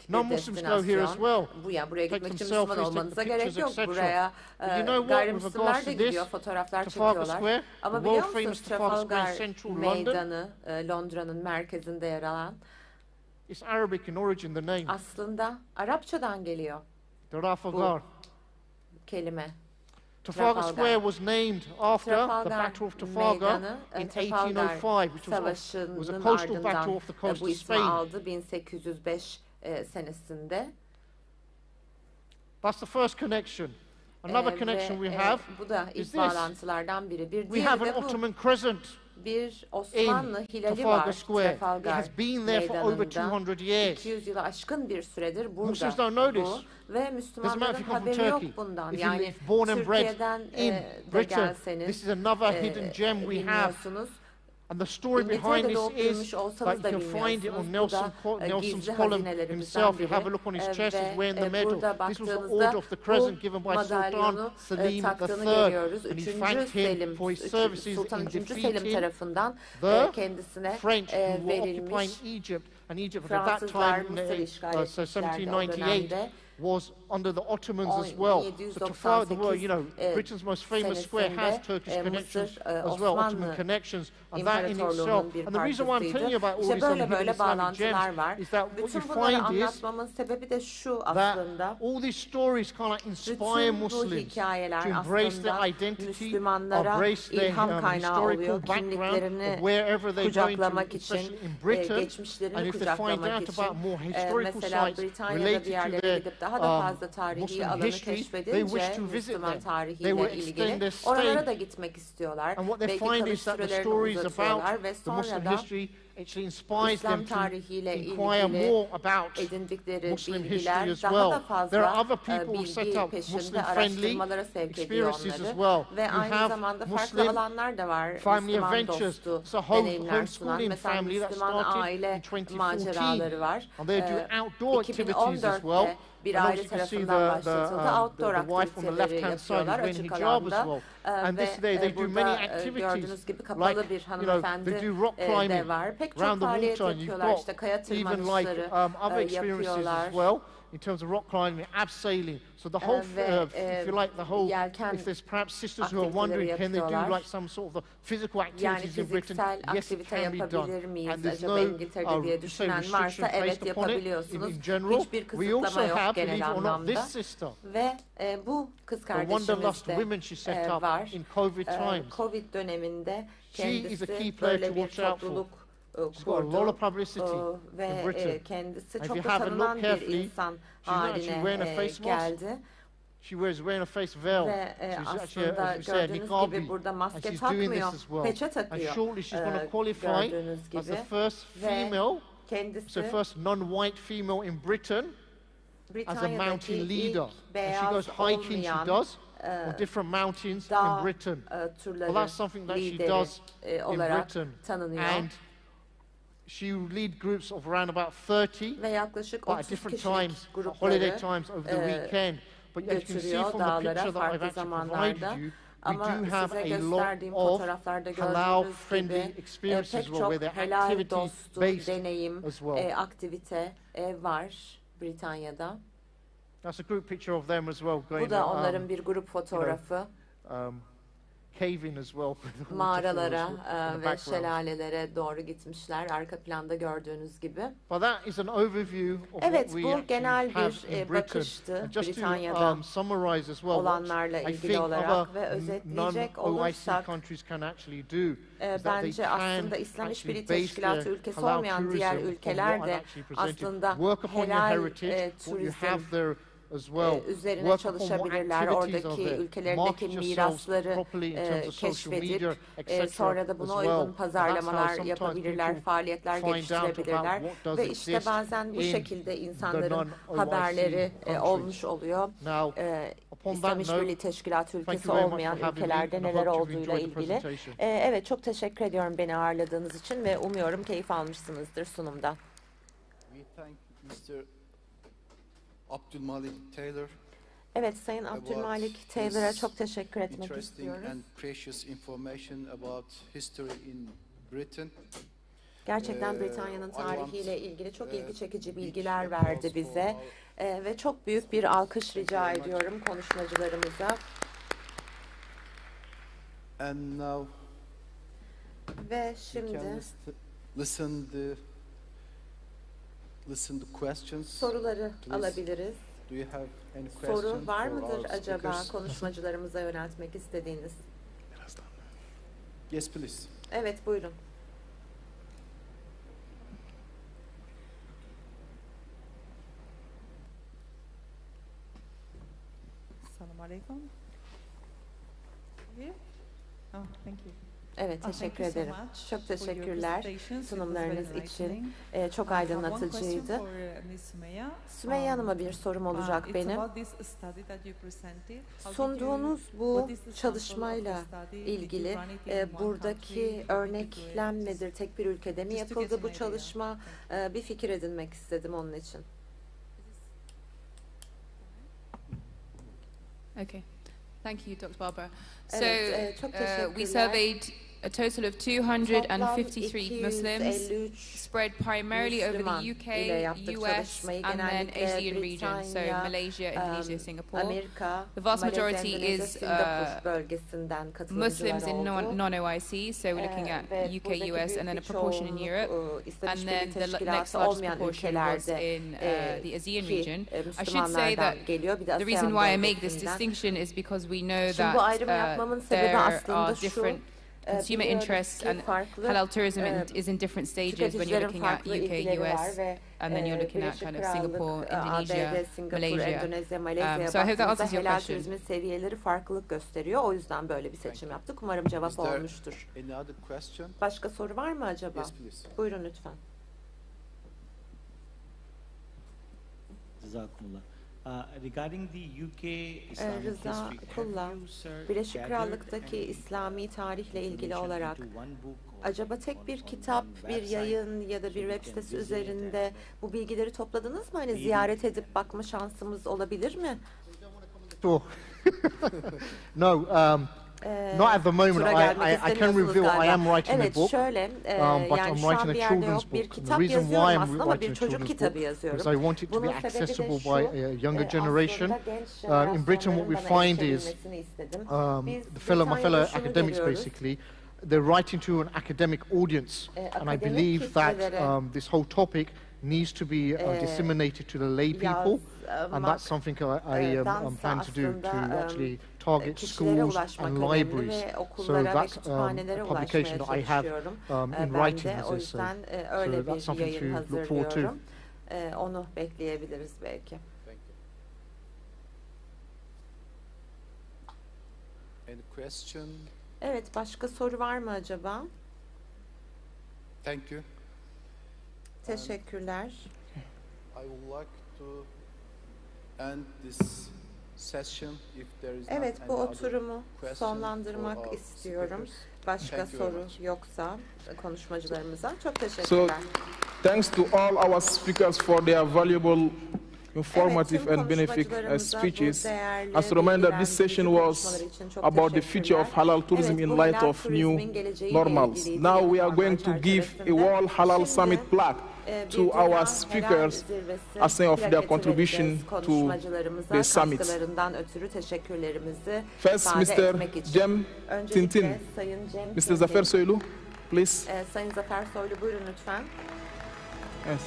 Non-Muslims go here as well. Take some selfies, take the pictures, etc. You know what? With regards to this, Trafalgar Square, the world famous Trafalgar Square in central London, Londra'nın merkezinde yer alan. It's Arabic in origin, the name. Aslında Arapçadan geliyor. Trafalgar. Kelime. Trafalgar Square was named after the Battle of Trafalgar in 1805, which was a coastal battle off the coast of Spain. Aldı 1805 senesinde. That's the first connection. Another connection we have bu da is bağlantılardan biri. We have an Ottoman crescent bir Osmanlı hilali var Trafalgar Meydanı'nda. 200 yılı aşkın bir süredir burada bu. Ve Müslümanların haberi yok bundan. Yani Türkiye'den de gelseniz bilmiyorsunuz. And the story behind this is that you can find it on Nelson's column himself. You have a look on his chest, he's wearing the medal. This was the order of the Crescent given by Sultan Selim III, and he thanked him for his services in defeating the French who were occupying Egypt. And Egypt at that time, so 1798, was under the Ottomans as well. So Trafalgar, you know, Britain's most famous square has Turkish connections as well, Ottoman connections, and that in itself. And the reason why I'm telling you about all these hidden Islamic gems is that what you find is that all these stories kind of inspire Muslims to embrace their identity, embrace their historical background of wherever they're going to, especially in Britain. And if they find out about more historical sites related to their Muslim history, they wish to visit them. They will extend their stay. And what they find is that the stories about the Muslim history actually inspires them to inquire more about Muslim history as well. There are other people who set up Muslim-friendly experiences as well. We have Muslim family adventures. It's a homeschooling family that started in 2014. And they do outdoor activities as well. Bir aile tarafından başlatıldı. Outdoor aktiviteleri yapıyorlar açık alanda. Ve burada gördüğünüz gibi kapalı bir hanımefendi de var. Pek çok faaliyet yapıyorlar. İşte kaya tırmanışları yapıyorlar. In terms of rock climbing, abseiling. So the whole, if you like, the whole, if there's perhaps sisters who are wondering, can they do like some sort of physical activities in Britain? Yes, it can be done. And there's no restriction placed upon it in general. We also have, believe it or not, this sister. Ve bu kız kardeşimiz de var. In COVID times. Covid döneminde kendisi böyle bir topluluk kurdu ve kendisi çok da tanınan bir insan haline geldi. She was wearing a face veil. Ve aslında gördüğünüz gibi burada maske takmıyor, peçe takıyor. Shortly she's going to qualify as the first female, so first non-white female in Britain as a mountain leader. And she goes hiking, she does, on different mountains in Britain. Well, that's something that she does in Britain. And she would lead groups of around about 30, but at different times, holiday times over the weekend. But as you can see from the picture that I've actually provided you, we do have a lot of halal-friendly experiences as well, where they're activity-based as well. Aktivite var Britanya'da. That's a group picture of them as well. Bu da onların bir grup fotoğrafı. Caving as well. Mağaralara ve şelalelere doğru gitmişler arka planda gördüğünüz gibi. But that is an overview of evet, what bu genel bir bakıştı Britanya'da olanlarla ilgili olarak ve özetleyecek olursak bence aslında İslam İşbirliği Teşkilatı ülkesi olmayan diğer ülkeler de aslında helal turizm üzerine çalışabilirler. Oradaki ülkelerindeki mirasları keşfedip sonra da buna uygun pazarlamalar yapabilirler, faaliyetler geliştirebilirler. Ve işte bazen bu şekilde insanların haberleri olmuş oluyor. İslam İşbirliği Teşkilatı ülkesi olmayan ülkelerde neler olduğuyla ilgili. Evet, çok teşekkür ediyorum beni ağırladığınız için ve umuyorum keyif almışsınızdır sunumdan. Abdülmalik Taylor. Evet, Sayın Abdülmalik Taylor'a çok teşekkür etmek istiyoruz. Gerçekten Britanya'nın tarihiyle ilgili çok ilgi çekici bilgiler verdi bize. Ve çok büyük bir alkış rica ediyorum konuşmacılarımıza. Ve şimdi soruları alabiliriz. Soru var mıdır acaba konuşmacılarımıza yöneltmek istediğiniz? Yes, please. Evet, buyurun. Assalamu alaikum. Oh, thank you. Evet, teşekkür ederim. Çok teşekkürler sunumlarınız için. Çok aydınlatıcıydı. Sümeyye Hanım'a bir sorum olacak benim. Sunduğunuz bu çalışmayla ilgili buradaki örneklem nedir? Tek bir ülkede mi yapıldı bu çalışma? Bir fikir edinmek istedim onun için. Okay. Thank you, Dr. Barbara. So, Evet, we surveyed a total of 253 Muslims spread primarily over the UK, US, and then Asian region, so Malaysia, Indonesia, Singapore. The vast majority is Muslims in non-OIC, so we're looking at UK, US, and then a proportion in Europe, and then the next largest proportion was in the ASEAN region. I should say that the reason why I make this distinction is because we know that there are different consumer interests, and halal tourism is in different stages when you're looking at UK, US, and then you're looking at kind of Singapore, Indonesia, Malaysia. So I hope that answers your question. Turizmin seviyeleri farklılık gösteriyor. O yüzden böyle bir seçim yaptık. Umarım cevap olmuştur. Başka soru var mı acaba? Buyurun lütfen. Jazakumullah. Regarding the UK Islamic history, Birleşik Krallık'taki İslami tarihle ilgili olarak acaba tek bir kitap, bir yayın ya da bir web sitesi üzerinde bu bilgileri topladınız mı? Hani ziyaret edip bakma şansımız olabilir mi? No, not at the moment. I can reveal I am writing a book, but I'm writing a children's book. And the reason why I'm writing a children's book is I want it to be accessible by a younger generation. In Britain, what we find is my fellow academics basically, they're writing to an academic audience, and I believe that this whole topic needs to be disseminated to the lay people, and that's something I plan to do, to actually target schools and libraries. So that's a publication that I have in writing, as I say. So that's something to look forward to. Onu bekleyebiliriz belki. Any question? Evet, başka soru var mı acaba? Thank you. Teşekkürler. I would like to end this session if there is evet, bu oturumu sonlandırmak istiyorum. Başka soru yoksa konuşmacılarımıza çok teşekkürler. So, thanks to all our speakers for their valuable, informative and beneficial speeches. As a reminder, this session was about the future of halal tourism in light of new normals. Now we are going to give a World Halal Summit plaque to our speakers as sign of their contribution to the summit. First, Mr. Cem Tintin. Mr. Zafer Soylu, please. Sayın Zafer Soylu, buyurun lütfen. Yes.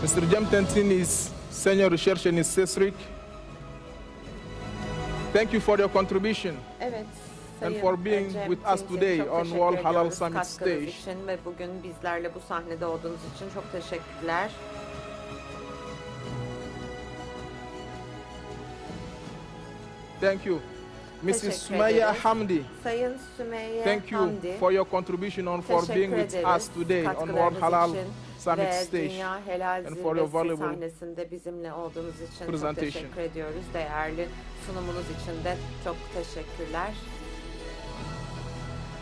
Mr. Cem Tintin is Senior Researcher in CESRIC. Thank you for your contribution. Evet. And for being with us today on World Halal Summit stage. Ve bugün bizlerle bu sahnede olduğunuz için çok teşekkürler. Thank you. Mrs. Sumaya Hamdi. Sayın Sümeyye Thank you for your contribution on for being with us today on World Halal Summit stage. And for your valuable sahnesinde bizimle olduğunuz için çok teşekkür ediyoruz. Değerli sunumunuz için de çok teşekkürler.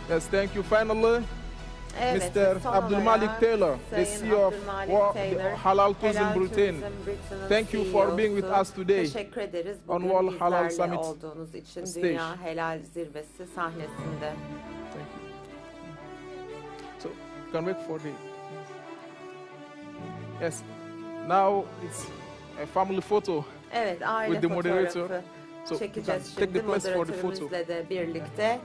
Yes, thank you. Finally, Mr. Abdulmalik Taylor, the CEO of Halal Tourism Britain. Thank you for being with us today on World Halal Summit stage. Dünya Helal Zirvesi sahnesinde. Thank you. So, can wait for the... Yes, now it's a family photo with the moderator. So, çekeceğiz take the place for the photo. Moderatörümüzle de birlikte.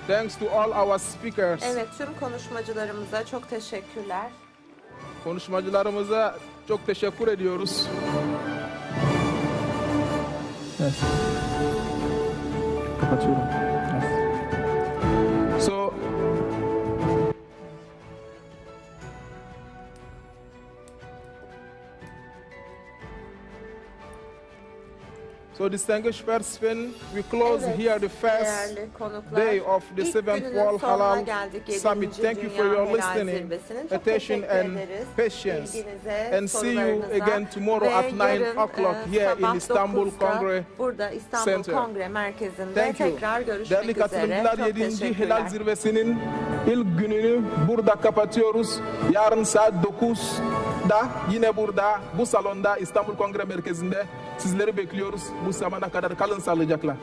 Thanks to all our speakers. Evet, tüm konuşmacılarımıza çok teşekkürler. Konuşmacılarımıza çok teşekkür ediyoruz. Yes. Kapatıyorum. So distinguished participants, we close here the first day of the 7th World Halal Summit. Thank you for your listening, attention and patience. And see you again tomorrow at 9 o'clock here in Istanbul Congress Center. Thank you. Değerli katılımcılar, 7. Helal Zirvesi'nin ilk gününü burada kapatıyoruz. Yarın saat 9'da yine burada, bu salonda, İstanbul Kongre Merkezi'nde sizleri bekliyoruz. Bu zamana kadar kalın sağlıcakla.